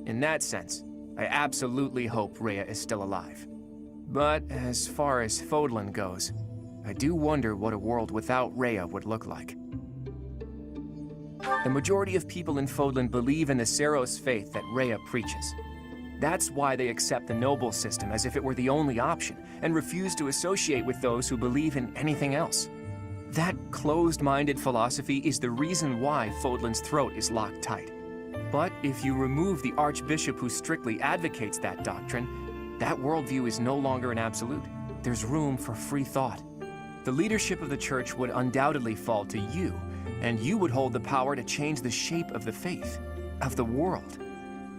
In that sense, I absolutely hope Rhea is still alive. But as far as Fodlan goes, I do wonder what a world without Rhea would look like. The majority of people in Fodlan believe in the Seiros faith that Rhea preaches. That's why they accept the noble system as if it were the only option, and refuse to associate with those who believe in anything else. That closed-minded philosophy is the reason why Fodlan's throat is locked tight. But if you remove the Archbishop who strictly advocates that doctrine, that worldview is no longer an absolute. There's room for free thought. The leadership of the Church would undoubtedly fall to you, and you would hold the power to change the shape of the faith, of the world.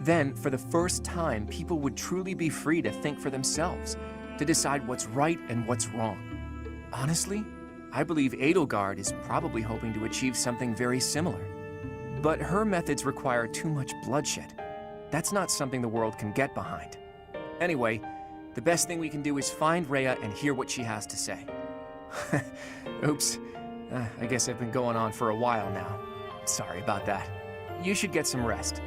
Then, for the first time, people would truly be free to think for themselves, to decide what's right and what's wrong. Honestly, I believe Edelgard is probably hoping to achieve something very similar. But her methods require too much bloodshed. That's not something the world can get behind. Anyway, the best thing we can do is find Rhea and hear what she has to say. Oops. I guess I've been going on for a while now. Sorry about that. You should get some rest.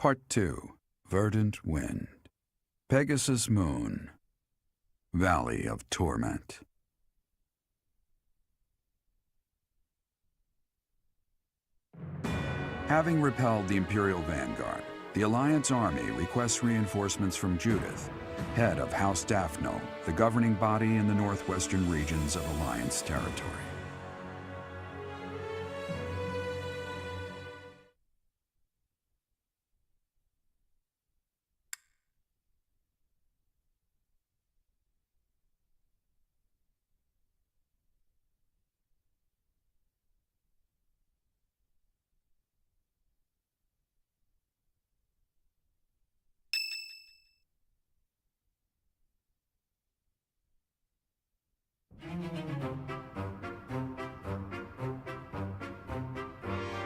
Part 2. Verdant Wind. Pegasus Moon. Valley of Torment. Having repelled the Imperial Vanguard, the Alliance army requests reinforcements from Judith, head of House Daphno, the governing body in the northwestern regions of Alliance territory.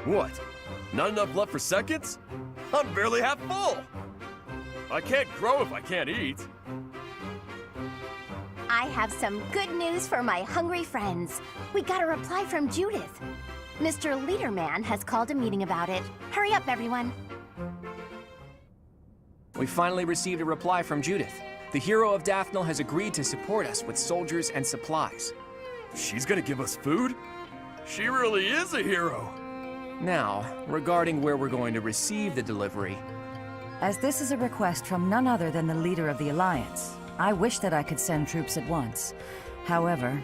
What? Not enough left for seconds? I'm barely half full! I can't grow if I can't eat. I have some good news for my hungry friends. We got a reply from Judith. Mr. Leaderman has called a meeting about it. Hurry up, everyone. We finally received a reply from Judith. The hero of Daphne has agreed to support us with soldiers and supplies. She's gonna give us food? She really is a hero! Now, regarding where we're going to receive the delivery... As this is a request from none other than the leader of the Alliance, I wish that I could send troops at once. However,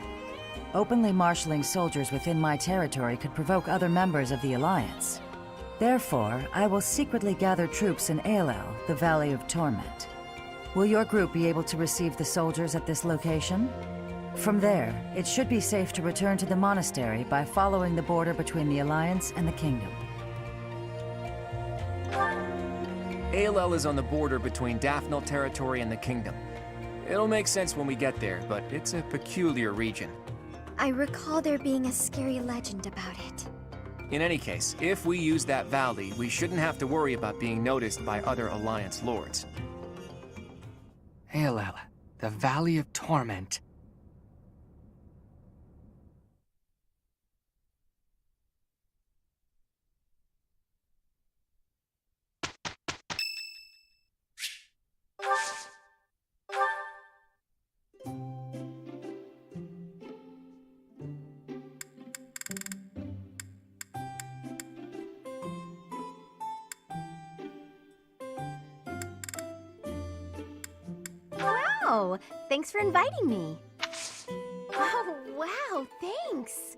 openly marshaling soldiers within my territory could provoke other members of the Alliance. Therefore, I will secretly gather troops in Aelel, the Valley of Torment. Will your group be able to receive the soldiers at this location? From there, it should be safe to return to the monastery by following the border between the Alliance and the Kingdom. Aelel is on the border between Daphne territory and the Kingdom. It'll make sense when we get there, but it's a peculiar region. I recall there being a scary legend about it. In any case, if we use that valley, we shouldn't have to worry about being noticed by other Alliance lords. Aelel, the Valley of Torment. Oh, thanks for inviting me. Oh, wow, thanks.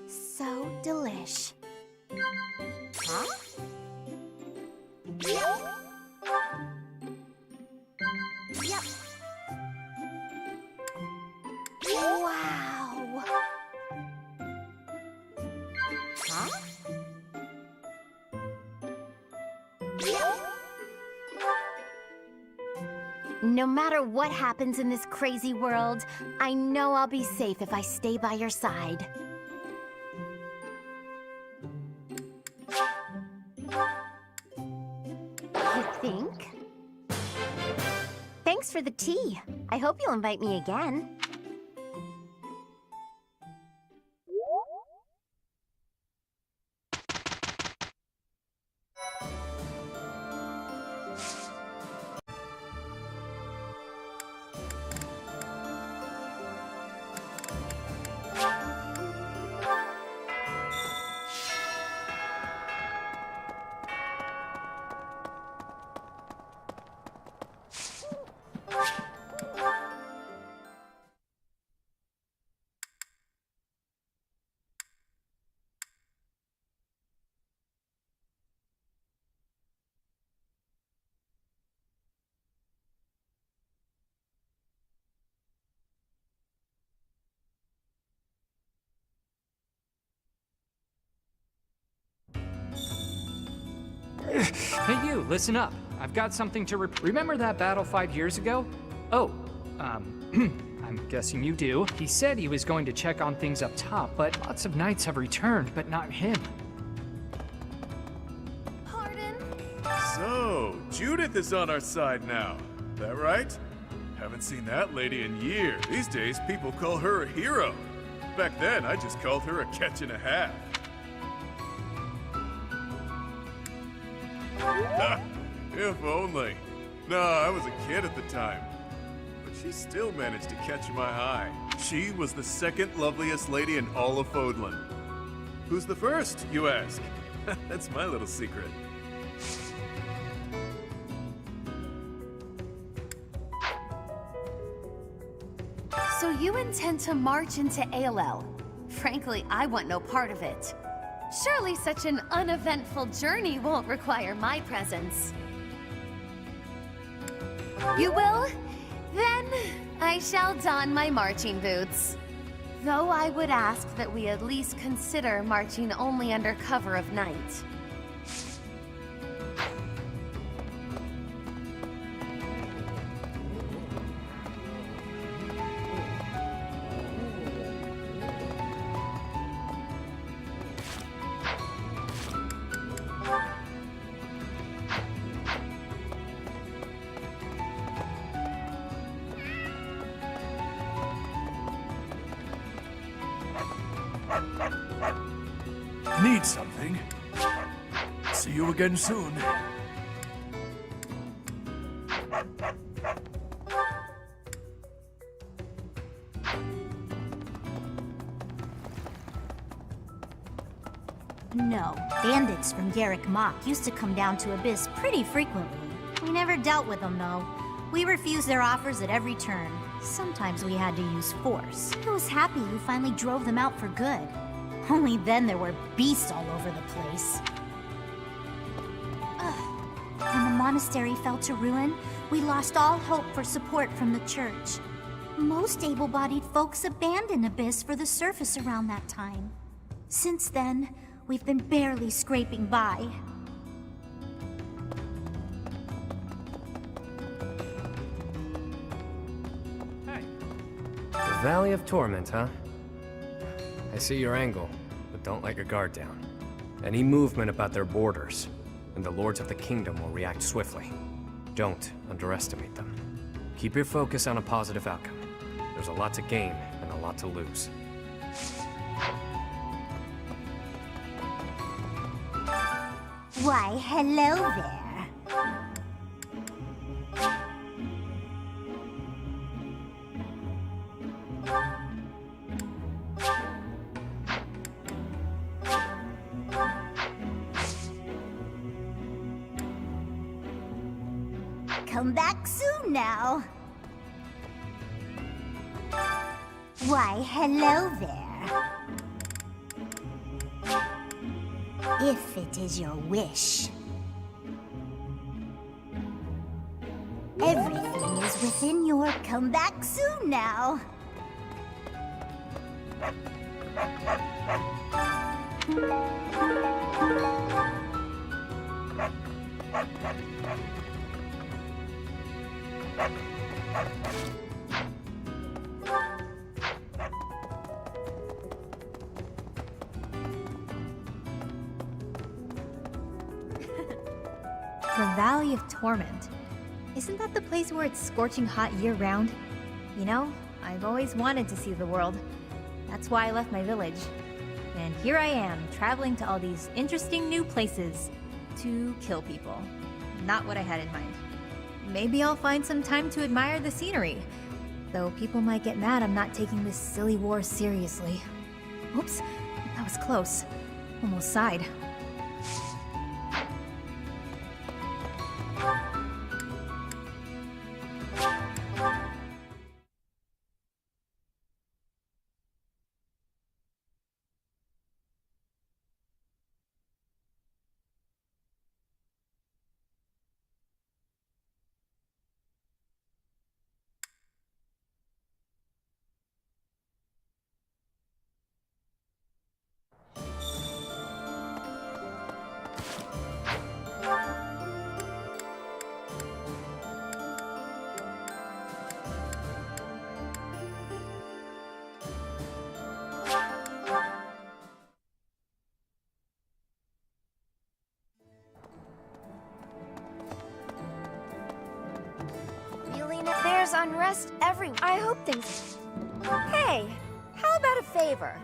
So delish. Huh? Yep. Wow. Huh? No matter what happens in this crazy world, I know I'll be safe if I stay by your side. You think? Thanks for the tea. I hope you'll invite me again. Hey you, listen up. I've got something to remember that battle 5 years ago? Oh, I'm guessing you do. He said he was going to check on things up top, but lots of knights have returned, but not him. So, Judith is on our side now. That right? Haven't seen that lady in years. These days, people call her a hero. Back then, I just called her a catch and a half. If only. No, I was a kid at the time. But she still managed to catch my eye. She was the second loveliest lady in all of Fodlan. Who's the first, you ask? That's my little secret. So you intend to march into ALL? Frankly, I want no part of it. Surely such an uneventful journey won't require my presence. You will? Then I shall don my marching boots. Though I would ask that we at least consider marching only under cover of night. Need something? See you again soon. No, bandits from Garrick Mock used to come down to Abyss pretty frequently. We never dealt with them, though. We refused their offers at every turn. Sometimes we had to use force. I was happy you finally drove them out for good. Only then there were beasts all over the place. When the monastery fell to ruin, we lost all hope for support from the church. Most able-bodied folks abandoned Abyss for the surface around that time. Since then, we've been barely scraping by. The Valley of Torment, huh? I see your angle, but don't let your guard down. Any movement about their borders, and the Lords of the Kingdom will react swiftly. Don't underestimate them. Keep your focus on a positive outcome. There's a lot to gain and a lot to lose. Why, hello there. come back soon now. Why, hello there. If it is your wish. Everything is within your come back soon now. The Valley of Torment. Isn't that the place where it's scorching hot year-round? You know, I've always wanted to see the world. That's why I left my village. And here I am, traveling to all these interesting new places to kill people. Not what I had in mind. Maybe I'll find some time to admire the scenery. Though people might get mad I'm not taking this silly war seriously. Oops, that was close. Almost sighed. There's unrest everywhere. I hope things... Hey, how about a favor?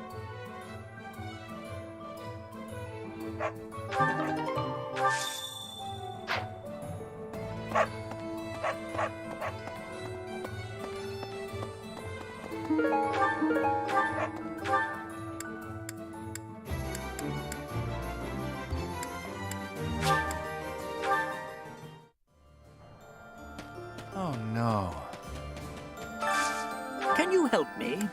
Oh no. Can you help me?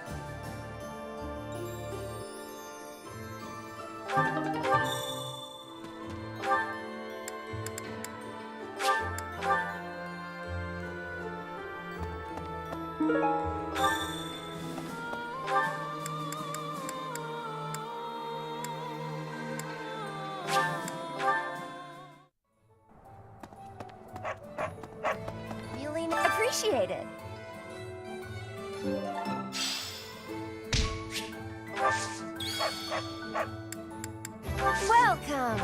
Feeling appreciated. Welcome.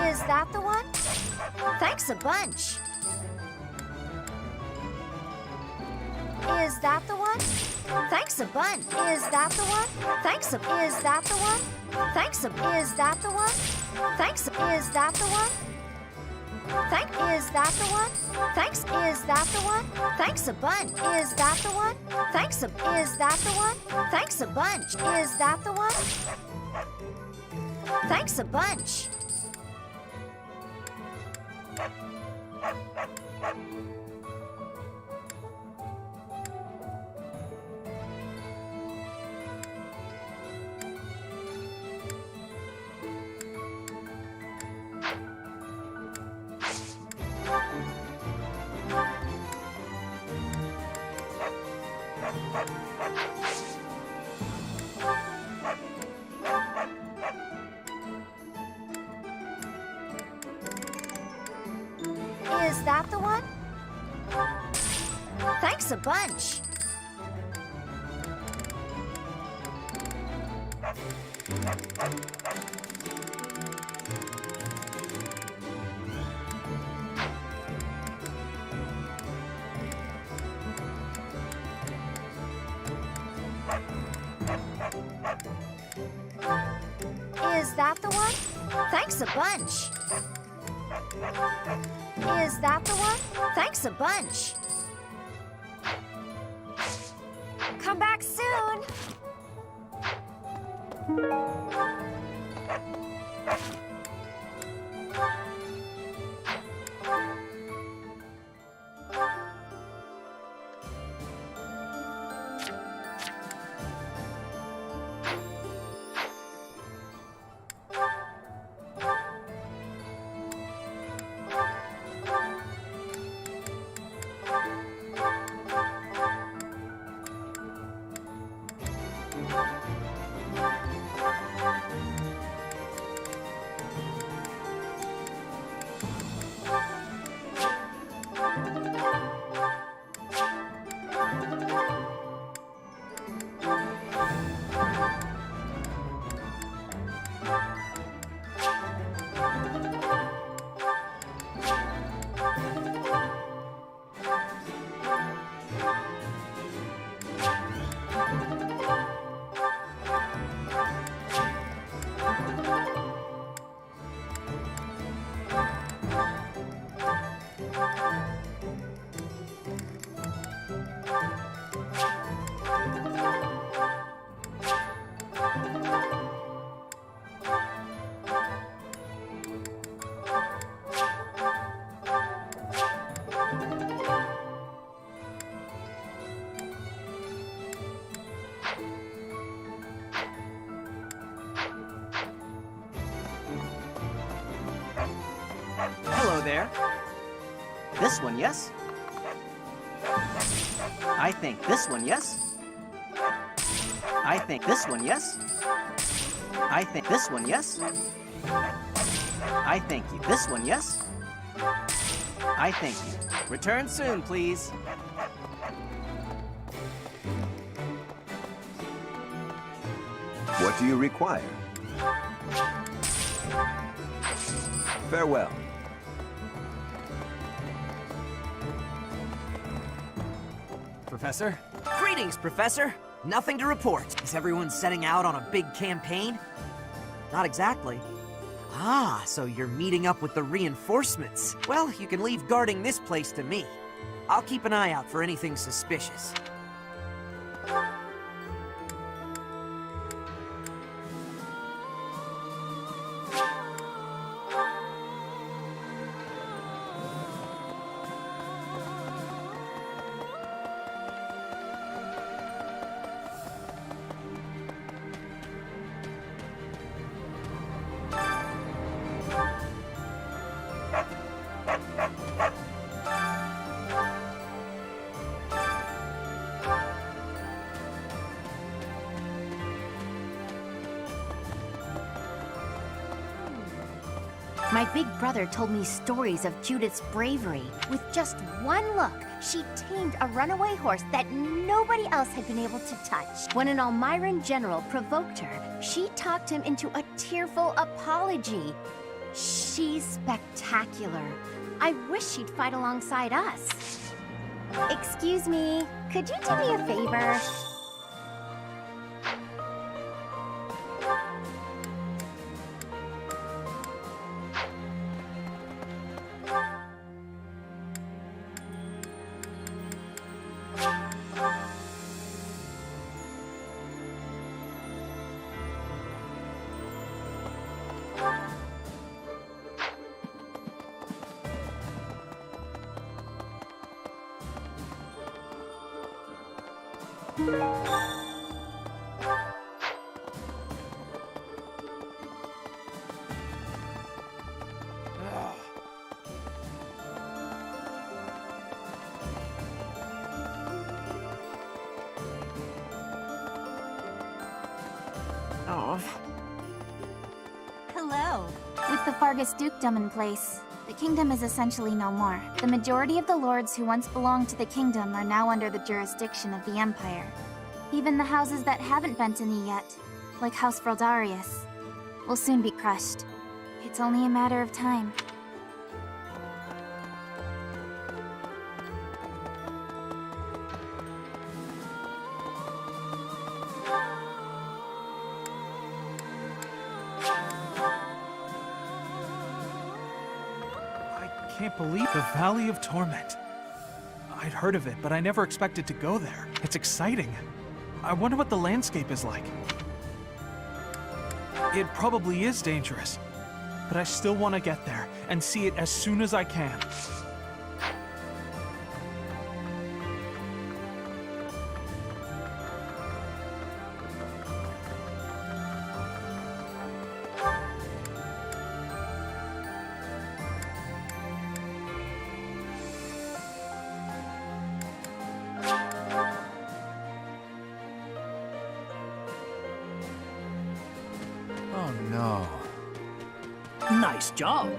Is that the one? Thanks a bunch. Is that the one? Thanks a bunch. Is that the one? Thanks a. Is that the one? Thanks a. Is that the one? Thanks a. Is that the one? Thank. Is that the one? Thanks. Is that the one? Thanks a bunch. Is that the one? Thanks a. Is that the one? Thanks a bunch. Is that the one? Thanks a bunch. Is that the one? Thanks a bunch. Is that the one? Thanks a bunch. Is that the one? Thanks a bunch. Come back soon. Hello there. This one, yes? I think this one, yes? I think this one, yes? I think this one, yes? I thank you. This one, yes? I thank you. Return soon, please. What do you require? Farewell. Professor? Greetings, Professor! Nothing to report. Is everyone setting out on a big campaign? Not exactly. Ah, so you're meeting up with the reinforcements. Well, you can leave guarding this place to me. I'll keep an eye out for anything suspicious. My big brother told me stories of Judith's bravery. With just one look, she tamed a runaway horse that nobody else had been able to touch. When an Almiran general provoked her, she talked him into a tearful apology. She's spectacular. I wish she'd fight alongside us. Excuse me, could you do me a favor? Hello. With the Fargus dukedom in place, the kingdom is essentially no more. The majority of the lords who once belonged to the kingdom are now under the jurisdiction of the Empire. Even the houses that haven't bent a knee yet, like House Fraldarius, will soon be crushed. It's only a matter of time. can't believe the Valley of Torment. I'd heard of it, but I never expected to go there. It's exciting. I wonder what the landscape is like. It probably is dangerous, but I still want to get there and see it as soon as I can. Oh no. Nice job.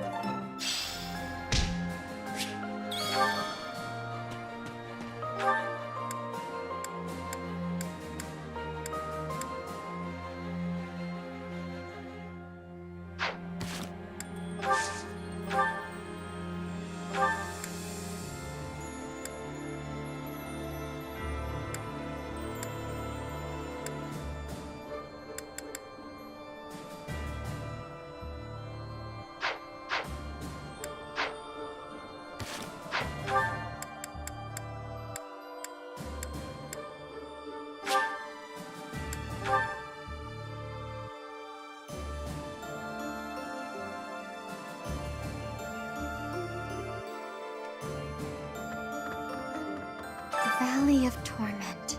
Valley of Torment.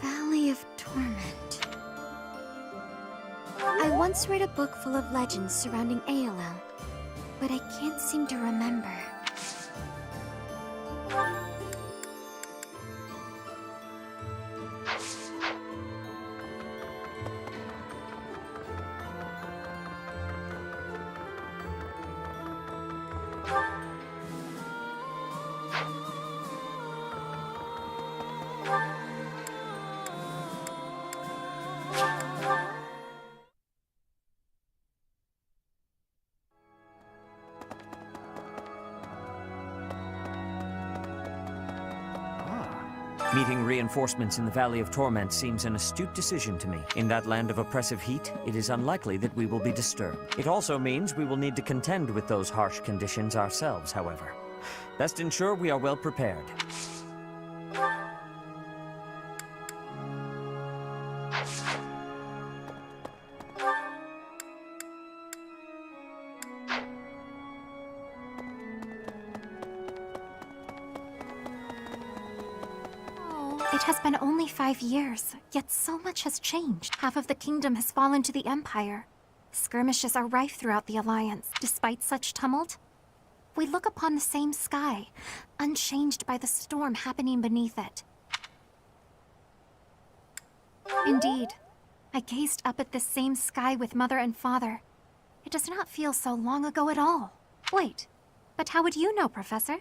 Valley of Torment. I once read a book full of legends surrounding ALL, but I can't seem to remember. Meeting reinforcements in the Valley of Torment seems an astute decision to me. In that land of oppressive heat, it is unlikely that we will be disturbed. It also means we will need to contend with those harsh conditions ourselves, however. Best ensure we are well prepared. It has been only 5 years, yet so much has changed. Half of the kingdom has fallen to the Empire. Skirmishes are rife throughout the Alliance. Despite such tumult, we look upon the same sky, unchanged by the storm happening beneath it. Indeed, I gazed up at this same sky with Mother and Father. It does not feel so long ago at all. Wait, but how would you know, Professor?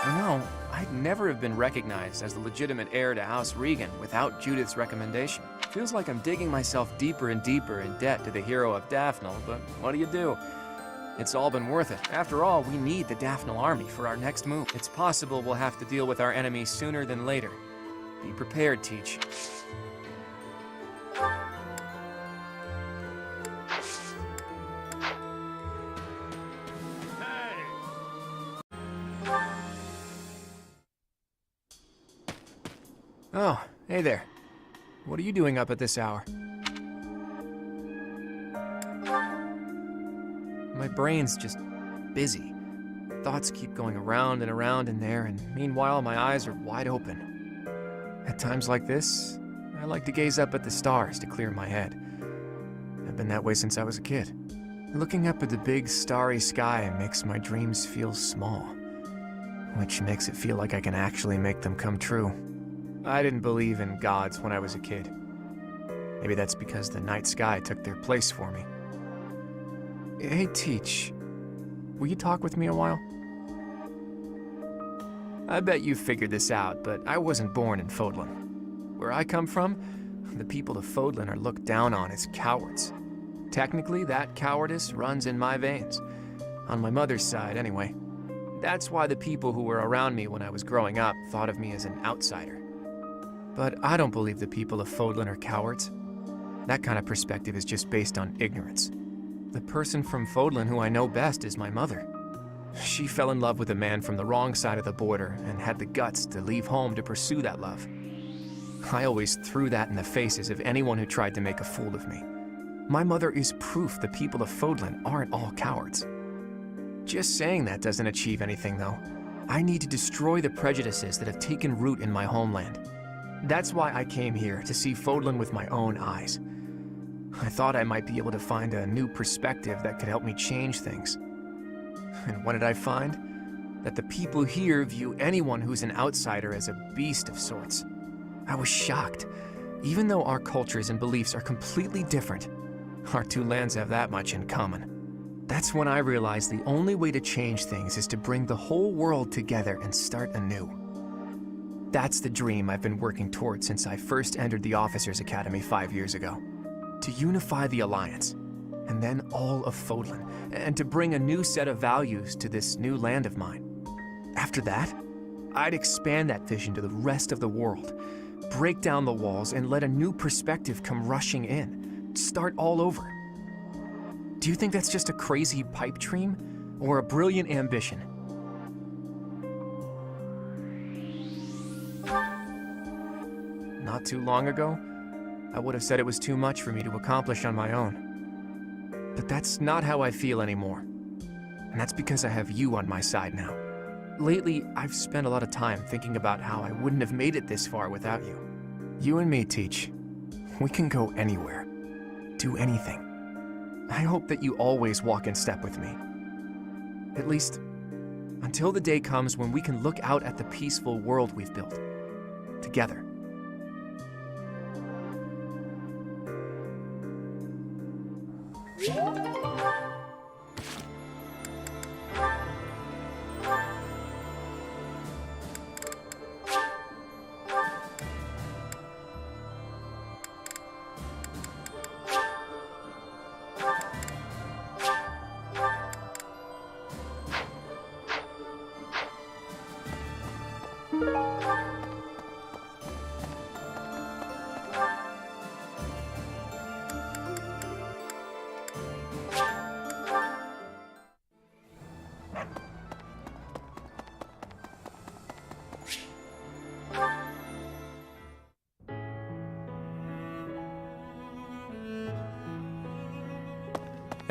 I'd never have been recognized as the legitimate heir to House Regan without Judith's recommendation. Feels like I'm digging myself deeper and deeper in debt to the hero of Daphnel, but what do you do? It's all been worth it. After all, we need the Daphnel army for our next move. It's possible we'll have to deal with our enemies sooner than later. Be prepared, Teach. Oh, hey there. What are you doing up at this hour? My brain's just busy. Thoughts keep going around and around in there, and meanwhile my eyes are wide open. At times like this, I like to gaze up at the stars to clear my head. I've been that way since I was a kid. Looking up at the big starry sky makes my dreams feel small, which makes it feel like I can actually make them come true. I didn't believe in gods when I was a kid. Maybe that's because the night sky took their place for me. Hey, Teach. Will you talk with me a while? I bet you figured this out, but I wasn't born in Fodlan. Where I come from, the people of Fodlan are looked down on as cowards. Technically, that cowardice runs in my veins. On my mother's side, anyway. That's why the people who were around me when I was growing up thought of me as an outsider. But I don't believe the people of Fodlan are cowards. That kind of perspective is just based on ignorance. The person from Fodlan who I know best is my mother. She fell in love with a man from the wrong side of the border and had the guts to leave home to pursue that love. I always threw that in the faces of anyone who tried to make a fool of me. My mother is proof the people of Fodlan aren't all cowards. Just saying that doesn't achieve anything, though. I need to destroy the prejudices that have taken root in my homeland. That's why I came here, to see Fodlan with my own eyes. I thought I might be able to find a new perspective that could help me change things. And what did I find? That the people here view anyone who's an outsider as a beast of sorts. I was shocked. Even though our cultures and beliefs are completely different, our two lands have that much in common. That's when I realized the only way to change things is to bring the whole world together and start anew. That's the dream I've been working toward since I first entered the Officers Academy 5 years ago. To unify the Alliance, and then all of Fodlan, and to bring a new set of values to this new land of mine. After that, I'd expand that vision to the rest of the world, break down the walls, and let a new perspective come rushing in, start all over. Do you think that's just a crazy pipe dream, or a brilliant ambition? Not too long ago, I would have said it was too much for me to accomplish on my own. But that's not how I feel anymore. And that's because I have you on my side now. Lately, I've spent a lot of time thinking about how I wouldn't have made it this far without you. You and me, Teach. We can go anywhere. Do anything. I hope that you always walk in step with me. At least, until the day comes when we can look out at the peaceful world we've built. Together.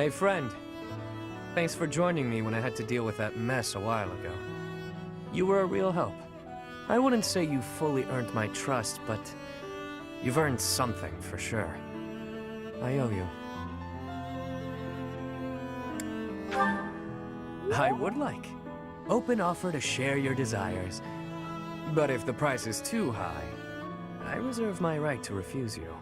Hey, friend. Thanks for joining me when I had to deal with that mess a while ago. You were a real help. I wouldn't say you fully earned my trust, but you've earned something for sure. I owe you. I would like. Open offer to share your desires. But if the price is too high, I reserve my right to refuse you.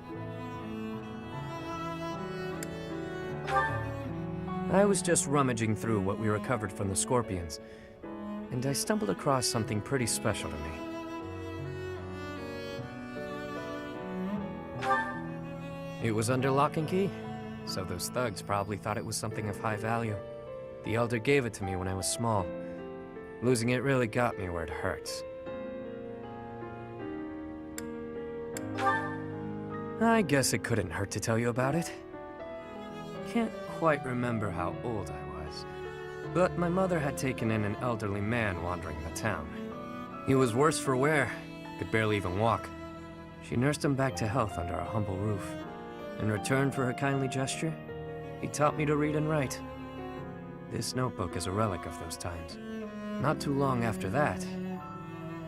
I was just rummaging through what we recovered from the Scorpions. and I stumbled across something pretty special to me. It was under lock and key, so those thugs probably thought it was something of high value. The Elder gave it to me when I was small. Losing it really got me where it hurts. I guess it couldn't hurt to tell you about it. Can't quite remember how old I was, but my mother had taken in an elderly man wandering the town. He was worse for wear, could barely even walk. She nursed him back to health under our humble roof. In return for her kindly gesture, he taught me to read and write. This notebook is a relic of those times. Not too long after that,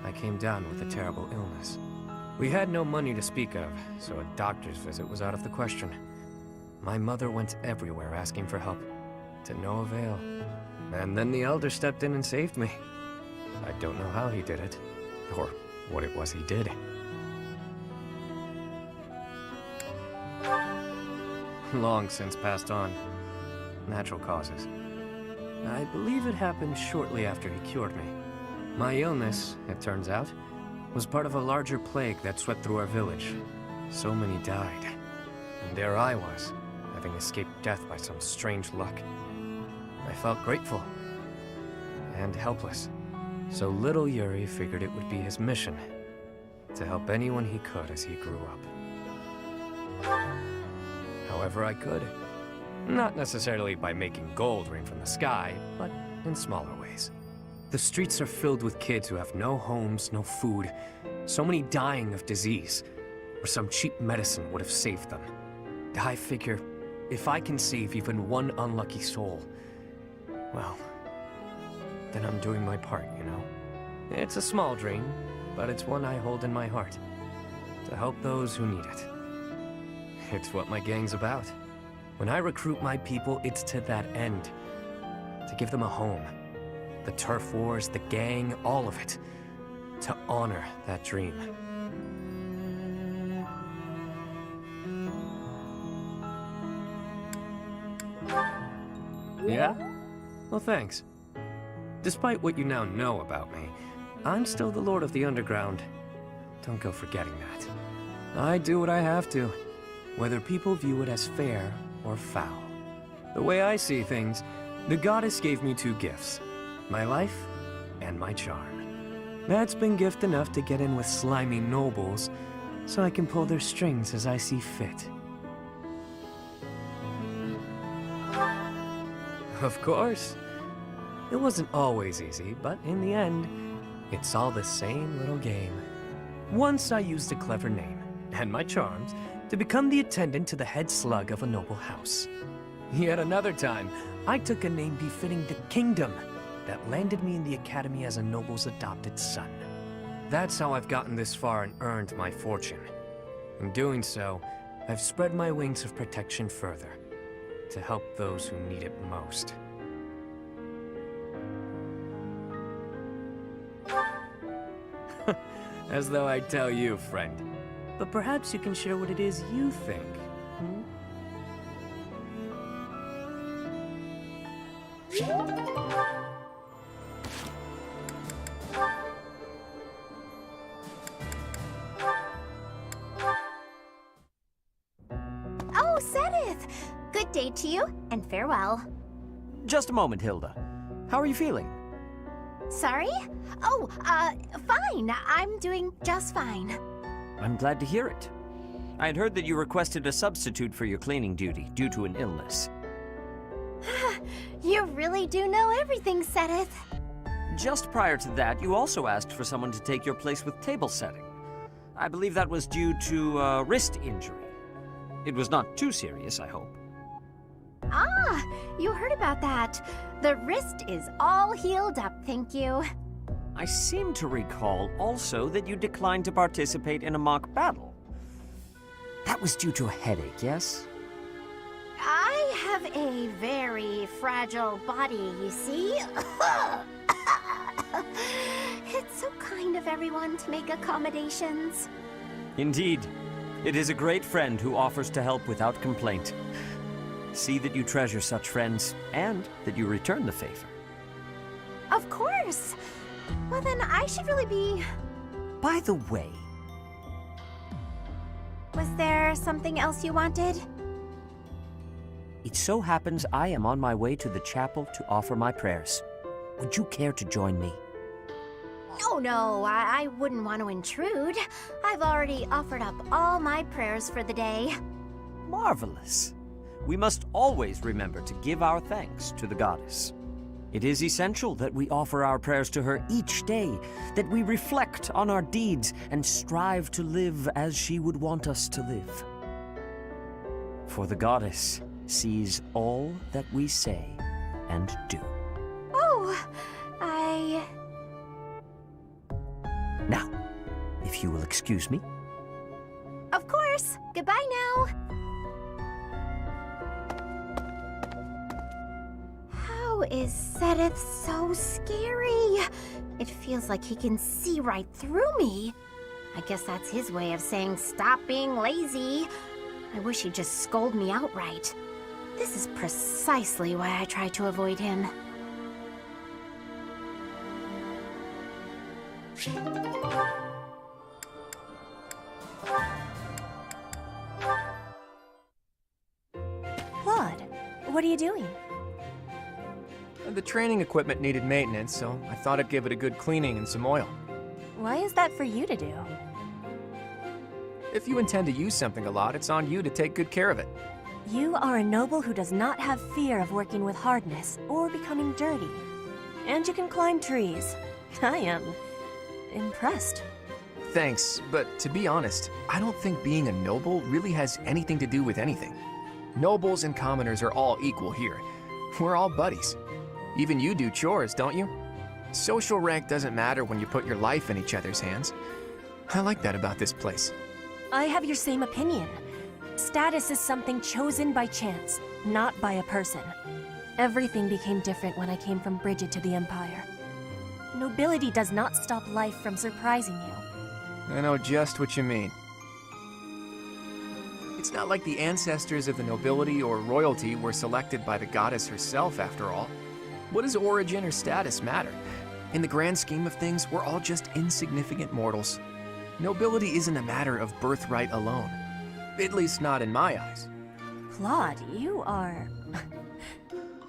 I came down with a terrible illness. We had no money to speak of, so a doctor's visit was out of the question. My mother went everywhere asking for help, to no avail. And then the Elder stepped in and saved me. I don't know how he did it, or what it was he did. Long since passed on. Natural causes. I believe it happened shortly after he cured me. My illness, it turns out, was part of a larger plague that swept through our village. So many died. And there I was, having escaped death by some strange luck. I felt grateful. And helpless. So little Yuri figured it would be his mission to help anyone he could as he grew up. However I could. Not necessarily by making gold rain from the sky, but in smaller ways. The streets are filled with kids who have no homes, no food, so many dying of disease, or some cheap medicine would have saved them. I figure, if I can save even one unlucky soul, well, then I'm doing my part, you know? It's a small dream, but it's one I hold in my heart. To help those who need it. It's what my gang's about. When I recruit my people, it's to that end. To give them a home. The turf wars, the gang, all of it. To honor that dream. Yeah? Well, thanks. Despite what you now know about me, I'm still the Lord of the Underground. Don't go forgetting that. I do what I have to, whether people view it as fair or foul. The way I see things, the goddess gave me two gifts. My life and my charm. That's been gift enough to get in with slimy nobles, so I can pull their strings as I see fit. Of course. It wasn't always easy, but in the end, it's all the same little game. Once I used a clever name, and my charms, to become the attendant to the head slug of a noble house. Yet another time, I took a name befitting the kingdom that landed me in the academy as a noble's adopted son. That's how I've gotten this far and earned my fortune. In doing so, I've spread my wings of protection further, to help those who need it most. As though I'd tell you, friend. But perhaps you can share what it is you think, hmm? Oh, Sedith! Good day to you, and farewell. Just a moment, Hilda. How are you feeling? Sorry? Oh, fine. I'm doing just fine. I'm glad to hear it. I had heard that you requested a substitute for your cleaning duty due to an illness. You really do know everything, Sedith. Just prior to that, you also asked for someone to take your place with table setting. I believe that was due to a wrist injury. It was not too serious, I hope. Ah, you heard about that. The wrist is all healed up, thank you. I seem to recall also that you declined to participate in a mock battle. That was due to a headache, yes? I have a very fragile body, you see. It's so kind of everyone to make accommodations. Indeed. It is a great friend who offers to help without complaint. See that you treasure such friends, and that you return the favor. Of course. course. Well, then I should really be... By the way, Was there something else you wanted? it so happens I am on my way to the chapel to offer my prayers. Would you care to join me? Oh, no, I wouldn't want to intrude. I've already offered up all my prayers for the day. Marvelous. We must always remember to give our thanks to the goddess. It is essential that we offer our prayers to her each day, that we reflect on our deeds and strive to live as she would want us to live. For the goddess sees all that we say and do. Oh, Now, if you will excuse me. Of course. Goodbye now. How is Sedith so scary? It feels like he can see right through me. I guess that's his way of saying stop being lazy. I wish he'd just scold me outright. This is precisely why I try to avoid him. Claude, what are you doing? The training equipment needed maintenance, so I thought I'd give it a good cleaning and some oil. Why is that for you to do? If you intend to use something a lot, it's on you to take good care of it. You are a noble who does not have fear of working with hardness or becoming dirty. And you can climb trees. I am impressed. Thanks, but to be honest, I don't think being a noble really has anything to do with anything. Nobles and commoners are all equal here. We're all buddies. Even you do chores, don't you? Social rank doesn't matter when you put your life in each other's hands. I like that about this place. I have your same opinion. Status is something chosen by chance, not by a person. Everything became different when I came from Brigid to the Empire. Nobility does not stop life from surprising you. I know just what you mean. It's not like the ancestors of the nobility or royalty were selected by the goddess herself, after all. What does origin or status matter? In the grand scheme of things, we're all just insignificant mortals. Nobility isn't a matter of birthright alone. At least not in my eyes. Claude, you are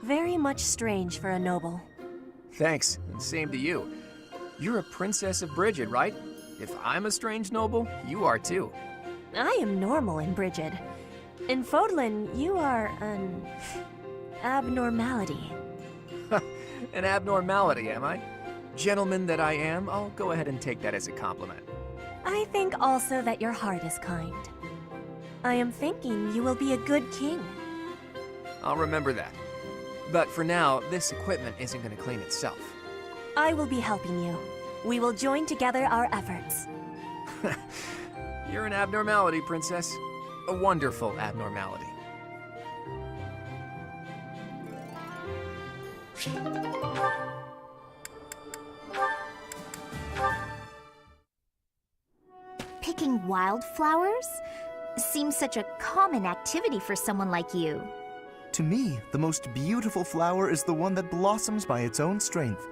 very much strange for a noble. Thanks, and same to you. You're a princess of Brigid, right? If I'm a strange noble, you are too. I am normal in Brigid. In Fodlan, you are an abnormality. An abnormality, am I? Gentleman that I am, I'll go ahead and take that as a compliment. I think also that your heart is kind. I am thinking you will be a good king. I'll remember that. But for now, this equipment isn't going to clean itself. I will be helping you. We will join together our efforts. You're an abnormality, princess. A wonderful abnormality. Picking wildflowers? Seems such a common activity for someone like you. To me, the most beautiful flower is the one that blossoms by its own strength.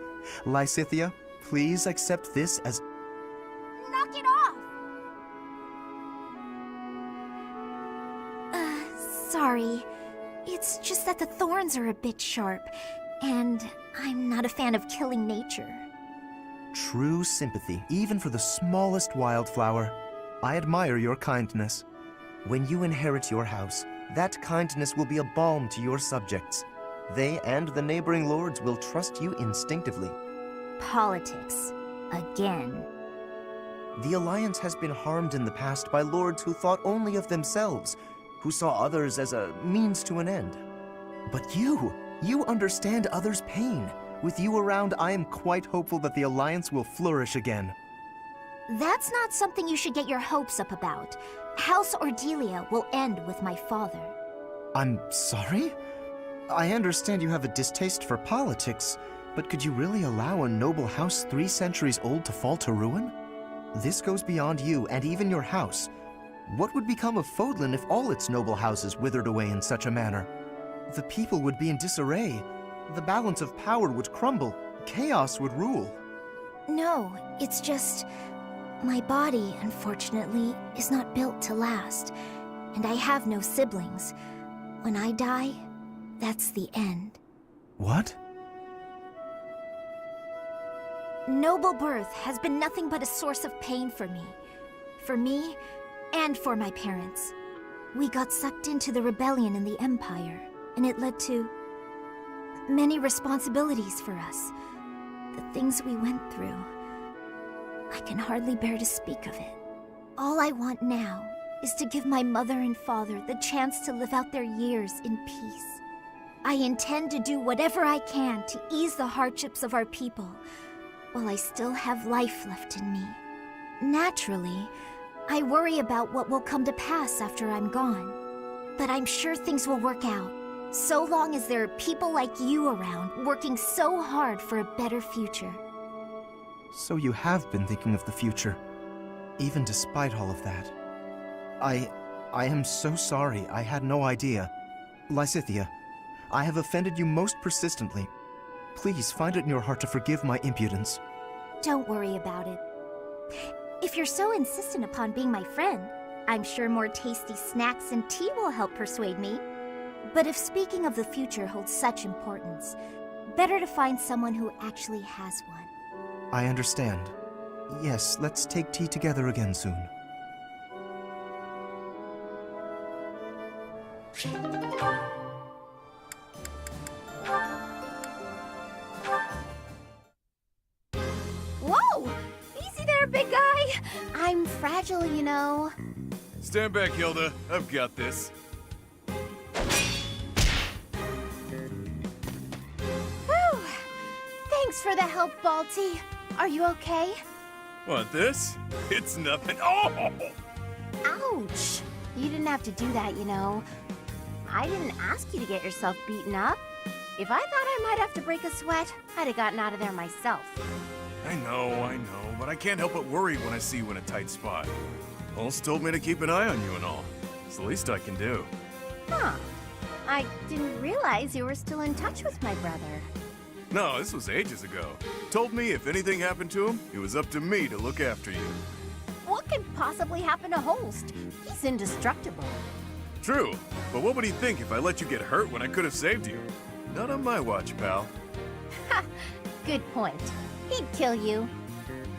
Lysithea, please accept this as... Knock it off! Sorry. It's just that the thorns are a bit sharp, and I'm not a fan of killing nature. True sympathy, even for the smallest wildflower. I admire your kindness. When you inherit your house, that kindness will be a balm to your subjects. They and the neighboring lords will trust you instinctively. Politics. Again. The Alliance has been harmed in the past by lords who thought only of themselves, who saw others as a means to an end. But you understand others' pain. With you around, I am quite hopeful that the Alliance will flourish again. That's not something you should get your hopes up about. House Ordelia will end with my father. I'm sorry? I understand you have a distaste for politics, but could you really allow a noble house 3 centuries old to fall to ruin? This goes beyond you and even your house. What would become of Fodlan if all its noble houses withered away in such a manner? The people would be in disarray. The balance of power would crumble. chaos would rule. No, it's just... my body, unfortunately, is not built to last. And I have no siblings. When I die, that's the end. What? Noble birth has been nothing but a source of pain for me. For me, and for my parents. We got sucked into the rebellion in the Empire, and it led to many responsibilities for us. The things we went through. I can hardly bear to speak of it. All I want now is to give my mother and father the chance to live out their years in peace. I intend to do whatever I can to ease the hardships of our people, while I still have life left in me. Naturally, I worry about what will come to pass after I'm gone. But I'm sure things will work out, so long as there are people like you around working so hard for a better future. So you have been thinking of the future, even despite all of that. I am so sorry. I had no idea. Lysithea, I have offended you most persistently. Please find it in your heart to forgive my impudence. Don't worry about it. If you're so insistent upon being my friend, I'm sure more tasty snacks and tea will help persuade me. But if speaking of the future holds such importance, better to find someone who actually has one. I understand. Yes, let's take tea together again soon. Whoa! Easy there, big guy! I'm fragile, you know. Stand back, Hilda. I've got this. Whew! Thanks for the help, Balti. Are you okay? Want this? It's nothing. Oh! Ouch! You didn't have to do that, you know. I didn't ask you to get yourself beaten up. If I thought I might have to break a sweat, I'd have gotten out of there myself. I know, but I can't help but worry when I see you in a tight spot. Holst told me to keep an eye on you and all. It's the least I can do. Huh. I didn't realize you were still in touch with my brother. No, this was ages ago. Told me if anything happened to him, it was up to me to look after you. What could possibly happen to Holst? He's indestructible. True, but what would he think if I let you get hurt when I could have saved you? Not on my watch, pal. Ha! Good point. He'd kill you.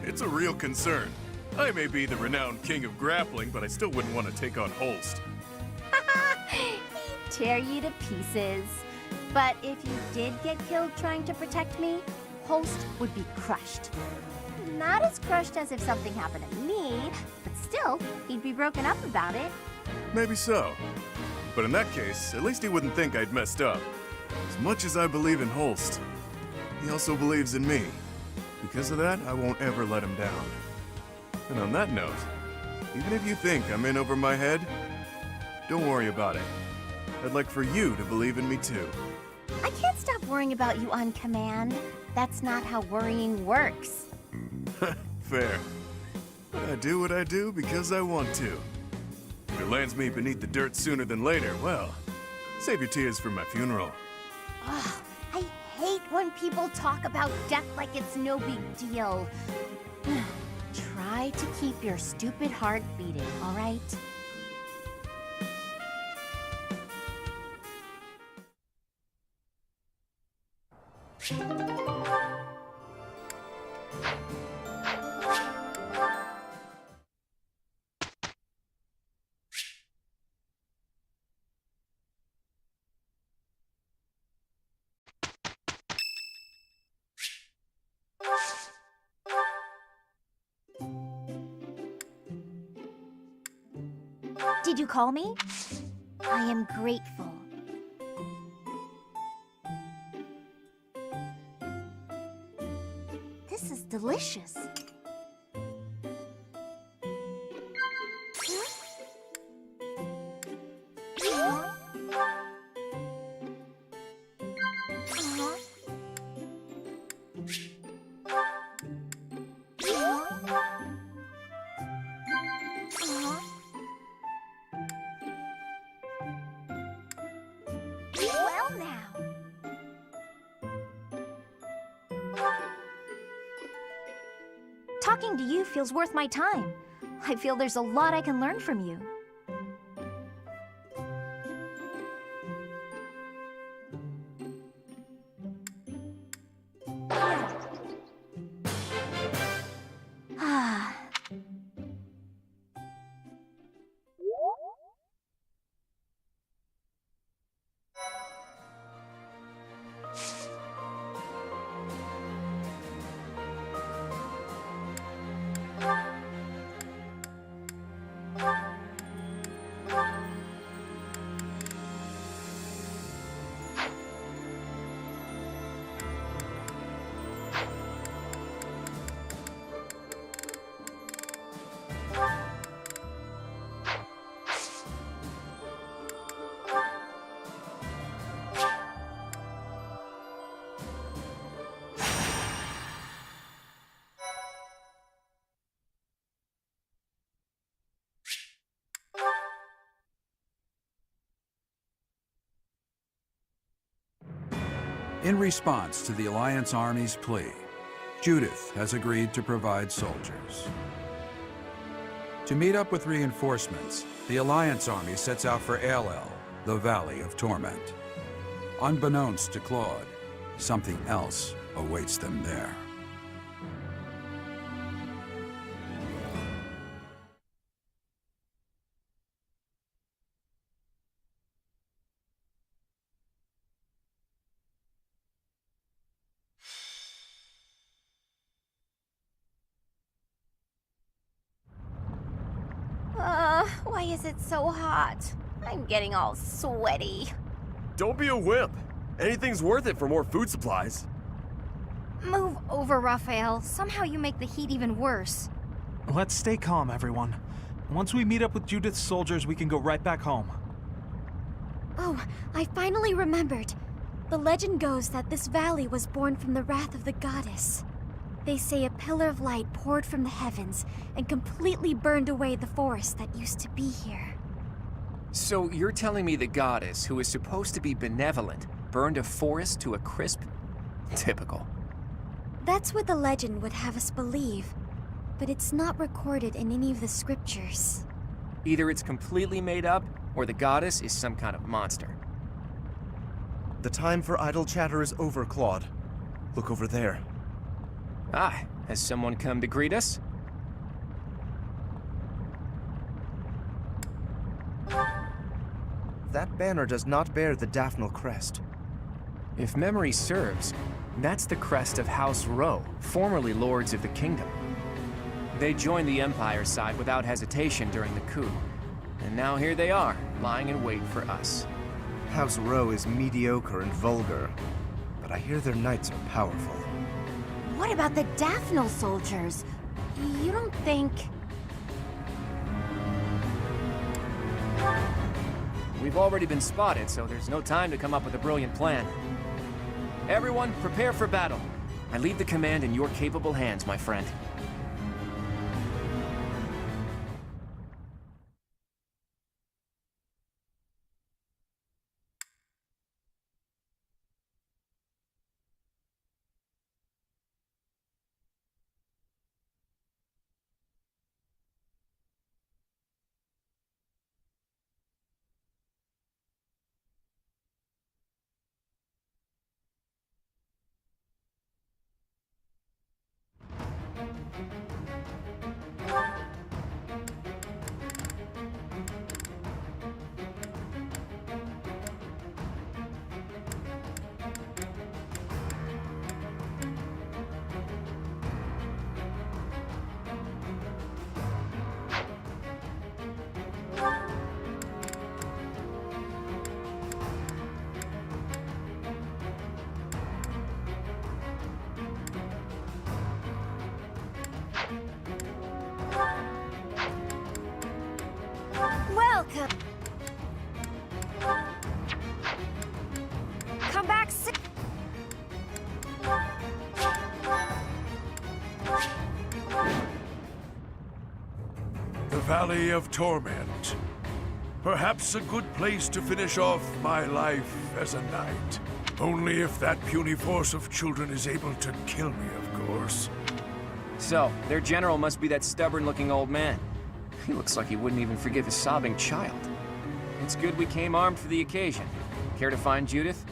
It's a real concern. I may be the renowned king of grappling, but I still wouldn't want to take on Holst. He'd tear you to pieces. But if you did get killed trying to protect me, Holst would be crushed. Not as crushed as if something happened to me, but still, he'd be broken up about it. Maybe so. But in that case, at least he wouldn't think I'd messed up. As much as I believe in Holst, he also believes in me. Because of that, I won't ever let him down. And on that note, even if you think I'm in over my head, don't worry about it. I'd like for you to believe in me too. I can't stop worrying about you on command. That's not how worrying works. Fair. But I do what I do because I want to. If it lands me beneath the dirt sooner than later, well, save your tears for my funeral. Ugh, I hate when people talk about death like it's no big deal. Try to keep your stupid heart beating, all right? Did you call me? I am grateful. This is delicious. Well now. talking to you feels worth my time. I feel there's a lot I can learn from you. Ah. In response to the Alliance Army's plea, Judith has agreed to provide soldiers. To meet up with reinforcements, the Alliance Army sets out for Aelel, the Valley of Torment. Unbeknownst to Claude, something else awaits them there. Why is it so hot? I'm getting all sweaty. Don't be a wimp. Anything's worth it for more food supplies. Move over, Raphael. Somehow you make the heat even worse. Let's stay calm, everyone. Once we meet up with Judith's soldiers, we can go right back home. Oh, I finally remembered. The legend goes that this valley was born from the wrath of the goddess. They say a pillar of light poured from the heavens and completely burned away the forest that used to be here. So you're telling me the goddess, who is supposed to be benevolent, burned a forest to a crisp? Typical. That's what the legend would have us believe, but it's not recorded in any of the scriptures. Either it's completely made up, or the goddess is some kind of monster. The time for idle chatter is over, Claude. Look over there. Ah, has someone come to greet us? That banner does not bear the Daphne crest. If memory serves, that's the crest of House Rowe, formerly Lords of the Kingdom. They joined the Empire's side without hesitation during the coup, and now here they are, lying in wait for us. House Rowe is mediocre and vulgar, but I hear their knights are powerful. What about the Daphne soldiers? You don't think... We've already been spotted, so there's no time to come up with a brilliant plan. Everyone, prepare for battle. I leave the command in your capable hands, my friend. Welcome. Come back soon. The Valley of Torment. Perhaps a good place to finish off my life as a knight. Only if that puny force of children is able to kill me, of course. So, their general must be that stubborn-looking old man. He looks like he wouldn't even forgive his sobbing child. It's good we came armed for the occasion. Care to find Judith?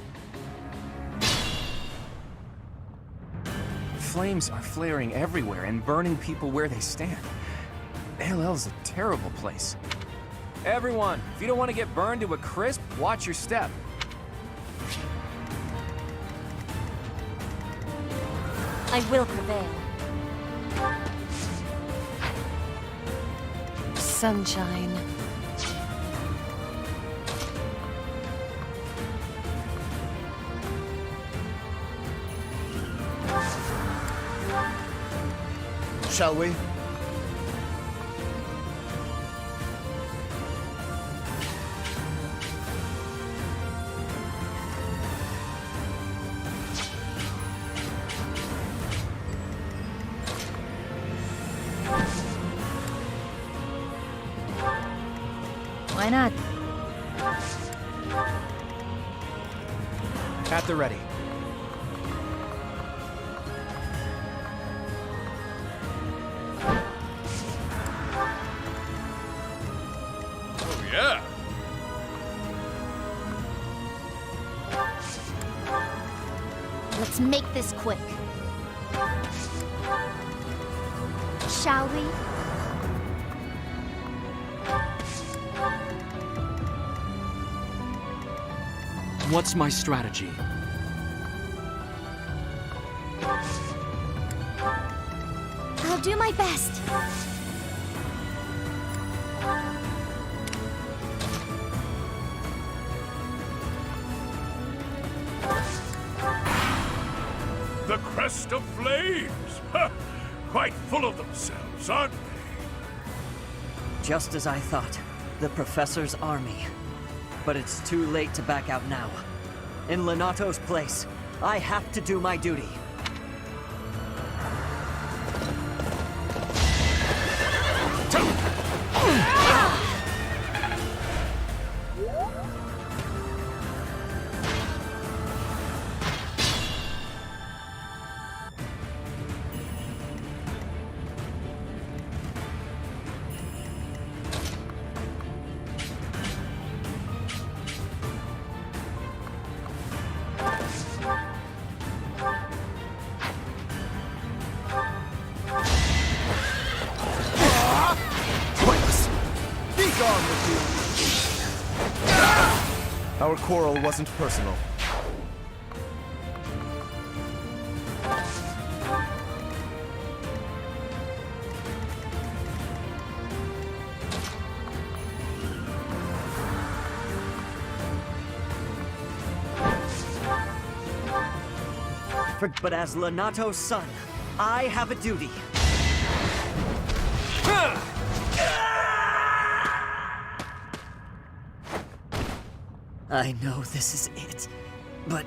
Flames are flaring everywhere and burning people where they stand. LL's a terrible place. Everyone, if you don't want to get burned to a crisp, watch your step. I will prevail. Sunshine. Shall we? Why not? At the ready. Oh, yeah. Let's make this quick. Shall we? What's my strategy? I'll do my best. The Crest of Flames! Ha! Quite full of themselves, aren't they? Just as I thought. The Professor's army. But it's too late to back out now. In Lenato's place, I have to do my duty. Our quarrel wasn't personal. But as Lenato's son, I have a duty. I know this is it, but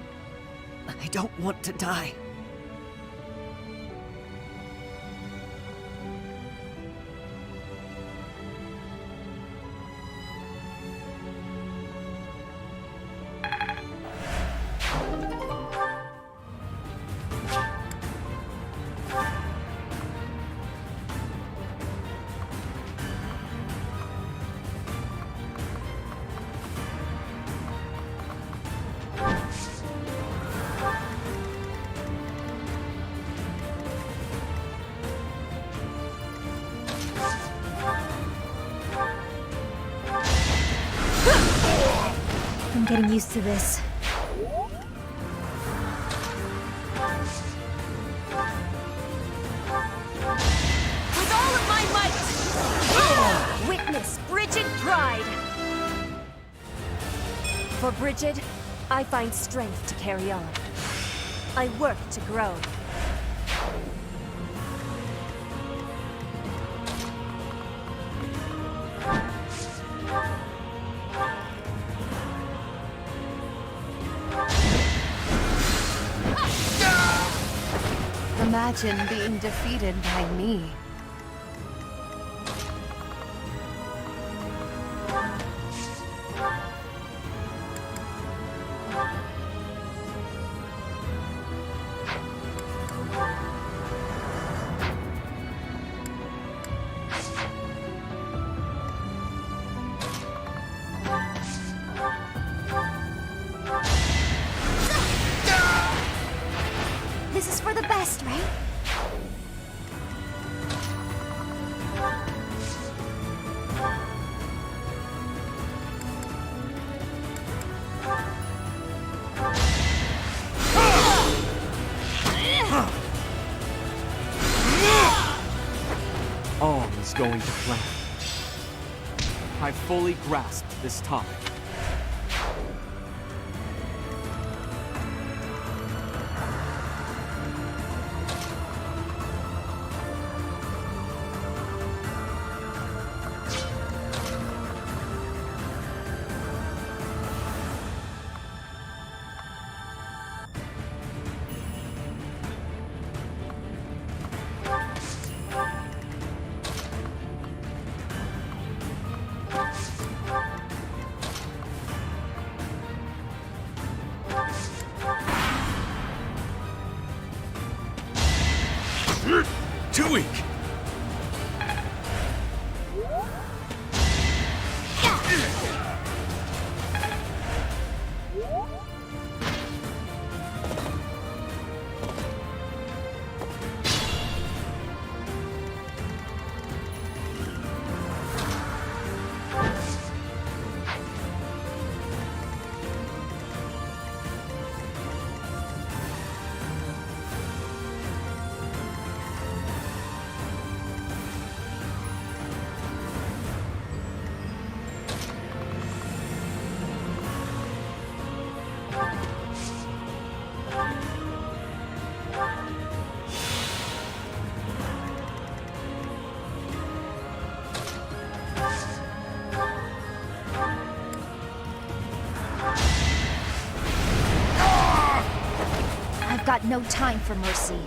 I don't want to die. I'm getting used to this. With all of my might! Witness Bridget Pride! For Bridget, I find strength to carry on. I work to grow. Imagine being defeated by me. going to plan. I fully grasped this topic. Too weak. I've got no time for mercy.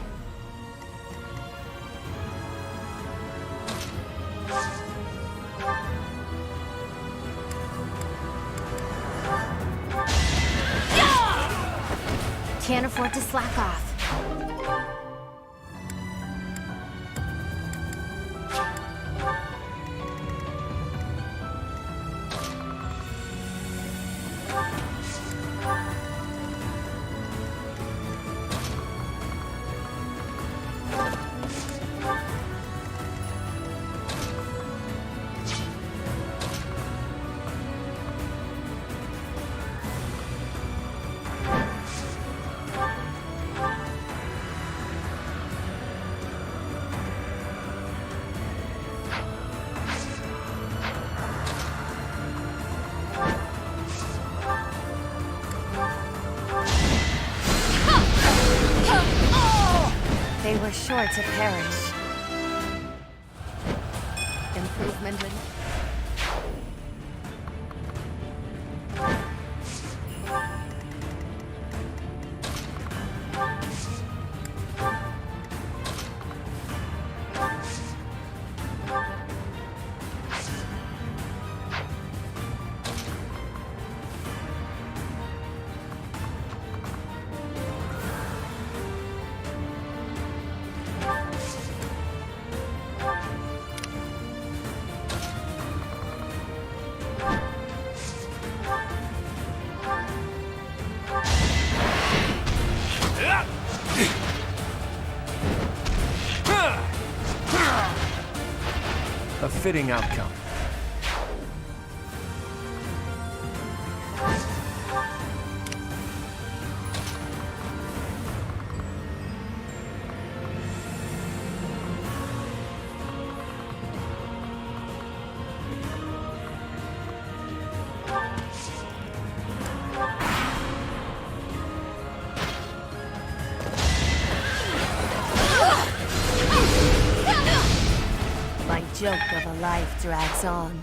Can't afford to slack off. They were sure to perish. Improvement in... A fitting outcome. My joke of a life drags on.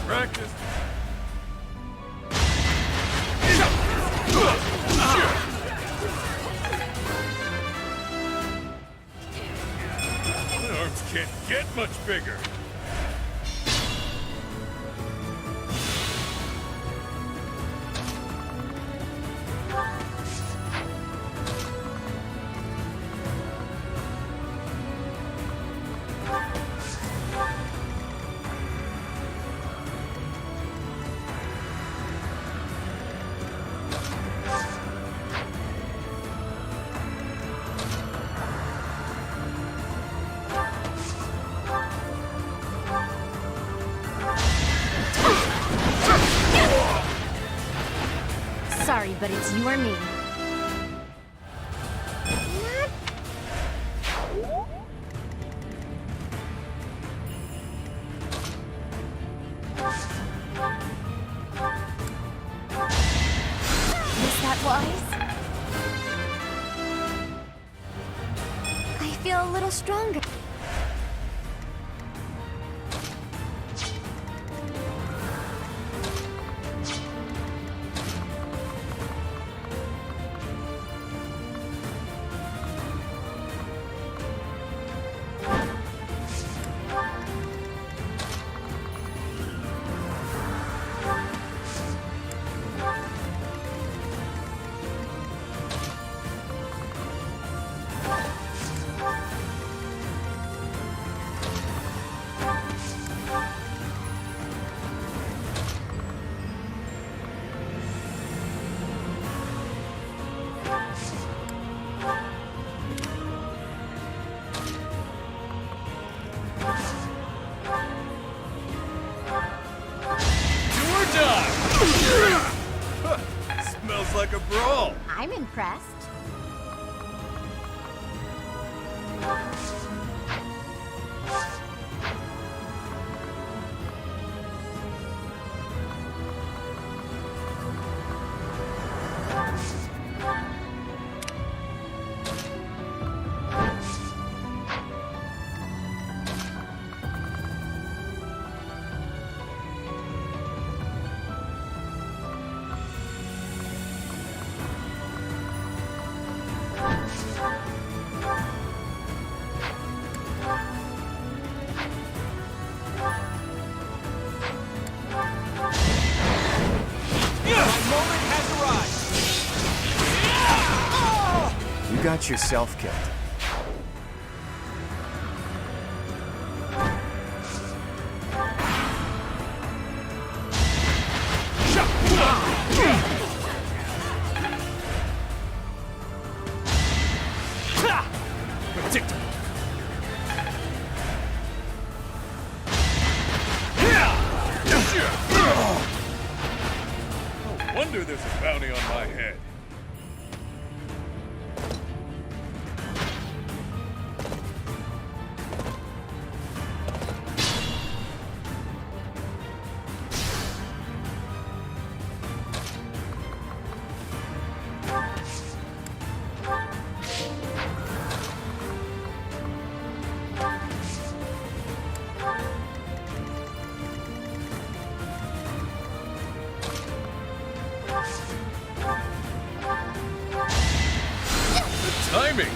Practice. My arms can't get much bigger. sorry, but it's you or me. Is that wise? I feel a little stronger. Smells like a brawl. I'm impressed. You got yourself killed. Predictable. No wonder there's a bounty on my head. Timing!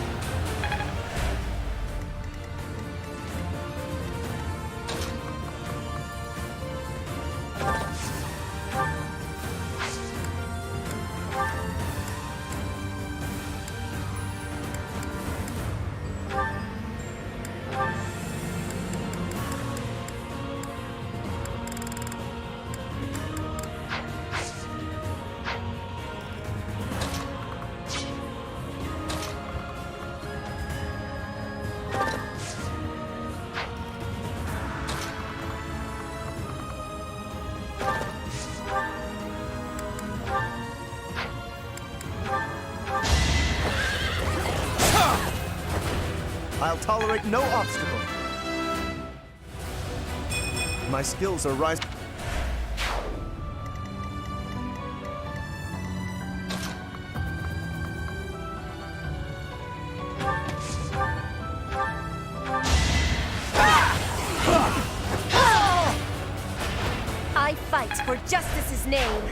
I'll tolerate no obstacle. My skills are rising. I fight for justice's name.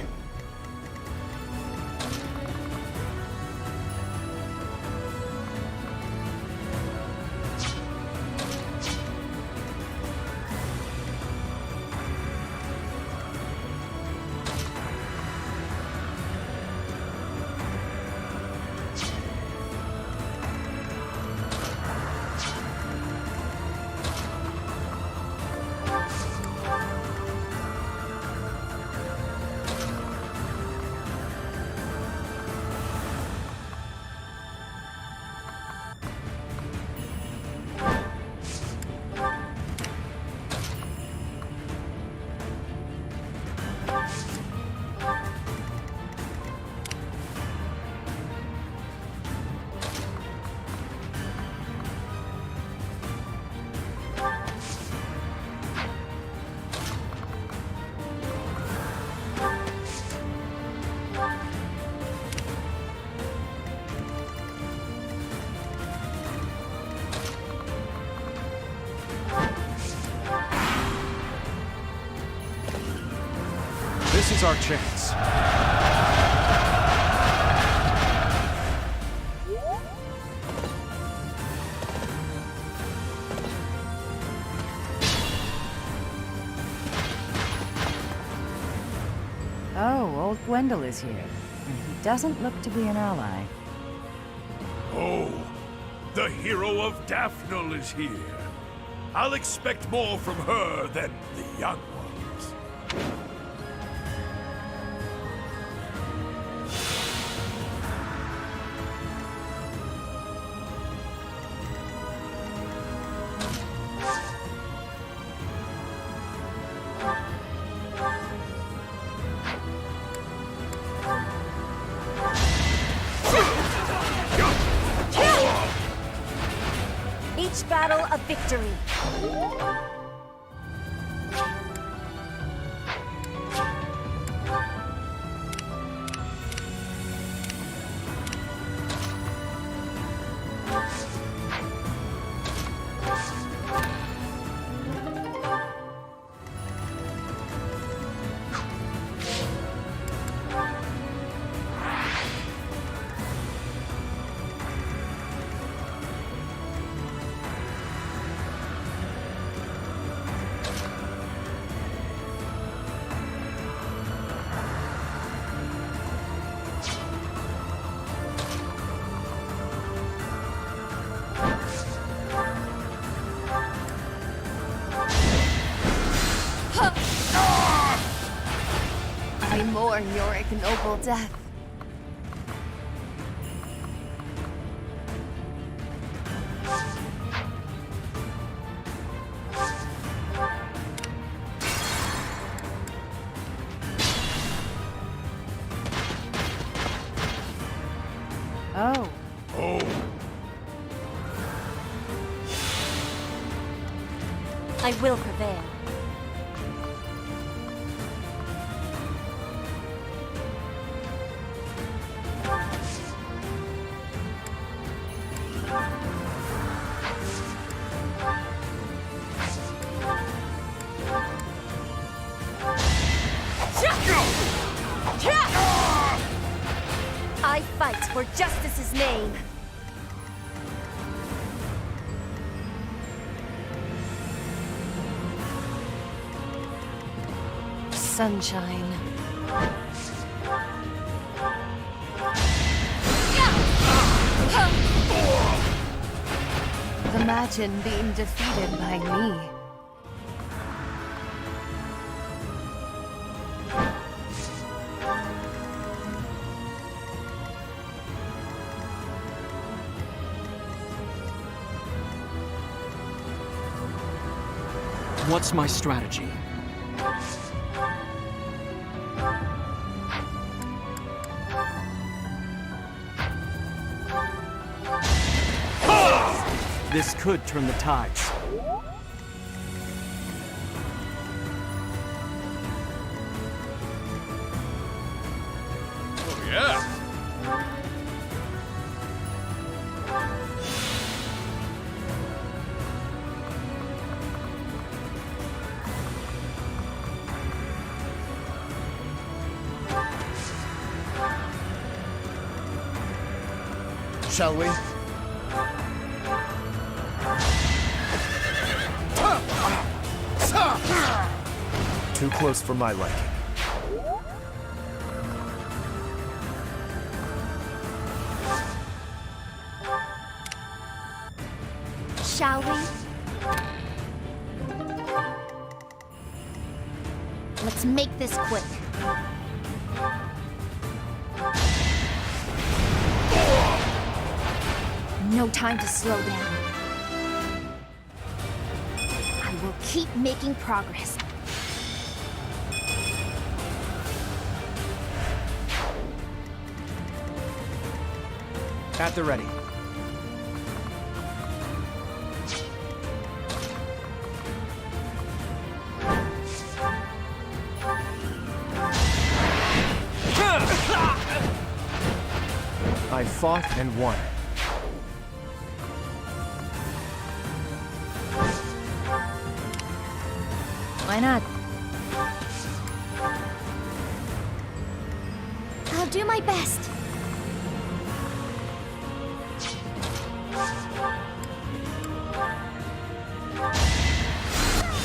This is our chance. Oh, old Gwendol is here. And he doesn't look to be an ally. Oh, the hero of Daphne is here. I'll expect more from her than the young ones. Each battle a victory. I mourn your ignoble death. Oh. Oh. I will prevail. I fight for justice's name. Sunshine. Imagine being defeated by me. What's my strategy? This could turn the tides. Oh, yeah. Shall we? Too close for my liking. Shall we? Let's make this quick. No time to slow down. I will keep making progress. At the ready. I fought and won. Why not? I'll do my best.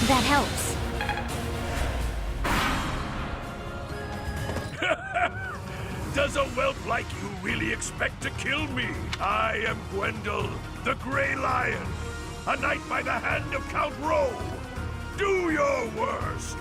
That helps. Does a whelp like you really expect to kill me? I am Gwendol, the Grey Lion, a knight by the hand of Count Rowe. Do your worst!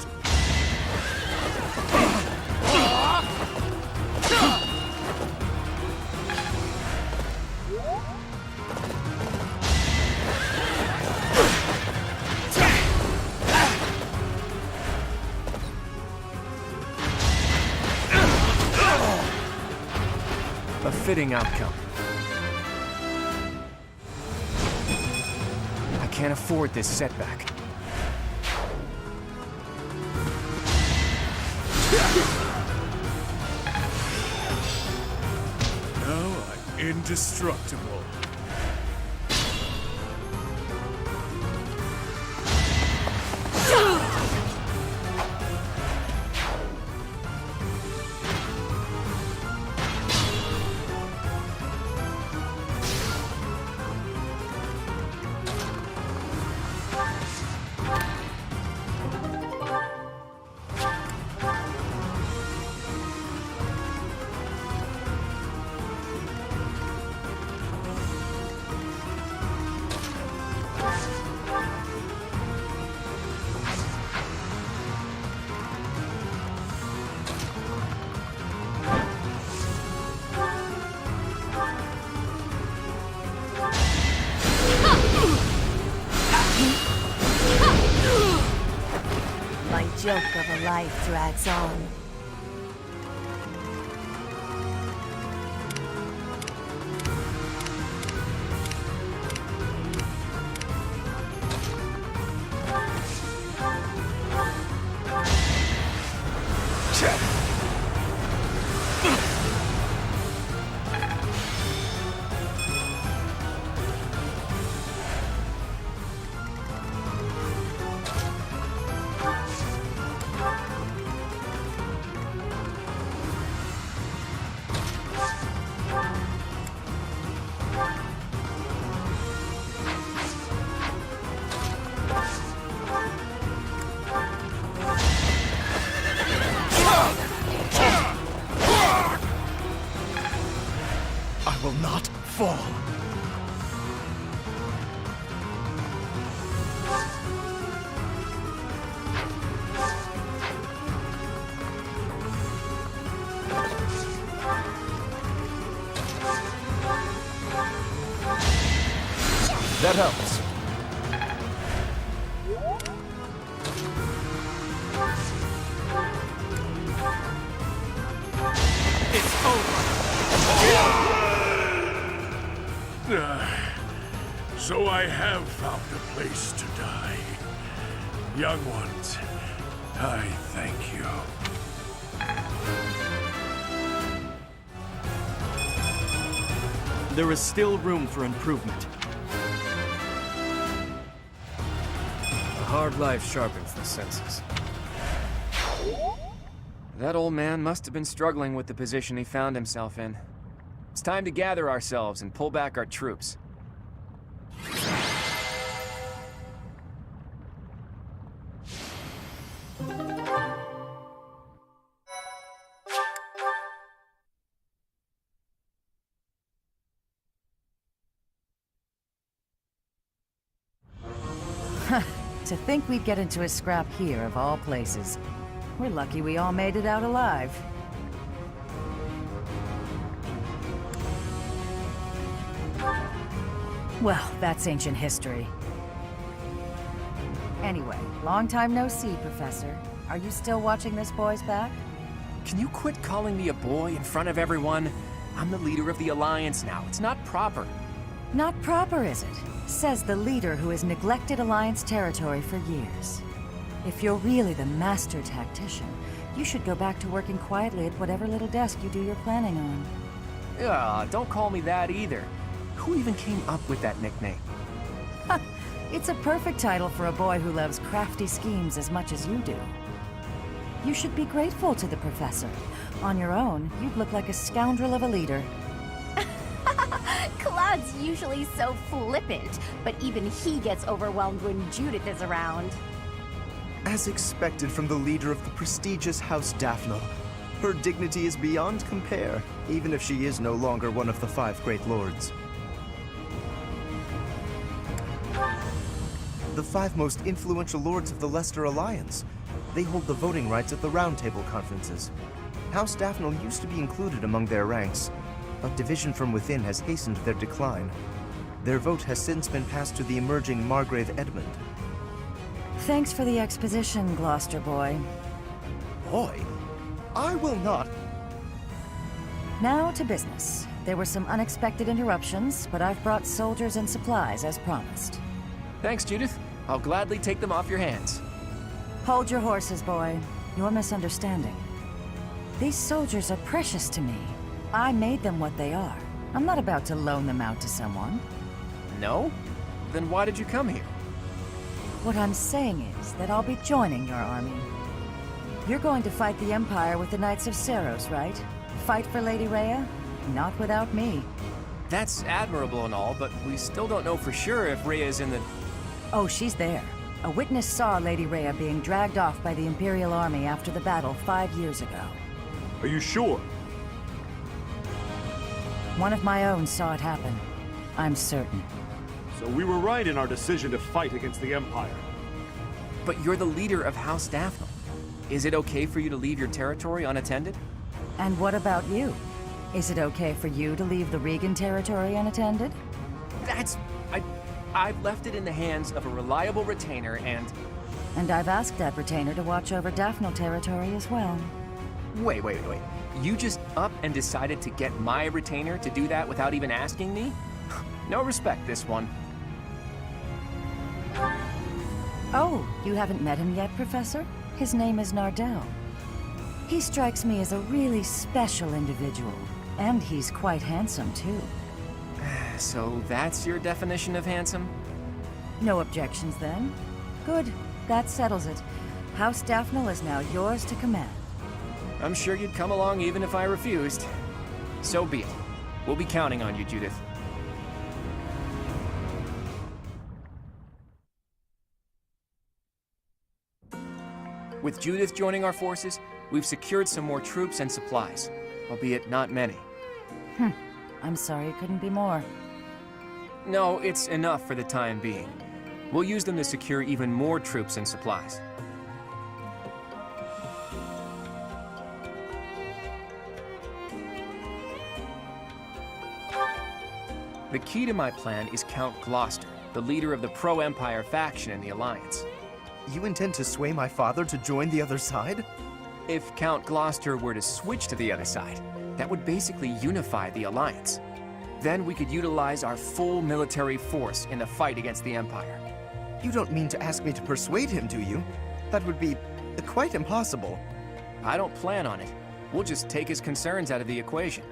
A fitting outcome. I can't afford this setback. Now I'm indestructible. My joke of a life drags on. I will not fall. That helps. It's over. So I have found a place to die. Young ones, I thank you. There is still room for improvement. A hard life sharpens the senses. That old man must have been struggling with the position he found himself in. It's time to gather ourselves and pull back our troops. To think we'd get into a scrap here, of all places. We're lucky we all made it out alive. Well, that's ancient history. Anyway, long time no see, Professor. Are you still watching this boy's back? Can you quit calling me a boy in front of everyone? I'm the leader of the Alliance now. It's not proper. Not proper, is it? Says the leader who has neglected Alliance territory for years. If you're really the master tactician, you should go back to working quietly at whatever little desk you do your planning on. Don't call me that either. Who even came up with that nickname? It's a perfect title for a boy who loves crafty schemes as much as you do. You should be grateful to the professor. On your own, you'd look like a scoundrel of a leader. Claude's usually so flippant, but even he gets overwhelmed when Judith is around. As expected from the leader of the prestigious House Daphne, her dignity is beyond compare, even if she is no longer one of the 5 great lords. The 5 most influential lords of the Leicester Alliance. They hold the voting rights at the Round Table conferences. House Daphne used to be included among their ranks, but division from within has hastened their decline. Their vote has since been passed to the emerging Margrave Edmund. Thanks for the exposition, Gloucester boy. Boy? I will not. Now to business. There were some unexpected interruptions, but I've brought soldiers and supplies as promised. Thanks, Judith. I'll gladly take them off your hands. Hold your horses, boy. You're misunderstanding. These soldiers are precious to me. I made them what they are. I'm not about to loan them out to someone. No? Then why did you come here? What I'm saying is that I'll be joining your army. You're going to fight the Empire with the Knights of Seros, right? Fight for Lady Rhea? Not without me. That's admirable and all, but we still don't know for sure if Rhea is in the... Oh, she's there. A witness saw Lady Rhea being dragged off by the Imperial Army after the battle 5 years ago. Are you sure? One of my own saw it happen. I'm certain. So we were right in our decision to fight against the Empire. But you're the leader of House Daphne. Is it okay for you to leave your territory unattended? And what about you? Is it okay for you to leave the Regan territory unattended? That's... I've left it in the hands of a reliable retainer and... And I've asked that retainer to watch over Daphne territory as well. Wait. You just up and decided to get my retainer to do that without even asking me? No respect, this one. Oh, you haven't met him yet, Professor? His name is Nardell. He strikes me as a really special individual. And he's quite handsome, too. So that's your definition of handsome? No objections, then? Good. That settles it. House Daphne is now yours to command. I'm sure you'd come along even if I refused. So be it. We'll be counting on you, Judith. With Judith joining our forces, we've secured some more troops and supplies, albeit not many. I'm sorry it couldn't be more. No, it's enough for the time being. We'll use them to secure even more troops and supplies. The key to my plan is Count Gloucester, the leader of the pro-Empire faction in the Alliance. You intend to sway my father to join the other side? If Count Gloucester were to switch to the other side, that would basically unify the Alliance. Then we could utilize our full military force in the fight against the Empire. You don't mean to ask me to persuade him, do you? That would be quite impossible. I don't plan on it. We'll just take his concerns out of the equation.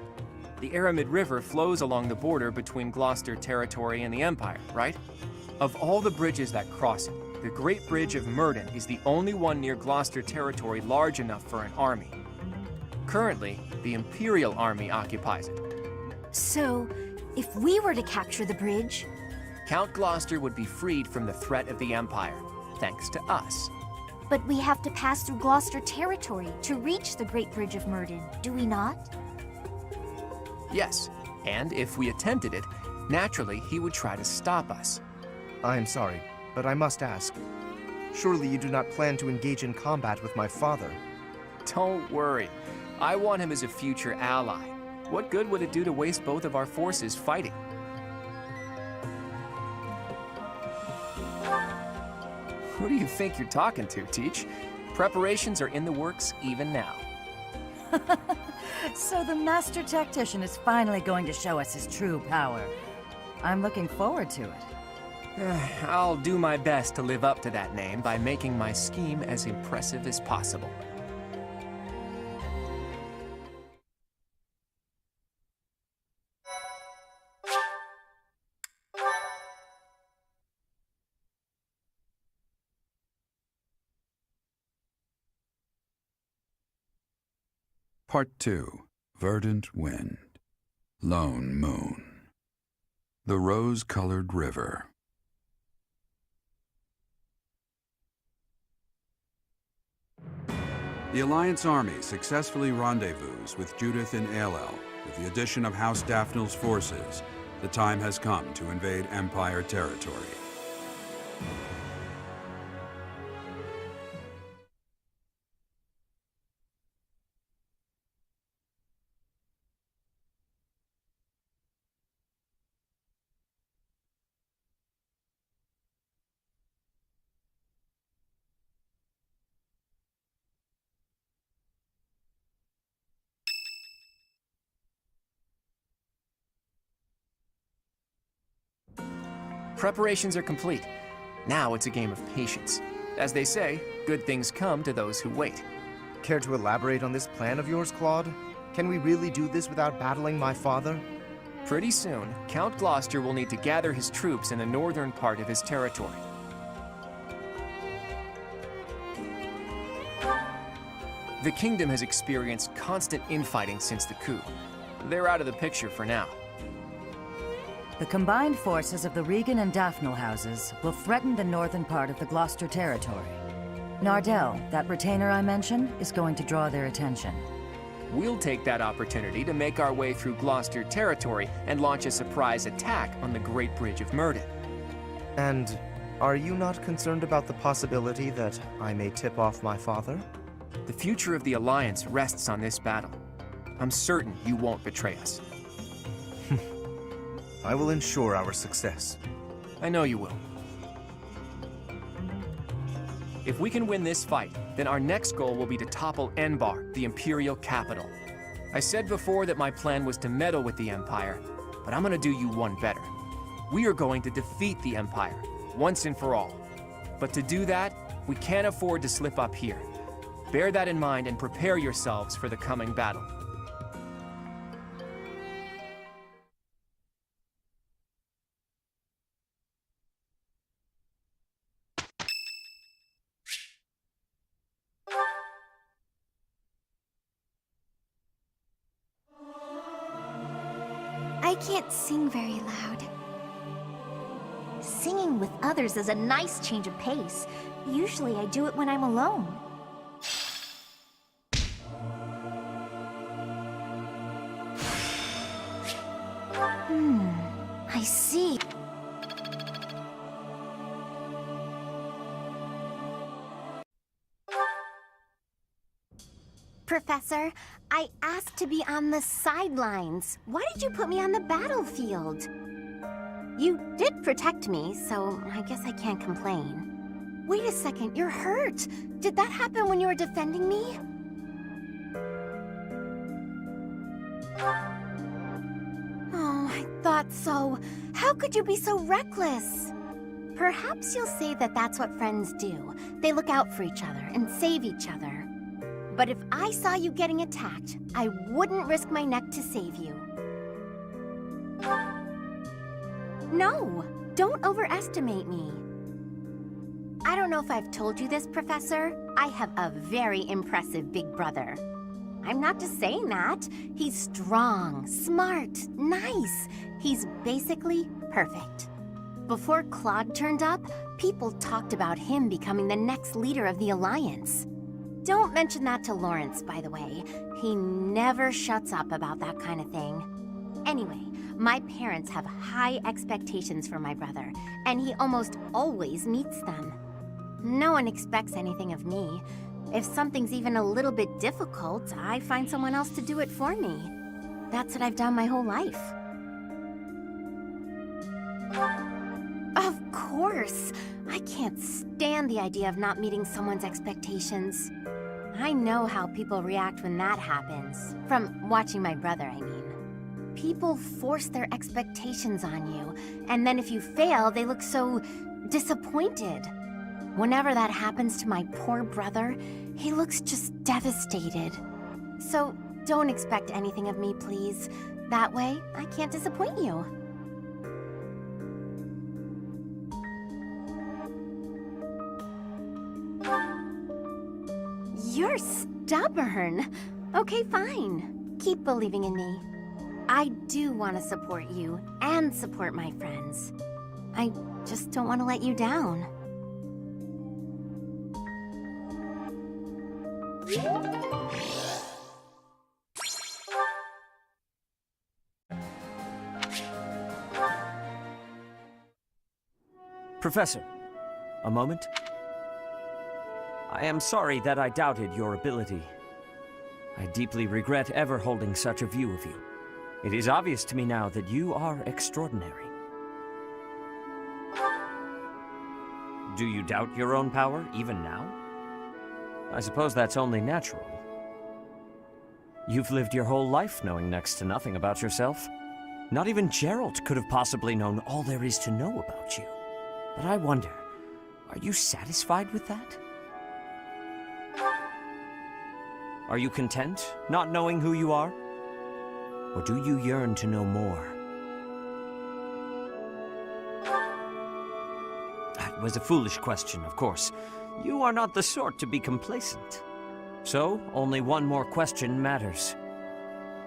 The Aramid River flows along the border between Gloucester territory and the Empire, right? Of all the bridges that cross it, the Great Bridge of Murden is the only one near Gloucester territory large enough for an army. Currently, the Imperial Army occupies it. So, if we were to capture the bridge... Count Gloucester would be freed from the threat of the Empire, thanks to us. But we have to pass through Gloucester territory to reach the Great Bridge of Murden, do we not? Yes, and if we attempted it, naturally he would try to stop us. I'm sorry, but I must ask. Surely you do not plan to engage in combat with my father? Don't worry. I want him as a future ally. What good would it do to waste both of our forces fighting? Who do you think you're talking to, Teach? Preparations are in the works even now. So the Master Tactician is finally going to show us his true power. I'm looking forward to it. I'll do my best to live up to that name by making my scheme as impressive as possible. Part 2. Verdant Wind. Lone Moon. The Rose-Colored River. The Alliance army successfully rendezvous with Judith in Aelel. With the addition of House Daphne's forces, the time has come to invade Empire territory. Preparations are complete. Now it's a game of patience. As they say, good things come to those who wait. Care to elaborate on this plan of yours, Claude? Can we really do this without battling my father? Pretty soon, Count Gloucester will need to gather his troops in the northern part of his territory. The kingdom has experienced constant infighting since the coup. They're out of the picture for now. The combined forces of the Regan and Daphne houses will threaten the northern part of the Gloucester territory. Nardell, that retainer I mentioned, is going to draw their attention. We'll take that opportunity to make our way through Gloucester territory and launch a surprise attack on the Great Bridge of Myrddin. And are you not concerned about the possibility that I may tip off my father? The future of the Alliance rests on this battle. I'm certain you won't betray us. I will ensure our success. I know you will. If we can win this fight, then our next goal will be to topple Enbar, the Imperial capital. I said before that my plan was to meddle with the Empire, but I'm gonna do you one better. We are going to defeat the Empire, once and for all. But to do that, we can't afford to slip up here. Bear that in mind and prepare yourselves for the coming battle. I can't sing very loud. Singing with others is a nice change of pace. Usually I do it when I'm alone. I see. Professor, I asked to be on the sidelines. Why did you put me on the battlefield? You did protect me, so I guess I can't complain. Wait a second, you're hurt. Did that happen when you were defending me? Oh, I thought so. How could you be so reckless? Perhaps you'll say that that's what friends do. They look out for each other and save each other. But if I saw you getting attacked, I wouldn't risk my neck to save you. No, don't overestimate me. I don't know if I've told you this, Professor. I have a very impressive big brother. I'm not just saying that. He's strong, smart, nice. He's basically perfect. Before Claude turned up, people talked about him becoming the next leader of the Alliance. Don't mention that to Lawrence, by the way. He never shuts up about that kind of thing. Anyway, my parents have high expectations for my brother, and he almost always meets them. No one expects anything of me. If something's even a little bit difficult, I find someone else to do it for me. That's what I've done my whole life. Of course! I can't stand the idea of not meeting someone's expectations. I know how people react when that happens. From watching my brother, I mean. People force their expectations on you, and then if you fail, they look so disappointed. Whenever that happens to my poor brother, he looks just devastated. So don't expect anything of me, please. That way, I can't disappoint you. You're stubborn. Okay, fine. Keep believing in me. I do want to support you and support my friends. I just don't want to let you down. Professor, a moment? I am sorry that I doubted your ability. I deeply regret ever holding such a view of you. It is obvious to me now that you are extraordinary. Do you doubt your own power, even now? I suppose that's only natural. You've lived your whole life knowing next to nothing about yourself. Not even Gerald could have possibly known all there is to know about you. But I wonder, are you satisfied with that? Are you content, not knowing who you are? Or do you yearn to know more? That was a foolish question, of course. You are not the sort to be complacent. So, only one more question matters.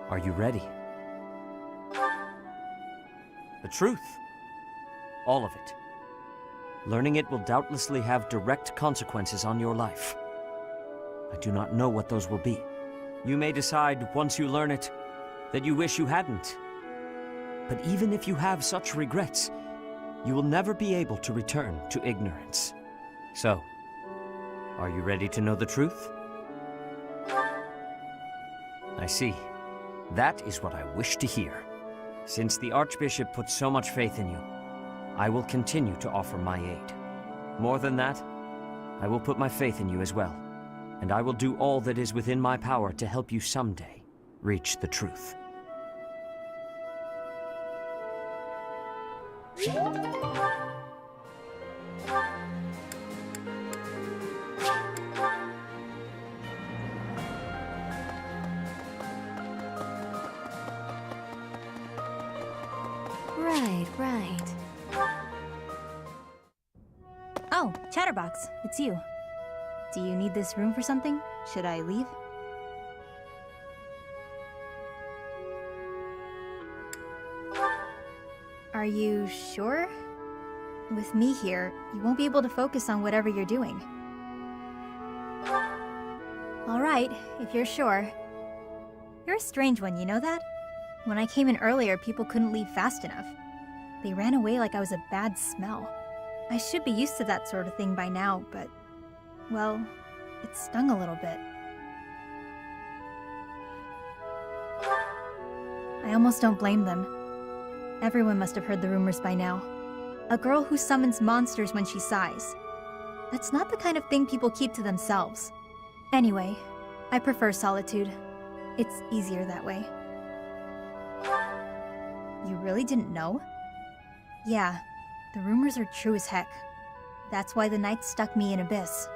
Are you ready? The truth. All of it. Learning it will doubtlessly have direct consequences on your life. I do not know what those will be. You may decide, once you learn it, that you wish you hadn't. But even if you have such regrets, you will never be able to return to ignorance. So, are you ready to know the truth? I see. That is what I wish to hear. Since the Archbishop put so much faith in you, I will continue to offer my aid. More than that, I will put my faith in you as well, and I will do all that is within my power to help you someday reach the truth. Right. Oh, Chatterbox, it's you. Do you need this room for something? Should I leave? Are you sure? With me here, you won't be able to focus on whatever you're doing. Alright, if you're sure. You're a strange one, you know that? When I came in earlier, people couldn't leave fast enough. They ran away like I was a bad smell. I should be used to that sort of thing by now, but... well, it stung a little bit. I almost don't blame them. Everyone must have heard the rumors by now. A girl who summons monsters when she sighs. That's not the kind of thing people keep to themselves. Anyway, I prefer solitude. It's easier that way. You really didn't know? Yeah, the rumors are true as heck. That's why the Knights stuck me in Abyss.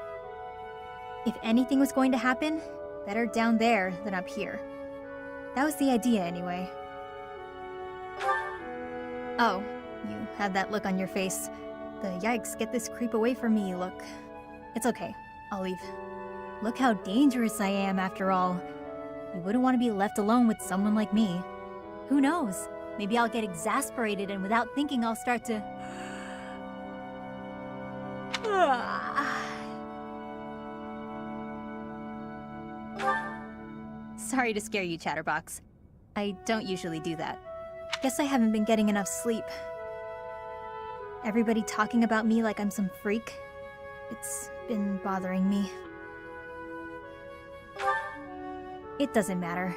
If anything was going to happen, better down there than up here. That was the idea anyway. Oh, you had that look on your face. The yikes, get this creep away from me look. It's okay, I'll leave. Look how dangerous I am after all. You wouldn't want to be left alone with someone like me. Who knows? Maybe I'll get exasperated and without thinking I'll start to... Sorry to scare you, Chatterbox. I don't usually do that. Guess I haven't been getting enough sleep. Everybody talking about me like I'm some freak. It's been bothering me. It doesn't matter.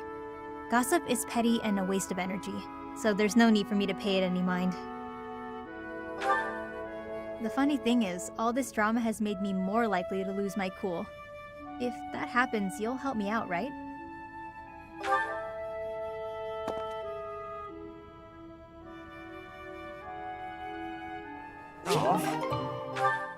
Gossip is petty and a waste of energy, so there's no need for me to pay it any mind. The funny thing is, all this drama has made me more likely to lose my cool. If that happens, you'll help me out, right? Oh.